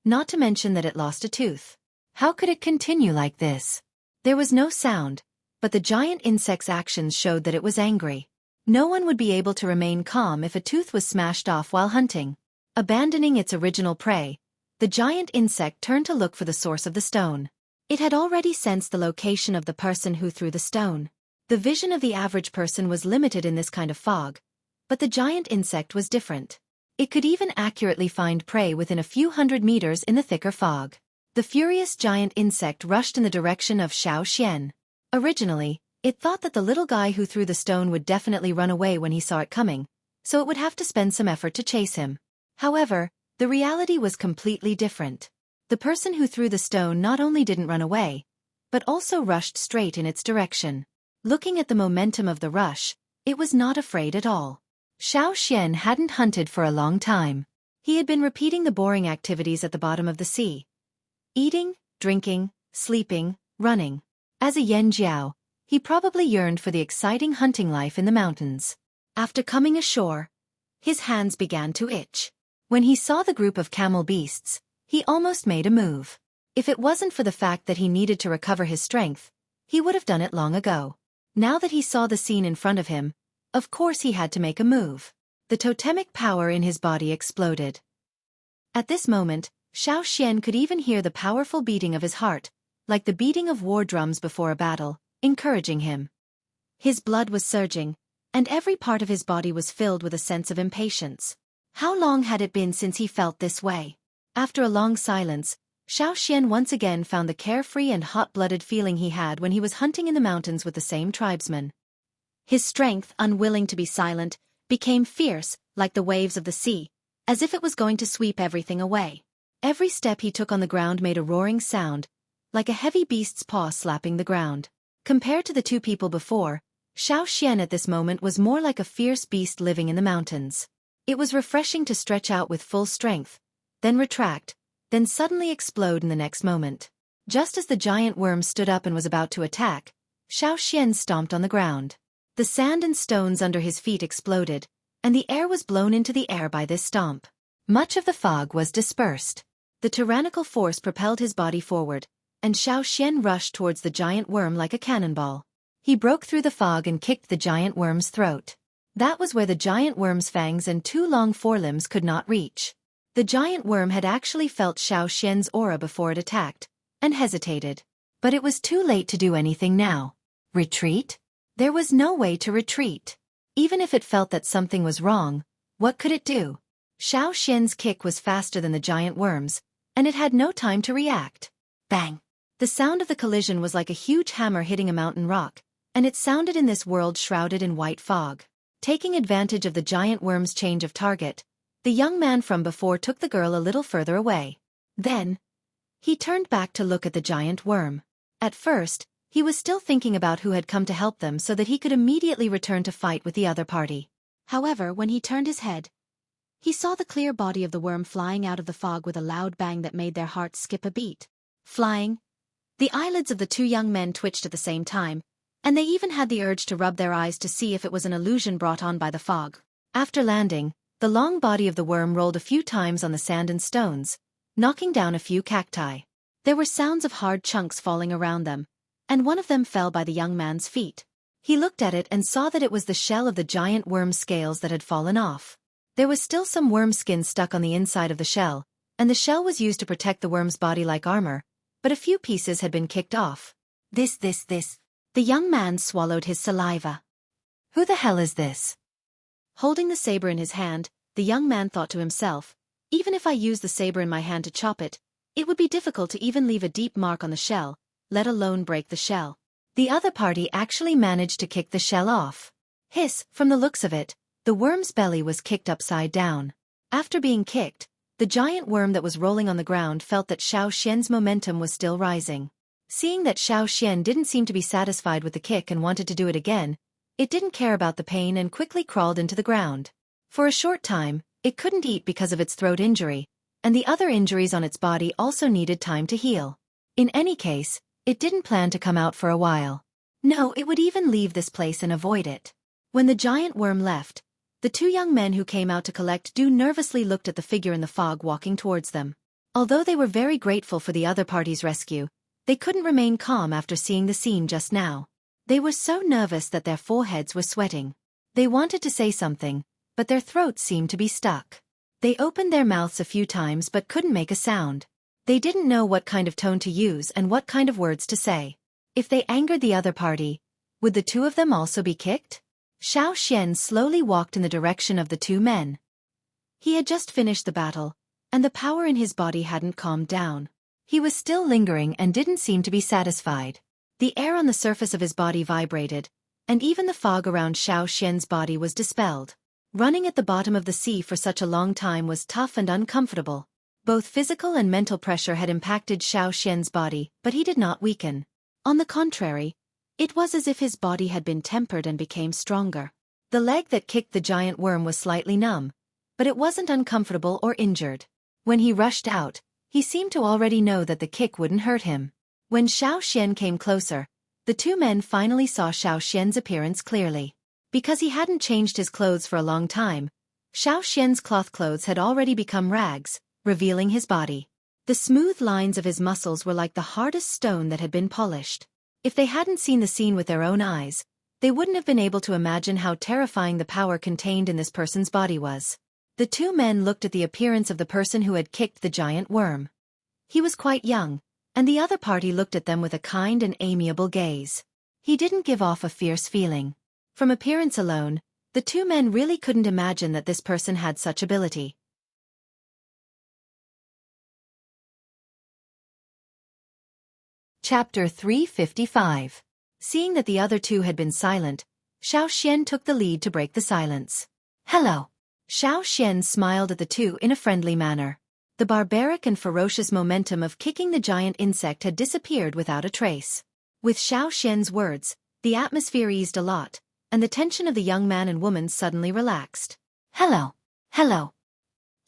not to mention that it lost a tooth. How could it continue like this? There was no sound, but the giant insect's actions showed that it was angry. No one would be able to remain calm if a tooth was smashed off while hunting. Abandoning its original prey, the giant insect turned to look for the source of the stone. It had already sensed the location of the person who threw the stone. The vision of the average person was limited in this kind of fog, but the giant insect was different. It could even accurately find prey within a few hundred meters in the thicker fog. The furious giant insect rushed in the direction of Xiaoxian. Originally, it thought that the little guy who threw the stone would definitely run away when he saw it coming, so it would have to spend some effort to chase him. However, the reality was completely different. The person who threw the stone not only didn't run away, but also rushed straight in its direction. Looking at the momentum of the rush, it was not afraid at all. Xiaoxian hadn't hunted for a long time. He had been repeating the boring activities at the bottom of the sea. Eating, drinking, sleeping, running. As a Yanjiao, he probably yearned for the exciting hunting life in the mountains. After coming ashore, his hands began to itch. When he saw the group of camel beasts, he almost made a move. If it wasn't for the fact that he needed to recover his strength, he would have done it long ago. Now that he saw the scene in front of him, of course he had to make a move. The totemic power in his body exploded. At this moment, Xueqi could even hear the powerful beating of his heart, like the beating of war drums before a battle, encouraging him. His blood was surging, and every part of his body was filled with a sense of impatience. How long had it been since he felt this way? After a long silence, Xueqi once again found the carefree and hot-blooded feeling he had when he was hunting in the mountains with the same tribesmen. His strength, unwilling to be silent, became fierce, like the waves of the sea, as if it was going to sweep everything away. Every step he took on the ground made a roaring sound, like a heavy beast's paw slapping the ground. Compared to the two people before, Xueqi at this moment was more like a fierce beast living in the mountains. It was refreshing to stretch out with full strength, then retract, then suddenly explode in the next moment. Just as the giant worm stood up and was about to attack, Xueqi stomped on the ground. The sand and stones under his feet exploded, and the air was blown into the air by this stomp. Much of the fog was dispersed. The tyrannical force propelled his body forward, and Xueqi rushed towards the giant worm like a cannonball. He broke through the fog and kicked the giant worm's throat. That was where the giant worm's fangs and two long forelimbs could not reach. The giant worm had actually felt Xueqi's aura before it attacked, and hesitated. But it was too late to do anything now. Retreat? There was no way to retreat. Even if it felt that something was wrong, what could it do? Xueqi's kick was faster than the giant worm's, and it had no time to react. Bang! The sound of the collision was like a huge hammer hitting a mountain rock, and it sounded in this world shrouded in white fog. Taking advantage of the giant worm's change of target, the young man from before took the girl a little further away. Then, he turned back to look at the giant worm. At first, he was still thinking about who had come to help them so that he could immediately return to fight with the other party. However, when he turned his head, he saw the clear body of the worm flying out of the fog with a loud bang that made their hearts skip a beat. Flying, the eyelids of the two young men twitched at the same time, and they even had the urge to rub their eyes to see if it was an illusion brought on by the fog. After landing, the long body of the worm rolled a few times on the sand and stones, knocking down a few cacti. There were sounds of hard chunks falling around them, and one of them fell by the young man's feet. He looked at it and saw that it was the shell of the giant worm's scales that had fallen off. There was still some worm skin stuck on the inside of the shell, and the shell was used to protect the worm's body like armor, but a few pieces had been kicked off. This. The young man swallowed his saliva. Who the hell is this? Holding the saber in his hand, the young man thought to himself, even if I use the saber in my hand to chop it, it would be difficult to even leave a deep mark on the shell, let alone break the shell. The other party actually managed to kick the shell off. Hiss, from the looks of it, the worm's belly was kicked upside down. After being kicked, the giant worm that was rolling on the ground felt that Xueqi's momentum was still rising. Seeing that Xueqi didn't seem to be satisfied with the kick and wanted to do it again, it didn't care about the pain and quickly crawled into the ground. For a short time, it couldn't eat because of its throat injury, and the other injuries on its body also needed time to heal. In any case, it didn't plan to come out for a while. No, it would even leave this place and avoid it. When the giant worm left, the two young men who came out to collect dew nervously looked at the figure in the fog walking towards them. Although they were very grateful for the other party's rescue, they couldn't remain calm after seeing the scene just now. They were so nervous that their foreheads were sweating. They wanted to say something, but their throats seemed to be stuck. They opened their mouths a few times but couldn't make a sound. They didn't know what kind of tone to use and what kind of words to say. If they angered the other party, would the two of them also be kicked? Xueqi slowly walked in the direction of the two men. He had just finished the battle, and the power in his body hadn't calmed down. He was still lingering and didn't seem to be satisfied. The air on the surface of his body vibrated, and even the fog around Xueqi's body was dispelled. Running at the bottom of the sea for such a long time was tough and uncomfortable. Both physical and mental pressure had impacted Xueqi's body, but he did not weaken. On the contrary, it was as if his body had been tempered and became stronger. The leg that kicked the giant worm was slightly numb, but it wasn't uncomfortable or injured. When he rushed out, he seemed to already know that the kick wouldn't hurt him. When Xueqi came closer, the two men finally saw Xueqi's appearance clearly. Because he hadn't changed his clothes for a long time, Xueqi's cloth clothes had already become rags, revealing his body. The smooth lines of his muscles were like the hardest stone that had been polished. If they hadn't seen the scene with their own eyes, they wouldn't have been able to imagine how terrifying the power contained in this person's body was. The two men looked at the appearance of the person who had kicked the giant worm. He was quite young, and the other party looked at them with a kind and amiable gaze. He didn't give off a fierce feeling. From appearance alone, the two men really couldn't imagine that this person had such ability. Chapter 355. Seeing that the other two had been silent, Xueqi took the lead to break the silence. "Hello." Xueqi smiled at the two in a friendly manner. The barbaric and ferocious momentum of kicking the giant insect had disappeared without a trace. With Xueqi's words, the atmosphere eased a lot, and the tension of the young man and woman suddenly relaxed. "Hello. Hello."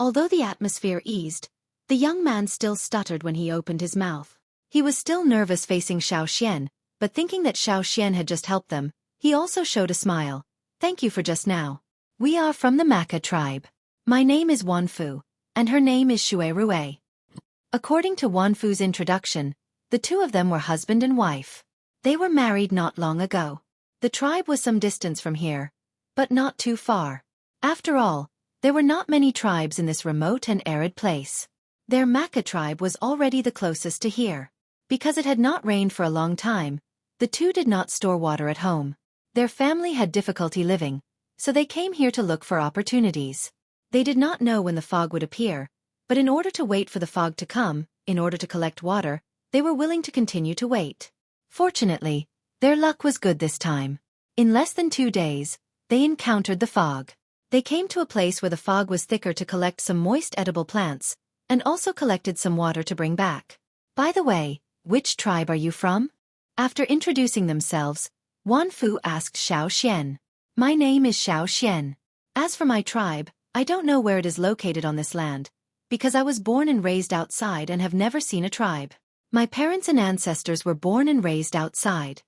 Although the atmosphere eased, the young man still stuttered when he opened his mouth. He was still nervous facing Xueqi, but thinking that Xueqi had just helped them, he also showed a smile. "Thank you for just now. We are from the Maka tribe. My name is Wanfu, and her name is Xueqi." According to Wanfu's introduction, the two of them were husband and wife. They were married not long ago. The tribe was some distance from here, but not too far. After all, there were not many tribes in this remote and arid place. Their Maka tribe was already the closest to here. Because it had not rained for a long time, the two did not store water at home. Their family had difficulty living, so they came here to look for opportunities. They did not know when the fog would appear, but in order to wait for the fog to come, in order to collect water, they were willing to continue to wait. Fortunately, their luck was good this time. In less than 2 days, they encountered the fog. They came to a place where the fog was thicker to collect some moist edible plants, and also collected some water to bring back. "By the way, which tribe are you from?" After introducing themselves, Wanfu asked Xueqi. "My name is Xueqi. As for my tribe, I don't know where it is located on this land, because I was born and raised outside and have never seen a tribe. My parents and ancestors were born and raised outside."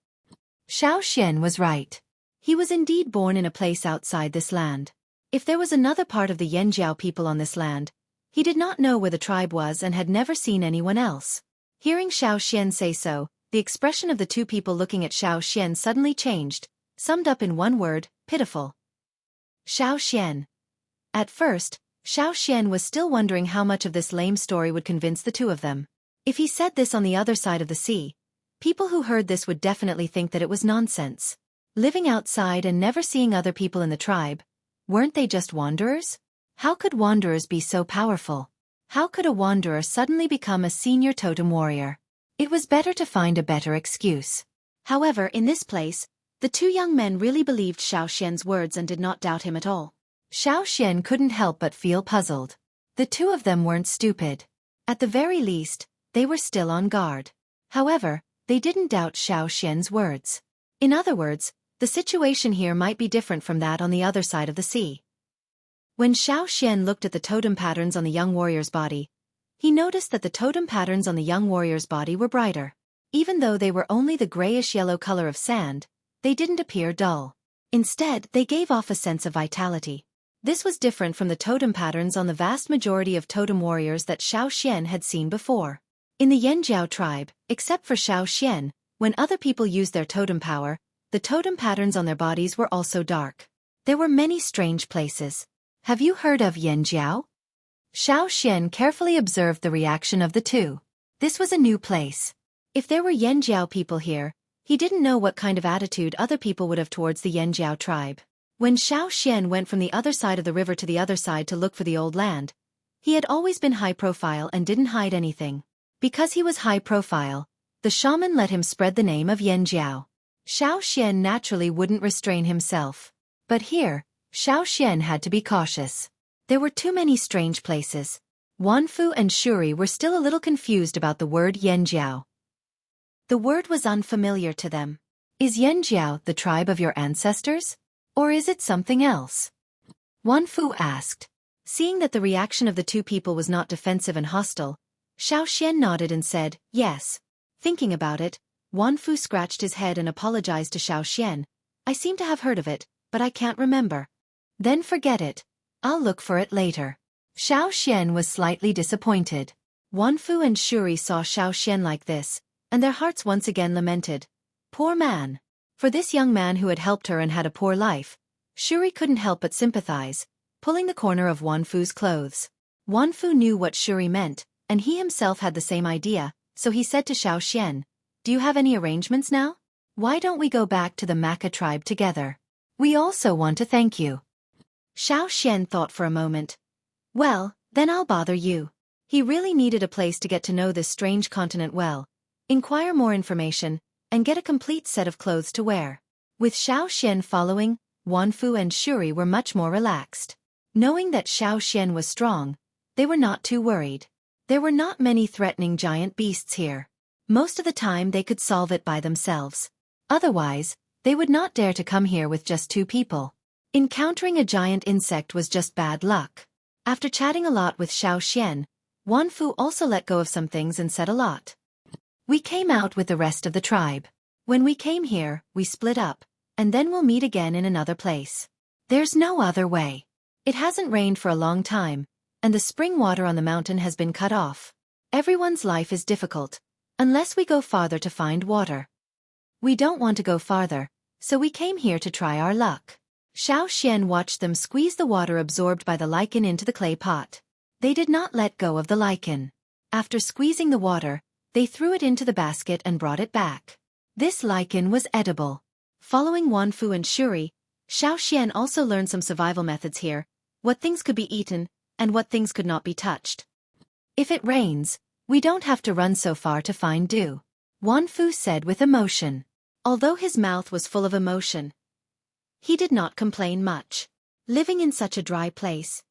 Xueqi was right. He was indeed born in a place outside this land. If there was another part of the Yanjiao people on this land, he did not know where the tribe was and had never seen anyone else. Hearing Xueqi say so, the expression of the two people looking at Xueqi suddenly changed, summed up in one word: pitiful. Xueqi. At first, Xueqi was still wondering how much of this lame story would convince the two of them. If he said this on the other side of the sea, people who heard this would definitely think that it was nonsense. Living outside and never seeing other people in the tribe, weren't they just wanderers? How could wanderers be so powerful? How could a wanderer suddenly become a senior totem warrior? It was better to find a better excuse. However, in this place, the two young men really believed Xueqi's words and did not doubt him at all. Xueqi couldn't help but feel puzzled. The two of them weren't stupid. At the very least, they were still on guard. However, they didn't doubt Xueqi's words. In other words, the situation here might be different from that on the other side of the sea. When Xueqi looked at the totem patterns on the young warrior's body, he noticed that the totem patterns on the young warrior's body were brighter. Even though they were only the grayish-yellow color of sand, they didn't appear dull. Instead, they gave off a sense of vitality. This was different from the totem patterns on the vast majority of totem warriors that Xueqi had seen before. In the Yanjiao tribe, except for Xueqi, when other people used their totem power, the totem patterns on their bodies were also dark. There were many strange places. Have you heard of Yanjiao? Xueqi carefully observed the reaction of the two. This was a new place. If there were Yanjiao people here, he didn't know what kind of attitude other people would have towards the Yanjiao tribe. When Xueqi went from the other side of the river to the other side to look for the old land, he had always been high profile and didn't hide anything. Because he was high profile, the shaman let him spread the name of Yanjiao. Xueqi naturally wouldn't restrain himself. But here, Xueqi had to be cautious. There were too many strange places. Wanfu and Xueqi were still a little confused about the word Yanjiao. The word was unfamiliar to them. Is Yanjiao the tribe of your ancestors? Or is it something else? Wanfu asked. Seeing that the reaction of the two people was not defensive and hostile, Xueqi nodded and said, yes. Thinking about it, Wanfu scratched his head and apologized to Xueqi. I seem to have heard of it, but I can't remember. Then forget it. I'll look for it later. Xueqi was slightly disappointed. Wanfu and Shuri saw Xiaoxian like this, and their hearts once again lamented. Poor man. For this young man who had helped her and had a poor life, Shuri couldn't help but sympathize, pulling the corner of Wanfu's clothes. Wanfu knew what Shuri meant, and he himself had the same idea, so he said to Xiaoxian, "Do you have any arrangements now? Why don't we go back to the Maka tribe together? We also want to thank you." Xiaoxian thought for a moment. Well, then I'll bother you. He really needed a place to get to know this strange continent well, inquire more information, and get a complete set of clothes to wear. With Xiaoxian following, Wanfu and Shuri were much more relaxed. Knowing that Xiaoxian was strong, they were not too worried. There were not many threatening giant beasts here. Most of the time they could solve it by themselves. Otherwise, they would not dare to come here with just 2 people. Encountering a giant insect was just bad luck. After chatting a lot with Xiaoxian, Wanfu also let go of some things and said a lot. We came out with the rest of the tribe. When we came here, we split up, and then we'll meet again in another place. There's no other way. It hasn't rained for a long time, and the spring water on the mountain has been cut off. Everyone's life is difficult, unless we go farther to find water. We don't want to go farther, so we came here to try our luck. Xiaoxian watched them squeeze the water absorbed by the lichen into the clay pot. They did not let go of the lichen. After squeezing the water, they threw it into the basket and brought it back. This lichen was edible. Following Wanfu and Shuri, Xiaoxian also learned some survival methods here, what things could be eaten, and what things could not be touched. If it rains, we don't have to run so far to find dew, Wanfu said with emotion. Although his mouth was full of emotion, he did not complain much. Living in such a dry place,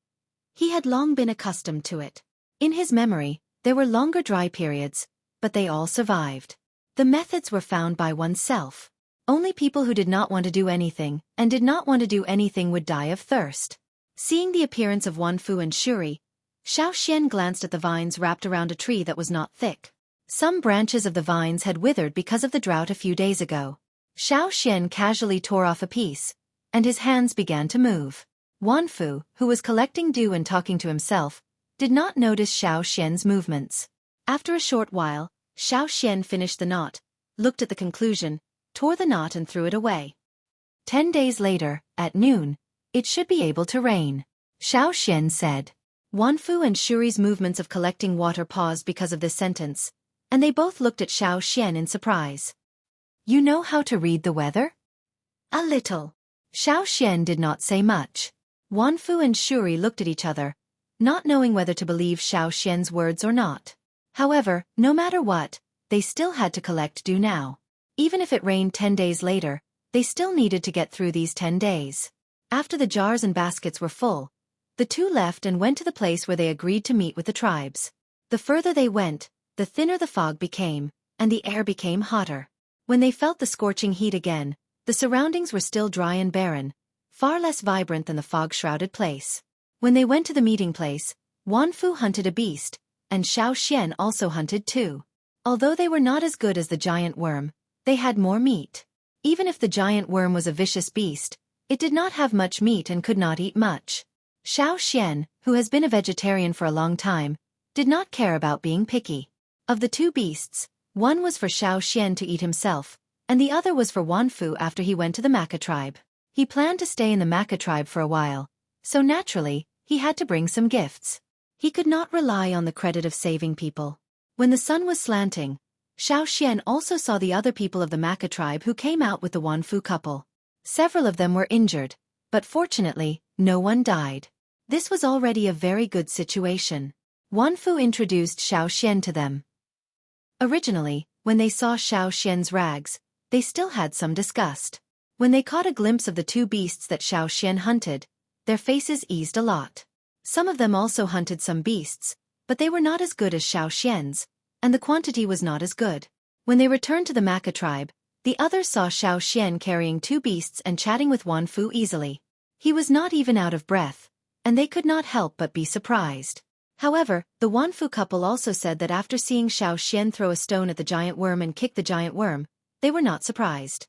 he had long been accustomed to it. In his memory, there were longer dry periods, but they all survived. The methods were found by oneself. Only people who did not want to do anything and did not want to do anything would die of thirst. Seeing the appearance of Wanfu and Shuri, Xiaoxian glanced at the vines wrapped around a tree that was not thick. Some branches of the vines had withered because of the drought a few days ago. Xiaoxian casually tore off a piece, and his hands began to move. Wanfu, who was collecting dew and talking to himself, did not notice Xiaoxian's movements. After a short while, Xiaoxian finished the knot, looked at the conclusion, tore the knot and threw it away. 10 days later, at noon, it should be able to rain, Xiaoxian said. Wanfu and Shuri's movements of collecting water paused because of this sentence, and they both looked at Xiaoxian in surprise. You know how to read the weather? A little. Xiaoxian did not say much. Wanfu and Shuri looked at each other, not knowing whether to believe Xiaoxian's words or not. However, no matter what, they still had to collect dew now. Even if it rained 10 days later, they still needed to get through these 10 days. After the jars and baskets were full, the 2 left and went to the place where they agreed to meet with the tribes. The further they went, the thinner the fog became, and the air became hotter. When they felt the scorching heat again, the surroundings were still dry and barren, far less vibrant than the fog-shrouded place. When they went to the meeting place, Wanfu hunted a beast, and Xiaoxian also hunted too. Although they were not as good as the giant worm, they had more meat. Even if the giant worm was a vicious beast, it did not have much meat and could not eat much. Xiaoxian, who has been a vegetarian for a long time, did not care about being picky. Of the 2 beasts, one was for Xiaoxian to eat himself, and the other was for Wanfu after he went to the Maka tribe. He planned to stay in the Maka tribe for a while, so naturally, he had to bring some gifts. He could not rely on the credit of saving people. When the sun was slanting, Xiaoxian also saw the other people of the Maka tribe who came out with the Wanfu couple. Several of them were injured, but fortunately, no one died. This was already a very good situation. Wanfu introduced Xiaoxian to them. Originally, when they saw Xiaoxian's rags, they still had some disgust. When they caught a glimpse of the 2 beasts that Xiaoxian hunted, their faces eased a lot. Some of them also hunted some beasts, but they were not as good as Xiaoxian's, and the quantity was not as good. When they returned to the Maka tribe, the others saw Xiaoxian carrying 2 beasts and chatting with Wanfu easily. He was not even out of breath, and they could not help but be surprised. However, the Wanfu couple also said that after seeing Xiaoxian throw a stone at the giant worm and kick the giant worm, they were not surprised.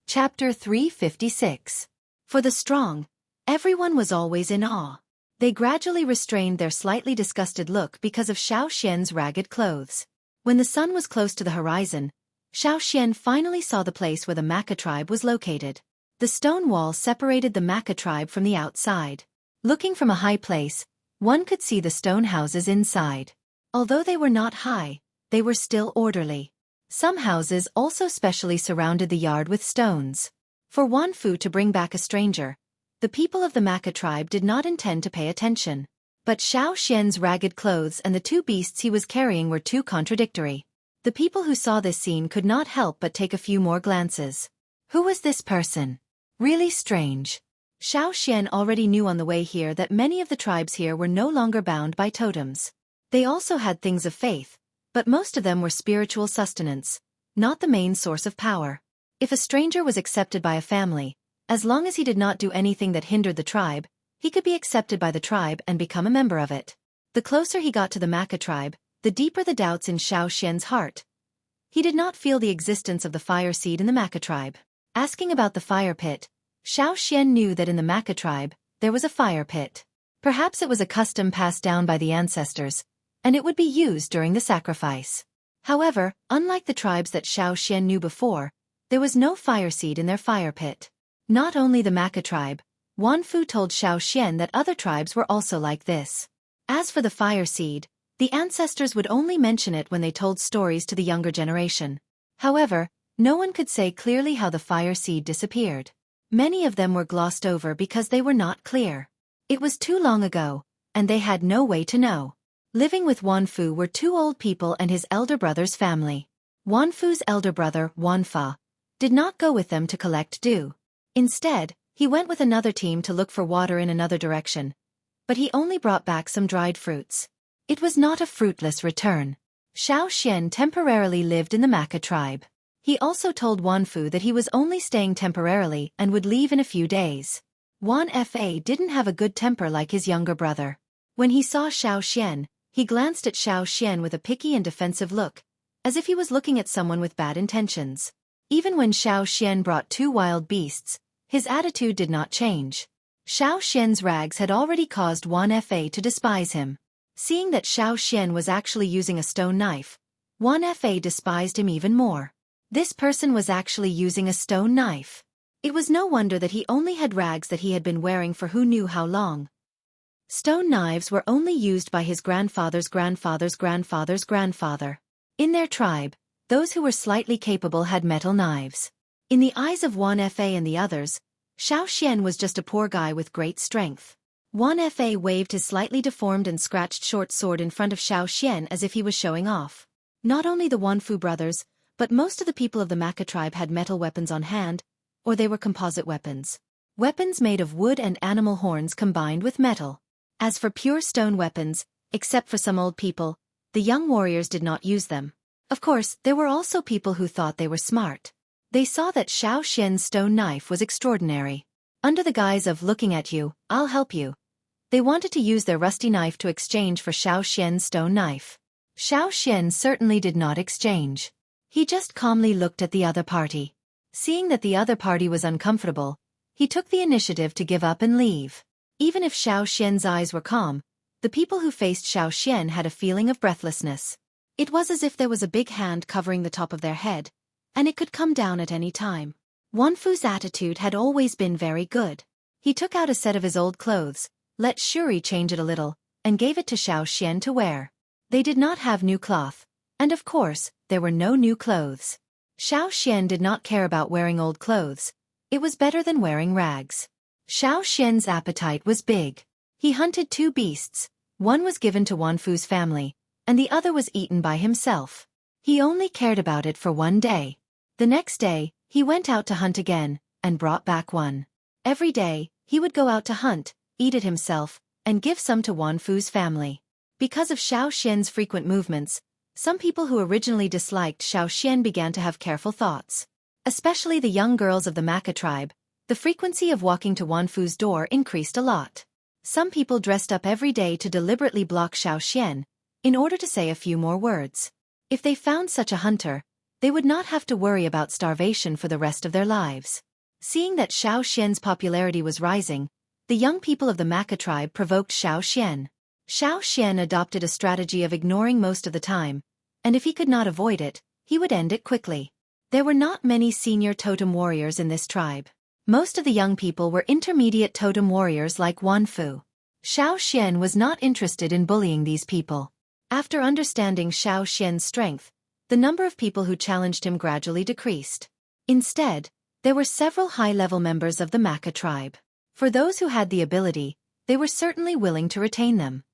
Chapter 356. For the strong, Everyone was always in awe. They gradually restrained their slightly disgusted look because of Xiaoxian's ragged clothes. When the sun was close to the horizon, Xiaoxian finally saw the place where the Maka tribe was located. The stone wall separated the Maka tribe from the outside. Looking from a high place, one could see the stone houses inside. Although they were not high, they were still orderly. Some houses also specially surrounded the yard with stones. For Wanfu to bring back a stranger, the people of the Maka tribe did not intend to pay attention. But Xiaoxian's ragged clothes and the two beasts he was carrying were too contradictory. The people who saw this scene could not help but take a few more glances. Who was this person? Really strange. Xiaoxian already knew on the way here that many of the tribes here were no longer bound by totems. They also had things of faith, but most of them were spiritual sustenance, not the main source of power. If a stranger was accepted by a family, as long as he did not do anything that hindered the tribe, he could be accepted by the tribe and become a member of it. The closer he got to the Maka tribe, the deeper the doubts in Xiaoxian's heart. He did not feel the existence of the fire seed in the Maka tribe. Asking about the fire pit, Xiaoxian knew that in the Maka tribe, there was a fire pit. Perhaps it was a custom passed down by the ancestors, and it would be used during the sacrifice. However, unlike the tribes that Xiaoxian knew before, there was no fire seed in their fire pit. Not only the Maka tribe, Wanfu told Xiaoxian that other tribes were also like this. As for the fire seed, the ancestors would only mention it when they told stories to the younger generation. However, no one could say clearly how the fire seed disappeared. Many of them were glossed over because they were not clear. It was too long ago, and they had no way to know. Living with Wanfu were two old people and his elder brother's family. Wanfu's elder brother, Wanfa, did not go with them to collect dew. Instead, he went with another team to look for water in another direction. But he only brought back some dried fruits. It was not a fruitless return. Xiaoxian temporarily lived in the Maka tribe. He also told Wanfu that he was only staying temporarily and would leave in a few days. Wanfa didn't have a good temper like his younger brother. When he saw Xiaoxian, he glanced at Xiaoxian with a picky and defensive look, as if he was looking at someone with bad intentions. Even when Xiaoxian brought two wild beasts, his attitude did not change. Xiaoxian's rags had already caused Wanfa to despise him. Seeing that Xiaoxian was actually using a stone knife, Wanfa despised him even more. This person was actually using a stone knife. It was no wonder that he only had rags that he had been wearing for who knew how long. Stone knives were only used by his grandfather's grandfather's grandfather's grandfather. In their tribe, those who were slightly capable had metal knives. In the eyes of Wanfa and the others, Xiaoxian was just a poor guy with great strength. Wanfa waved his slightly deformed and scratched short sword in front of Xiaoxian as if he was showing off. Not only the Wanfu brothers, but most of the people of the Maka tribe had metal weapons on hand, or they were composite weapons. Weapons made of wood and animal horns combined with metal. As for pure stone weapons, except for some old people, the young warriors did not use them. Of course, there were also people who thought they were smart. They saw that Xiaoxian's stone knife was extraordinary. Under the guise of looking at you, I'll help you, they wanted to use their rusty knife to exchange for Xiaoxian's stone knife. Xiaoxian certainly did not exchange. He just calmly looked at the other party. Seeing that the other party was uncomfortable, he took the initiative to give up and leave. Even if Xiaoxian's eyes were calm, the people who faced Xiaoxian had a feeling of breathlessness. It was as if there was a big hand covering the top of their head, and it could come down at any time. Wanfu's attitude had always been very good. He took out a set of his old clothes, let Xueqi change it a little, and gave it to Xiaoxian to wear. They did not have new cloth, and of course, there were no new clothes. Xiaoxian did not care about wearing old clothes. It was better than wearing rags. Xiaoxian's appetite was big. He hunted two beasts. One was given to Wanfu's family, and the other was eaten by himself. He only cared about it for one day. The next day, he went out to hunt again, and brought back one. Every day, he would go out to hunt, eat it himself, and give some to Wanfu's family. Because of Xiaoxian's frequent movements, some people who originally disliked Xiaoxian began to have careful thoughts. Especially the young girls of the Maka tribe, the frequency of walking to Wanfu's door increased a lot. Some people dressed up every day to deliberately block Xiaoxian, in order to say a few more words. If they found such a hunter, they would not have to worry about starvation for the rest of their lives. Seeing that Xiaoxian's popularity was rising, the young people of the Maka tribe provoked Xueqi. Xueqi adopted a strategy of ignoring most of the time, and if he could not avoid it, he would end it quickly. There were not many senior totem warriors in this tribe. Most of the young people were intermediate totem warriors like Wanfu. Xueqi was not interested in bullying these people. After understanding Xueqi's strength, the number of people who challenged him gradually decreased. Instead, there were several high-level members of the Maka tribe. For those who had the ability, they were certainly willing to retain them.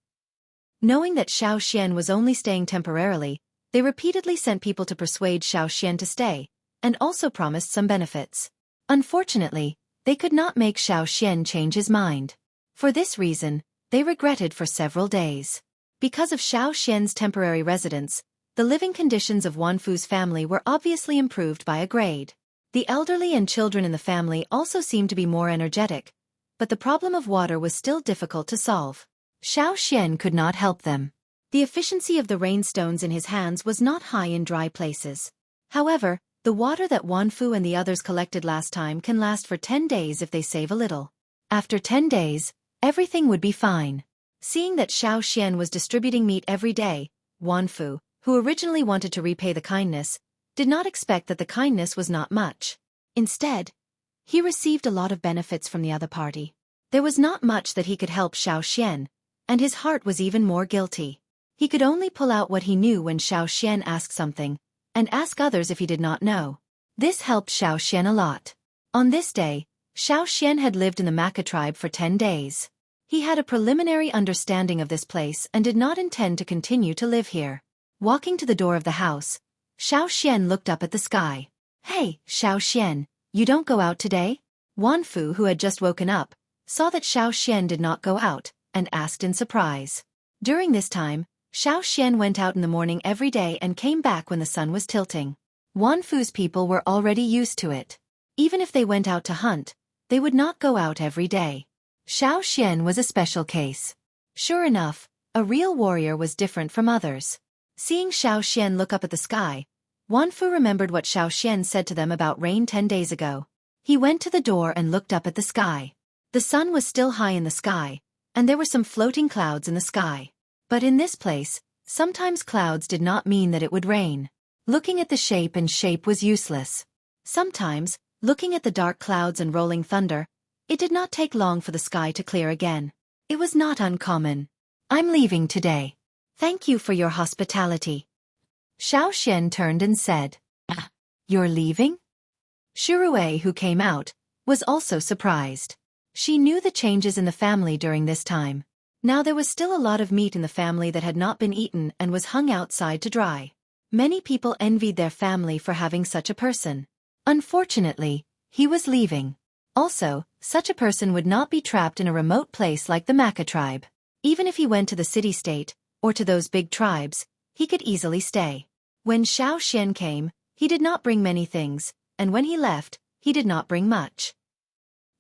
Knowing that Xueqi was only staying temporarily, they repeatedly sent people to persuade Xueqi to stay, and also promised some benefits. Unfortunately, they could not make Xueqi change his mind. For this reason, they regretted for several days. Because of Xueqi's temporary residence, the living conditions of Wanfu's family were obviously improved by a grade. The elderly and children in the family also seemed to be more energetic, but the problem of water was still difficult to solve. Xueqi could not help them. The efficiency of the rainstones in his hands was not high in dry places. However, the water that Wanfu and the others collected last time can last for 10 days if they save a little. After 10 days, everything would be fine. Seeing that Xueqi was distributing meat every day, Wanfu, who originally wanted to repay the kindness, did not expect that the kindness was not much. Instead, he received a lot of benefits from the other party. There was not much that he could help Xueqi, and his heart was even more guilty. He could only pull out what he knew when Xueqi asked something, and ask others if he did not know. This helped Xueqi a lot. On this day, Xueqi had lived in the Maka tribe for 10 days. He had a preliminary understanding of this place and did not intend to continue to live here. Walking to the door of the house, Xueqi looked up at the sky. "Hey, Xueqi, you don't go out today?" Wanfu, who had just woken up, saw that Xueqi did not go out, and asked in surprise. During this time, Xueqi went out in the morning every day and came back when the sun was tilting. Wanfu's people were already used to it. Even if they went out to hunt, they would not go out every day. Xueqi was a special case. Sure enough, a real warrior was different from others. Seeing Xueqi look up at the sky, Wanfu remembered what Xueqi said to them about rain 10 days ago. He went to the door and looked up at the sky. The sun was still high in the sky, and there were some floating clouds in the sky. But in this place, sometimes clouds did not mean that it would rain. Looking at the shape was useless. Sometimes, looking at the dark clouds and rolling thunder, it did not take long for the sky to clear again. It was not uncommon. "I'm leaving today. Thank you for your hospitality." Xueqi turned and said, "You're leaving?" Xueqi, who came out, was also surprised. She knew the changes in the family during this time. Now there was still a lot of meat in the family that had not been eaten and was hung outside to dry. Many people envied their family for having such a person. Unfortunately, he was leaving. Also, such a person would not be trapped in a remote place like the Maka tribe. Even if he went to the city-state, or to those big tribes, he could easily stay. When Xueqi came, he did not bring many things, and when he left, he did not bring much.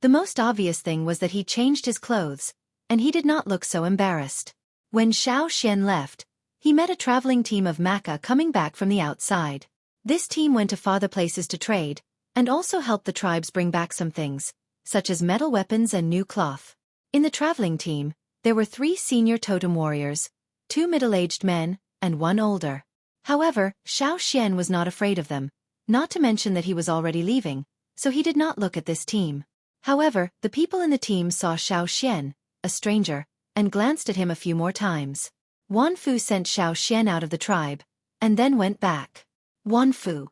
The most obvious thing was that he changed his clothes, and he did not look so embarrassed. When Xueqi left, he met a traveling team of Maka coming back from the outside. This team went to farther places to trade, and also helped the tribes bring back some things, such as metal weapons and new cloth. In the traveling team, there were 3 senior totem warriors, 2 middle-aged men, and 1 older. However, Xueqi was not afraid of them, not to mention that he was already leaving, so he did not look at this team. However, the people in the team saw Xueqi, a stranger, and glanced at him a few more times. Wanfu sent Xueqi out of the tribe, and then went back. "Wanfu,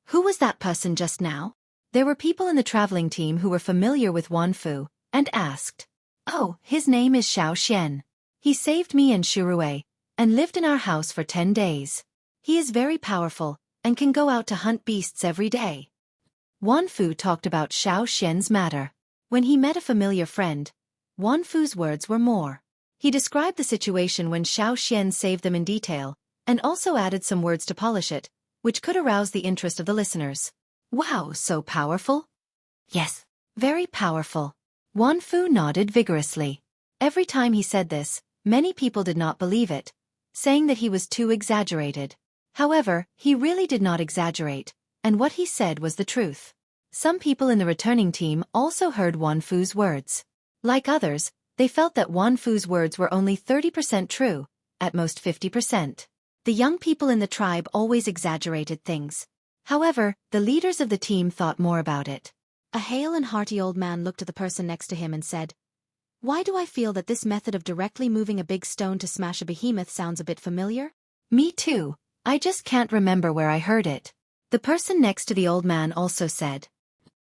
who was that person just now?" There were people in the traveling team who were familiar with Wanfu, and asked. "Oh, his name is Xueqi. He saved me and Xueqi, and lived in our house for 10 days. He is very powerful, and can go out to hunt beasts every day." Wanfu talked about Xueqi's matter. When he met a familiar friend, Wanfu's words were more. He described the situation when Xueqi saved them in detail, and also added some words to polish it, which could arouse the interest of the listeners. "Wow, so powerful?" "Yes, very powerful." Wanfu nodded vigorously. Every time he said this, many people did not believe it, saying that he was too exaggerated. However, he really did not exaggerate, and what he said was the truth. Some people in the returning team also heard Wanfu's words. Like others, they felt that Wanfu's words were only 30% true, at most 50%. The young people in the tribe always exaggerated things. However, the leaders of the team thought more about it. A hale and hearty old man looked at the person next to him and said, "Why do I feel that this method of directly moving a big stone to smash a behemoth sounds a bit familiar?" "Me too. I just can't remember where I heard it." The person next to the old man also said,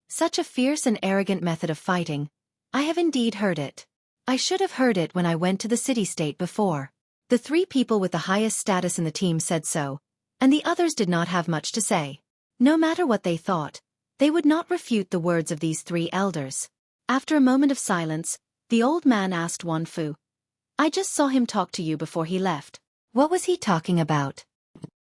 "Such a fierce and arrogant method of fighting. I have indeed heard it. I should have heard it when I went to the city-state before." The three people with the highest status in the team said so, and the others did not have much to say. No matter what they thought, they would not refute the words of these three elders. After a moment of silence, the old man asked Wanfu, "I just saw him talk to you before he left. What was he talking about?"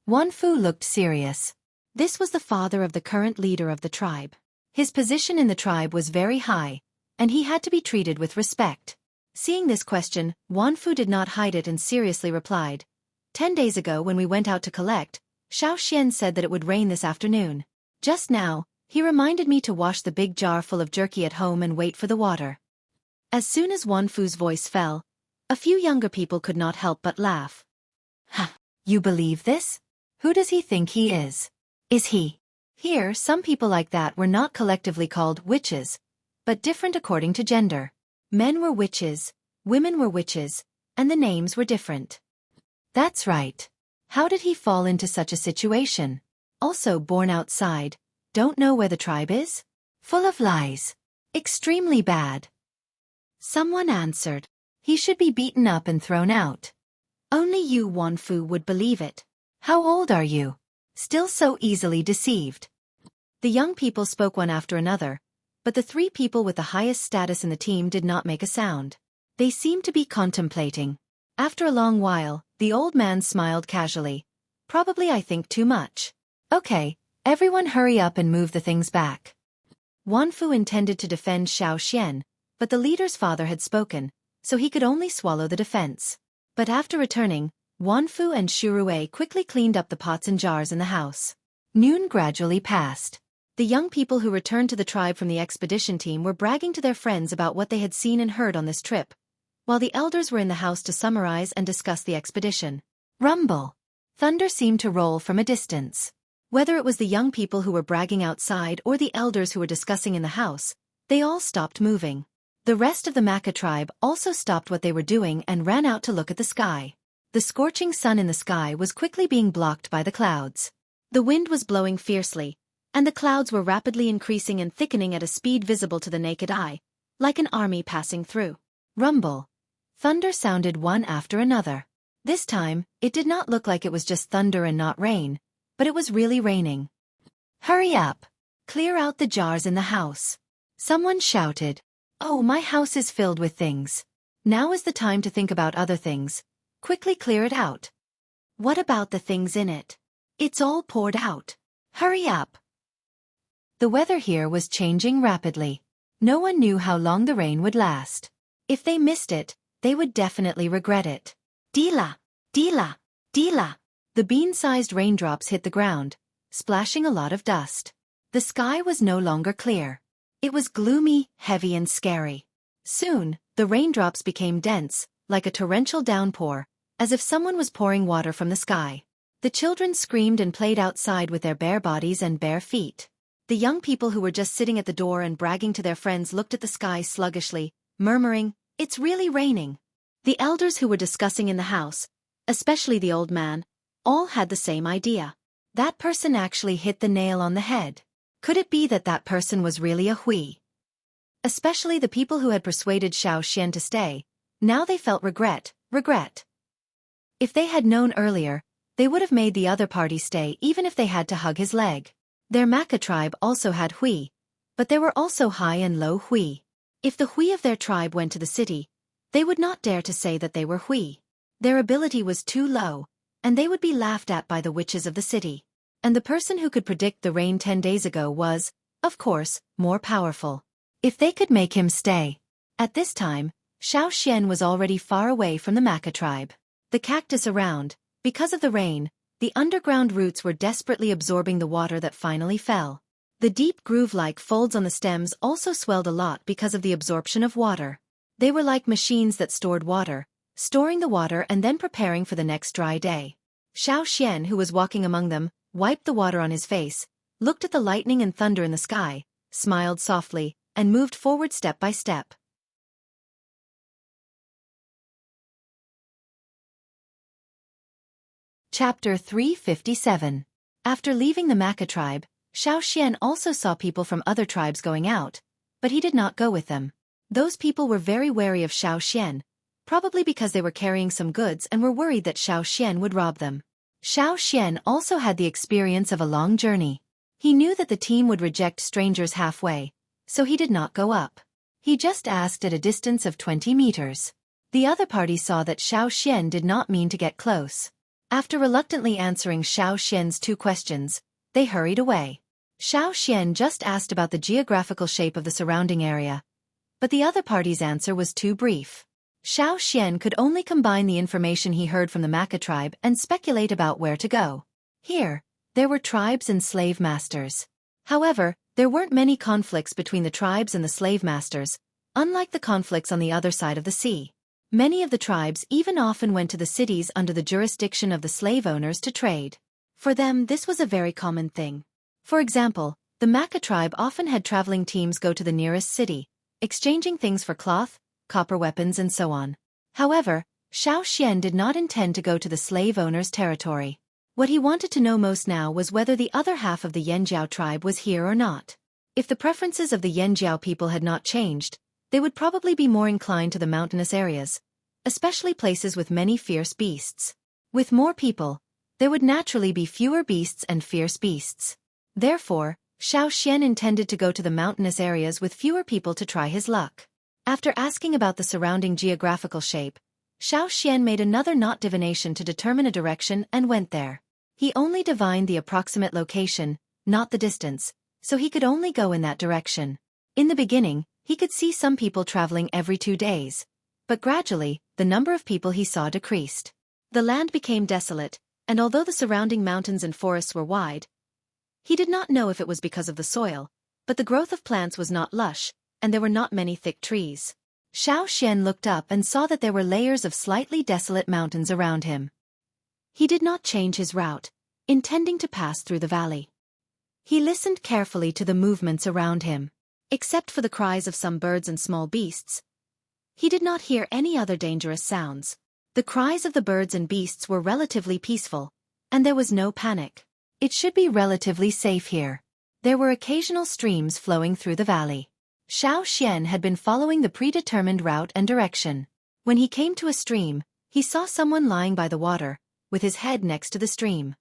Wanfu looked serious. This was the father of the current leader of the tribe. His position in the tribe was very high, and he had to be treated with respect. Seeing this question, Wanfu did not hide it and seriously replied, 10 days ago when we went out to collect, Xian said that it would rain this afternoon. Just now, he reminded me to wash the big jar full of jerky at home and wait for the water." As soon as Wanfu's voice fell, a few younger people could not help but laugh. "Ha! You believe this? Who does he think he is? Is he?" Here, some people like that were not collectively called witches, but different according to gender. Men were witches, women were witches, and the names were different. That's right. How did he fall into such a situation? Also born outside, don't know where the tribe is? Full of lies. Extremely bad. Someone answered, "He should be beaten up and thrown out." Only you, Wanfu, would believe it. How old are you? Still so easily deceived. The young people spoke one after another, but the three people with the highest status in the team did not make a sound. They seemed to be contemplating. After a long while, the old man smiled casually. "Probably I think too much. Okay, everyone hurry up and move the things back." Wanfu intended to defend Xian, but the leader's father had spoken, so he could only swallow the defense. But after returning, Wanfu and Xueqi quickly cleaned up the pots and jars in the house. Noon gradually passed. The young people who returned to the tribe from the expedition team were bragging to their friends about what they had seen and heard on this trip, while the elders were in the house to summarize and discuss the expedition. Rumble. Thunder seemed to roll from a distance. Whether it was the young people who were bragging outside or the elders who were discussing in the house, they all stopped moving. The rest of the Maka tribe also stopped what they were doing and ran out to look at the sky. The scorching sun in the sky was quickly being blocked by the clouds. The wind was blowing fiercely, and the clouds were rapidly increasing and thickening at a speed visible to the naked eye, like an army passing through. Rumble. Thunder sounded one after another. This time, it did not look like it was just thunder and not rain, but it was really raining. "Hurry up! Clear out the jars in the house!" Someone shouted. "Oh, my house is filled with things. Now is the time to think about other things. Quickly clear it out." "What about the things in it? It's all poured out. Hurry up!" The weather here was changing rapidly. No one knew how long the rain would last. If they missed it, they would definitely regret it. Dila! Dila! Dila! The bean-sized raindrops hit the ground, splashing a lot of dust. The sky was no longer clear. It was gloomy, heavy and scary. Soon, the raindrops became dense, like a torrential downpour, as if someone was pouring water from the sky. The children screamed and played outside with their bare bodies and bare feet. The young people who were just sitting at the door and bragging to their friends looked at the sky sluggishly, murmuring, "It's really raining." The elders who were discussing in the house, especially the old man, all had the same idea. That person actually hit the nail on the head. Could it be that that person was really a Hui? Especially the people who had persuaded Xian to stay, now they felt regret. If they had known earlier, they would have made the other party stay even if they had to hug his leg. Their Maka tribe also had Hui, but there were also high and low Hui. If the Hui of their tribe went to the city, they would not dare to say that they were Hui. Their ability was too low, and they would be laughed at by the witches of the city. And the person who could predict the rain 10 days ago was, of course, more powerful. If they could make him stay. At this time, Xian was already far away from the Maka tribe. The cactus around, because of the rain, the underground roots were desperately absorbing the water that finally fell. The deep groove-like folds on the stems also swelled a lot because of the absorption of water. They were like machines that stored water, storing the water and then preparing for the next dry day. Xian, who was walking among them, wiped the water on his face, looked at the lightning and thunder in the sky, smiled softly, and moved forward step by step. Chapter 357. After leaving the Maka tribe, Xian also saw people from other tribes going out, but he did not go with them. Those people were very wary of Xian, probably because they were carrying some goods and were worried that Xian would rob them. Xian also had the experience of a long journey. He knew that the team would reject strangers halfway, so he did not go up. He just asked at a distance of 20 meters. The other party saw that Xian did not mean to get close. After reluctantly answering Xian's 2 questions, they hurried away. Xian just asked about the geographical shape of the surrounding area, but the other party's answer was too brief. Xian could only combine the information he heard from the Maka tribe and speculate about where to go. Here, there were tribes and slave masters. However, there weren't many conflicts between the tribes and the slave masters, unlike the conflicts on the other side of the sea. Many of the tribes even often went to the cities under the jurisdiction of the slave owners to trade. For them, this was a very common thing. For example, the Maka tribe often had traveling teams go to the nearest city, exchanging things for cloth, copper weapons and so on. However, Xian did not intend to go to the slave owner's territory. What he wanted to know most now was whether the other half of the Yanjiao tribe was here or not. If the preferences of the Yanjiao people had not changed, they would probably be more inclined to the mountainous areas, especially places with many fierce beasts. With more people, there would naturally be fewer beasts and fierce beasts. Therefore, Xian intended to go to the mountainous areas with fewer people to try his luck. After asking about the surrounding geographical shape, Xian made another knot divination to determine a direction and went there. He only divined the approximate location, not the distance, so he could only go in that direction. In the beginning, he could see some people traveling every 2 days, but gradually, the number of people he saw decreased. The land became desolate, and although the surrounding mountains and forests were wide, he did not know if it was because of the soil, but the growth of plants was not lush, and there were not many thick trees. Xian looked up and saw that there were layers of slightly desolate mountains around him. He did not change his route, intending to pass through the valley. He listened carefully to the movements around him. Except for the cries of some birds and small beasts, he did not hear any other dangerous sounds. The cries of the birds and beasts were relatively peaceful, and there was no panic. It should be relatively safe here. There were occasional streams flowing through the valley. Xian had been following the predetermined route and direction. When he came to a stream, he saw someone lying by the water, with his head next to the stream.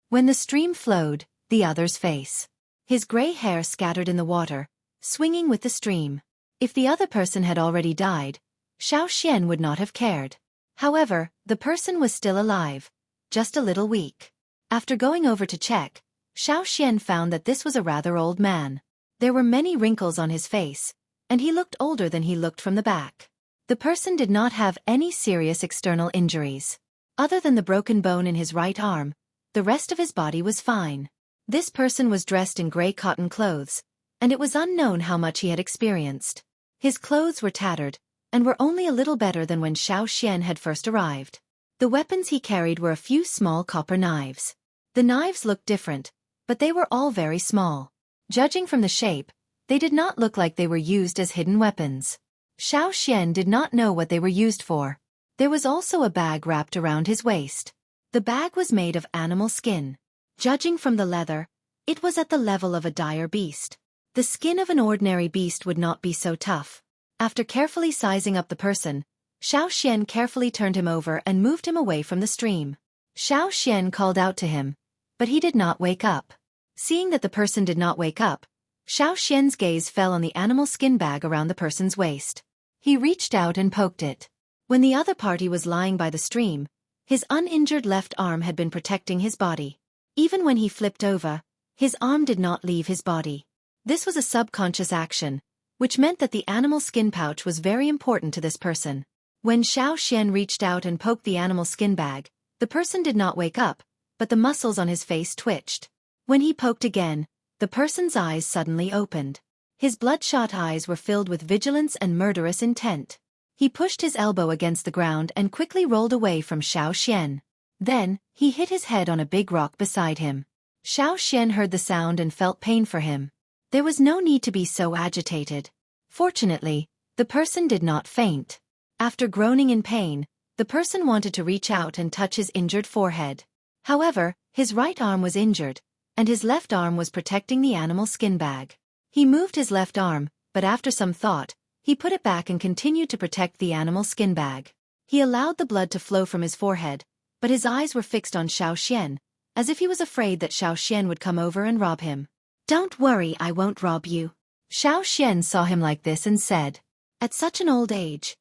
When the stream flowed, the other's face. His gray hair scattered in the water, swinging with the stream. If the other person had already died, Xian would not have cared. However, the person was still alive, just a little weak. After going over to check, Xian found that this was a rather old man. There were many wrinkles on his face, and he looked older than he looked from the back. The person did not have any serious external injuries. Other than the broken bone in his right arm, the rest of his body was fine. This person was dressed in gray cotton clothes, and it was unknown how much he had experienced. His clothes were tattered, and were only a little better than when Xian had first arrived. The weapons he carried were a few small copper knives. The knives looked different, but they were all very small. Judging from the shape, they did not look like they were used as hidden weapons. Xian did not know what they were used for. There was also a bag wrapped around his waist. The bag was made of animal skin. Judging from the leather, it was at the level of a dire beast. The skin of an ordinary beast would not be so tough. After carefully sizing up the person, Xian carefully turned him over and moved him away from the stream. Xian called out to him, but he did not wake up. Seeing that the person did not wake up, Xian's gaze fell on the animal skin bag around the person's waist. He reached out and poked it. When the other party was lying by the stream, his uninjured left arm had been protecting his body. Even when he flipped over, his arm did not leave his body. This was a subconscious action, which meant that the animal skin pouch was very important to this person. When Xian reached out and poked the animal skin bag, the person did not wake up, but the muscles on his face twitched. When he poked again, the person's eyes suddenly opened. His bloodshot eyes were filled with vigilance and murderous intent. He pushed his elbow against the ground and quickly rolled away from Xueqi. Then, he hit his head on a big rock beside him. Xueqi heard the sound and felt pain for him. There was no need to be so agitated. Fortunately, the person did not faint. After groaning in pain, the person wanted to reach out and touch his injured forehead. However, his right arm was injured, and his left arm was protecting the animal skin bag. He moved his left arm, but after some thought, he put it back and continued to protect the animal skin bag. He allowed the blood to flow from his forehead, but his eyes were fixed on Xueqi, as if he was afraid that Xueqi would come over and rob him. "Don't worry, I won't rob you." Xueqi saw him like this and said, at such an old age.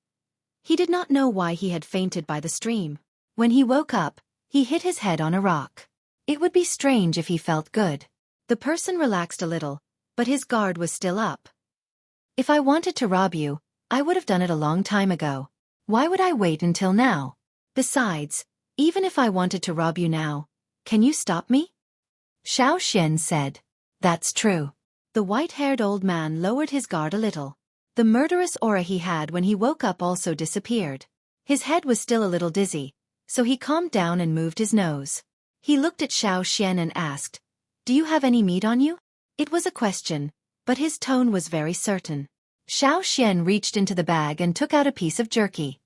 He did not know why he had fainted by the stream. When he woke up, he hit his head on a rock. It would be strange if he felt good. The person relaxed a little, but his guard was still up. "If I wanted to rob you, I would have done it a long time ago. Why would I wait until now? Besides, even if I wanted to rob you now, can you stop me?" Xueqi said. "That's true." The white-haired old man lowered his guard a little. The murderous aura he had when he woke up also disappeared. His head was still a little dizzy, so he calmed down and moved his nose. He looked at Xueqi and asked, "Do you have any meat on you?" It was a question, but his tone was very certain. Xueqi reached into the bag and took out a piece of jerky.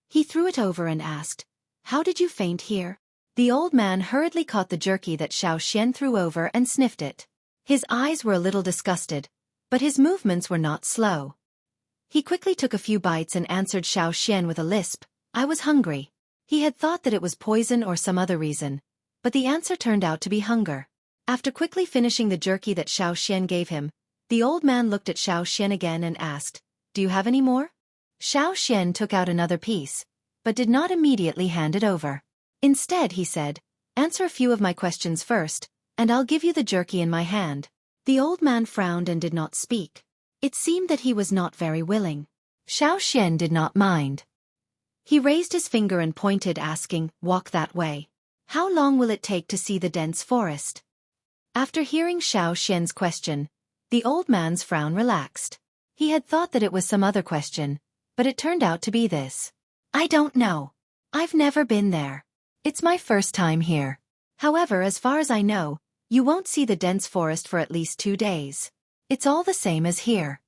He threw it over and asked, "How did you faint here?" The old man hurriedly caught the jerky that Xueqi threw over and sniffed it. His eyes were a little disgusted, but his movements were not slow. He quickly took a few bites and answered Xueqi with a lisp, "I was hungry." He had thought that it was poison or some other reason, but the answer turned out to be hunger. After quickly finishing the jerky that Xueqi gave him, the old man looked at Xueqi again and asked, "Do you have any more?" Xueqi took out another piece, but did not immediately hand it over. Instead, he said, "Answer a few of my questions first, and I'll give you the jerky in my hand." The old man frowned and did not speak. It seemed that he was not very willing. Xueqi did not mind. He raised his finger and pointed, asking, "Walk that way. How long will it take to see the dense forest?" After hearing Xueqi's question, the old man's frown relaxed. He had thought that it was some other question, but it turned out to be this. "I don't know. I've never been there. It's my first time here. However, as far as I know, you won't see the dense forest for at least 2 days. It's all the same as here."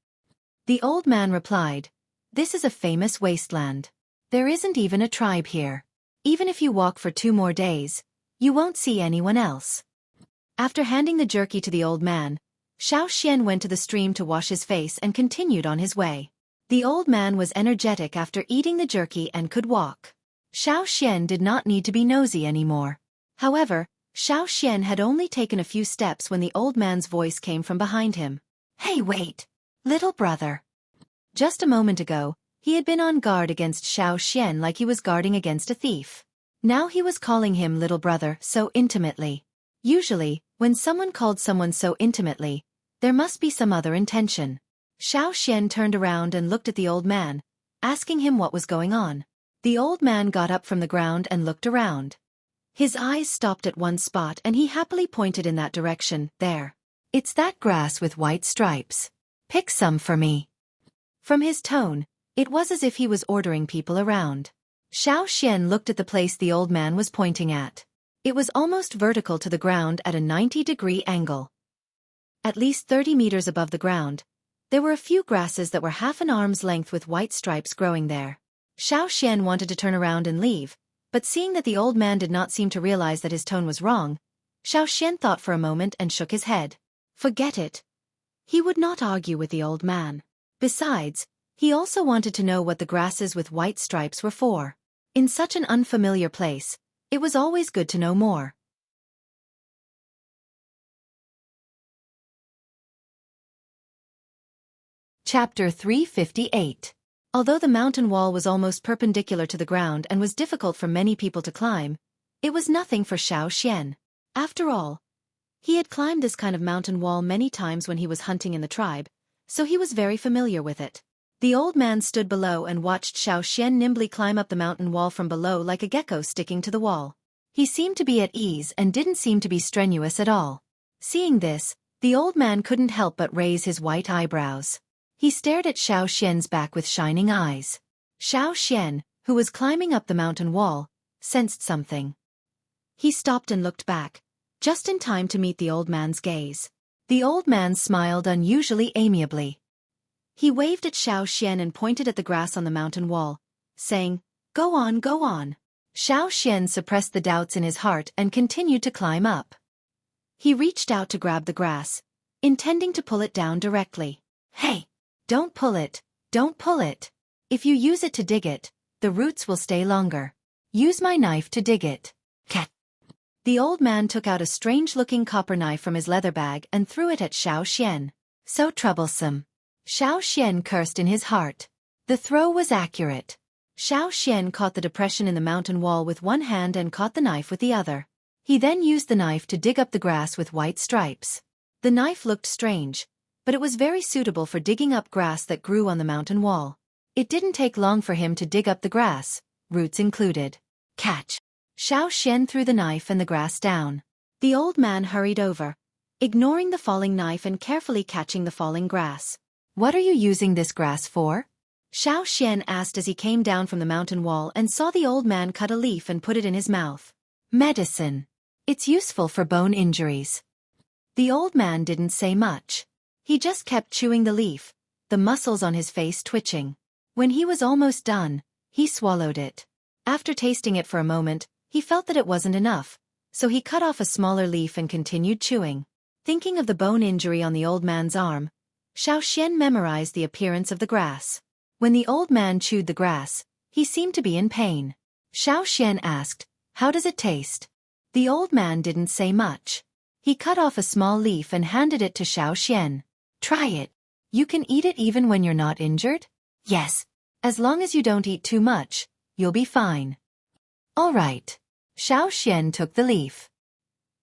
The old man replied, "This is a famous wasteland. There isn't even a tribe here. Even if you walk for 2 more days, you won't see anyone else." After handing the jerky to the old man, Xueqi went to the stream to wash his face and continued on his way. The old man was energetic after eating the jerky and could walk. Xueqi did not need to be nosy anymore. However, Xueqi had only taken a few steps when the old man's voice came from behind him. "Hey, wait! Little brother." Just a moment ago, he had been on guard against Xueqi like he was guarding against a thief. Now he was calling him little brother so intimately. Usually, when someone called someone so intimately, there must be some other intention. Xueqi turned around and looked at the old man, asking him what was going on. The old man got up from the ground and looked around. His eyes stopped at one spot and he happily pointed in that direction. "There. It's that grass with white stripes. Pick some for me." From his tone, it was as if he was ordering people around. Xueqi looked at the place the old man was pointing at. It was almost vertical to the ground at a 90-degree angle. At least 30 meters above the ground, there were a few grasses that were half an arm's length with white stripes growing there. Xueqi wanted to turn around and leave, but seeing that the old man did not seem to realize that his tone was wrong, Xueqi thought for a moment and shook his head. Forget it. He would not argue with the old man. Besides, he also wanted to know what the grasses with white stripes were for. In such an unfamiliar place, it was always good to know more. Chapter 358. Although the mountain wall was almost perpendicular to the ground and was difficult for many people to climb, it was nothing for Xueqi. After all, he had climbed this kind of mountain wall many times when he was hunting in the tribe, so he was very familiar with it. The old man stood below and watched Xueqi nimbly climb up the mountain wall from below like a gecko sticking to the wall. He seemed to be at ease and didn't seem to be strenuous at all. Seeing this, The old man couldn't help but raise his white eyebrows. He stared at Xiaoxian's back with shining eyes. Xiaoxian, who was climbing up the mountain wall, sensed something. He stopped and looked back, just in time to meet the old man's gaze. The old man smiled unusually amiably. He waved at Xiaoxian and pointed at the grass on the mountain wall, saying, "Go on, go on." Xiaoxian suppressed the doubts in his heart and continued to climb up. He reached out to grab the grass, intending to pull it down directly. "Hey! Don't pull it, don't pull it. If you use it to dig it, the roots will stay longer. Use my knife to dig it." Cat. The old man took out a strange-looking copper knife from his leather bag and threw it at Xiaoxian. So troublesome. Xiaoxian cursed in his heart. The throw was accurate. Xiaoxian caught the depression in the mountain wall with one hand and caught the knife with the other. He then used the knife to dig up the grass with white stripes. The knife looked strange, but it was very suitable for digging up grass that grew on the mountain wall. It didn't take long for him to dig up the grass, roots included. Catch! Xiaoxian threw the knife and the grass down. The old man hurried over, ignoring the falling knife and carefully catching the falling grass. "What are you using this grass for?" Xiaoxian asked as he came down from the mountain wall and saw the old man cut a leaf and put it in his mouth. "Medicine. It's useful for bone injuries." The old man didn't say much. He just kept chewing the leaf, the muscles on his face twitching. When he was almost done, he swallowed it. After tasting it for a moment, he felt that it wasn't enough, so he cut off a smaller leaf and continued chewing. Thinking of the bone injury on the old man's arm, Xiaoxian memorized the appearance of the grass. When the old man chewed the grass, he seemed to be in pain. Xiaoxian asked, "How does it taste?" The old man didn't say much. He cut off a small leaf and handed it to Xiaoxian. "Try it. You can eat it even when you're not injured?" "Yes. As long as you don't eat too much, you'll be fine." "All right." Xiaoxian took the leaf.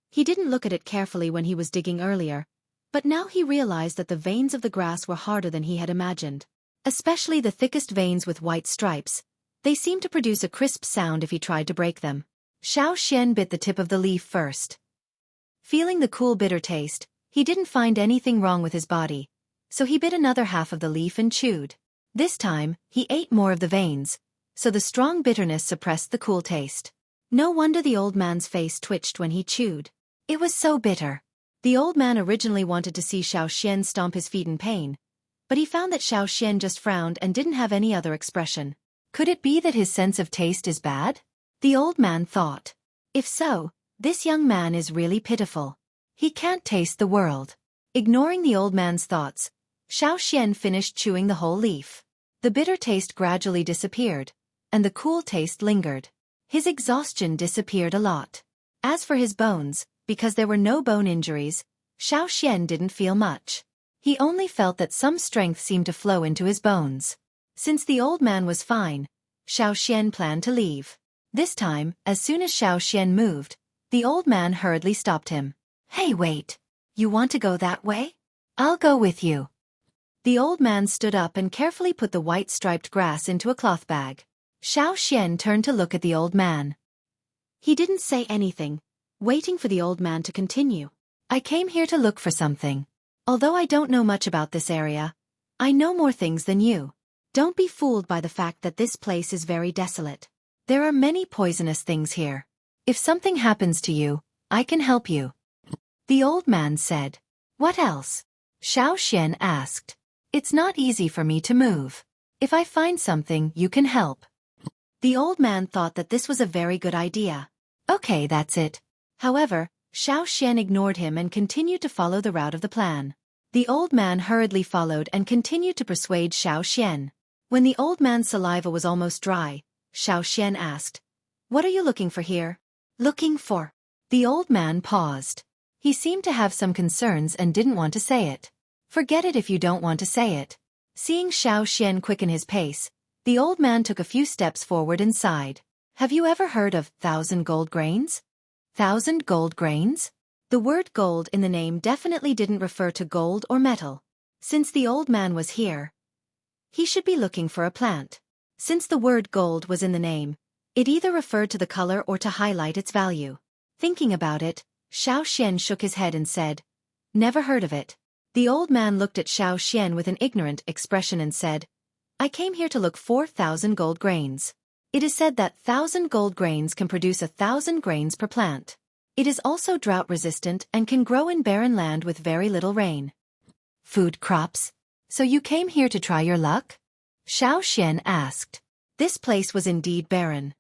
He didn't look at it carefully when he was digging earlier, but now he realized that the veins of the grass were harder than he had imagined. Especially the thickest veins with white stripes. They seemed to produce a crisp sound if he tried to break them. Xiaoxian bit the tip of the leaf first. Feeling the cool bitter taste, he didn't find anything wrong with his body, so he bit another half of the leaf and chewed. This time, he ate more of the veins, so the strong bitterness suppressed the cool taste. No wonder the old man's face twitched when he chewed. It was so bitter. The old man originally wanted to see Xiaoxian stomp his feet in pain, but he found that Xiaoxian just frowned and didn't have any other expression. Could it be that his sense of taste is bad? The old man thought. If so, this young man is really pitiful. He can't taste the world. Ignoring the old man's thoughts, Xiaoxian finished chewing the whole leaf. The bitter taste gradually disappeared, and the cool taste lingered. His exhaustion disappeared a lot. As for his bones, because there were no bone injuries, Xiaoxian didn't feel much. He only felt that some strength seemed to flow into his bones. Since the old man was fine, Xiaoxian planned to leave. This time, as soon as Xiaoxian moved, the old man hurriedly stopped him. "Hey, wait. You want to go that way? I'll go with you." The old man stood up and carefully put the white striped grass into a cloth bag. Xiaoxian turned to look at the old man. He didn't say anything, waiting for the old man to continue. "I came here to look for something. Although I don't know much about this area, I know more things than you. Don't be fooled by the fact that this place is very desolate. There are many poisonous things here. If something happens to you, I can help you." The old man said. "What else?" Xiaoxian asked. "It's not easy for me to move. If I find something, you can help." The old man thought that this was a very good idea. "Okay, that's it." However, Xiaoxian ignored him and continued to follow the route of the plan. The old man hurriedly followed and continued to persuade Xiaoxian. When the old man's saliva was almost dry, Xiaoxian asked, "What are you looking for here?" "Looking for..." The old man paused. He seemed to have some concerns and didn't want to say it. "Forget it if you don't want to say it." Seeing Xiaoxian quicken his pace, the old man took a few steps forward and sighed. "Have you ever heard of 1,000 gold grains?" 1,000 gold grains? The word gold in the name definitely didn't refer to gold or metal. Since the old man was here, he should be looking for a plant. Since the word gold was in the name, it either referred to the color or to highlight its value. Thinking about it, Xiaoxian shook his head and said, Never heard of it. The old man looked at Xueqi with an ignorant expression and said, I came here to look 4,000 gold grains. It is said that 1,000 gold grains can produce 1,000 grains per plant. It is also drought-resistant and can grow in barren land with very little rain. Food crops? So you came here to try your luck? Xueqi asked. This place was indeed barren.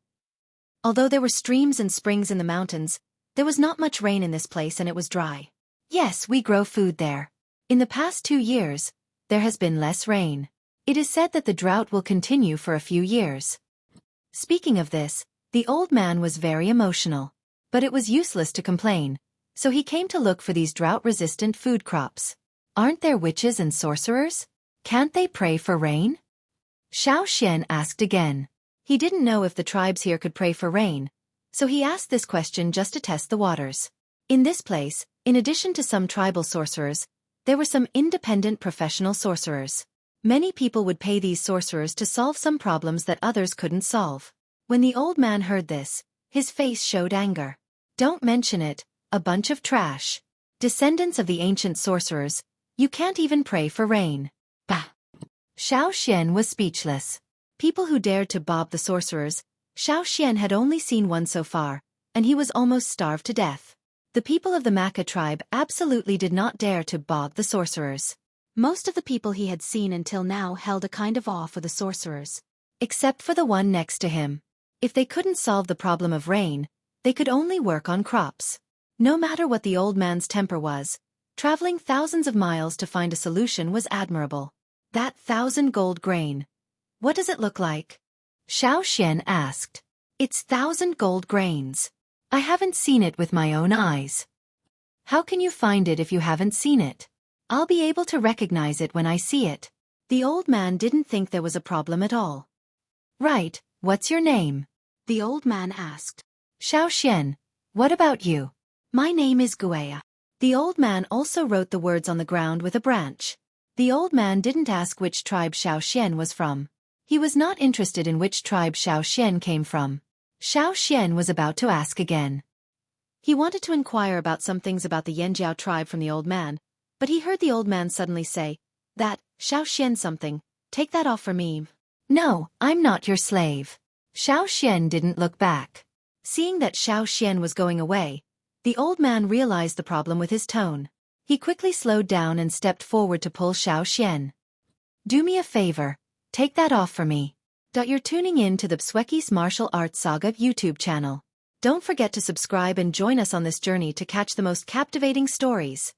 Although there were streams and springs in the mountains, there was not much rain in this place and it was dry. Yes, we grow food there. In the past 2 years, there has been less rain. It is said that the drought will continue for a few years. Speaking of this, the old man was very emotional. But it was useless to complain, so he came to look for these drought-resistant food crops. Aren't there witches and sorcerers? Can't they pray for rain? Xueqi asked again. He didn't know if the tribes here could pray for rain, so he asked this question just to test the waters. In this place, in addition to some tribal sorcerers, there were some independent professional sorcerers. Many people would pay these sorcerers to solve some problems that others couldn't solve. When the old man heard this, his face showed anger. Don't mention it, a bunch of trash. Descendants of the ancient sorcerers, you can't even pray for rain. Bah! Xueqi was speechless. People who dared to bob the sorcerers, Xueqi had only seen one so far, and he was almost starved to death. The people of the Maka tribe absolutely did not dare to bob the sorcerers. Most of the people he had seen until now held a kind of awe for the sorcerers. Except for the one next to him. If they couldn't solve the problem of rain, they could only work on crops. No matter what the old man's temper was, traveling thousands of miles to find a solution was admirable. That 1,000 gold grain. What does it look like? Xueqi asked. It's 1,000 gold grains. I haven't seen it with my own eyes. How can you find it if you haven't seen it? I'll be able to recognize it when I see it. The old man didn't think there was a problem at all. Right, what's your name? The old man asked. Xueqi, what about you? My name is Xueqi. The old man also wrote the words on the ground with a branch. The old man didn't ask which tribe Xueqi was from. He was not interested in which tribe Xueqi came from. Xueqi was about to ask again. He wanted to inquire about some things about the Yanjiao tribe from the old man, but he heard the old man suddenly say, that, Xueqi something, take that off for me. No, I'm not your slave. Xueqi didn't look back. Seeing that Xueqi was going away, the old man realized the problem with his tone. He quickly slowed down and stepped forward to pull Xueqi. Do me a favor, take that off for me. You're tuning in to the Xueqi's Martial Arts Saga YouTube channel. Don't forget to subscribe and join us on this journey to catch the most captivating stories.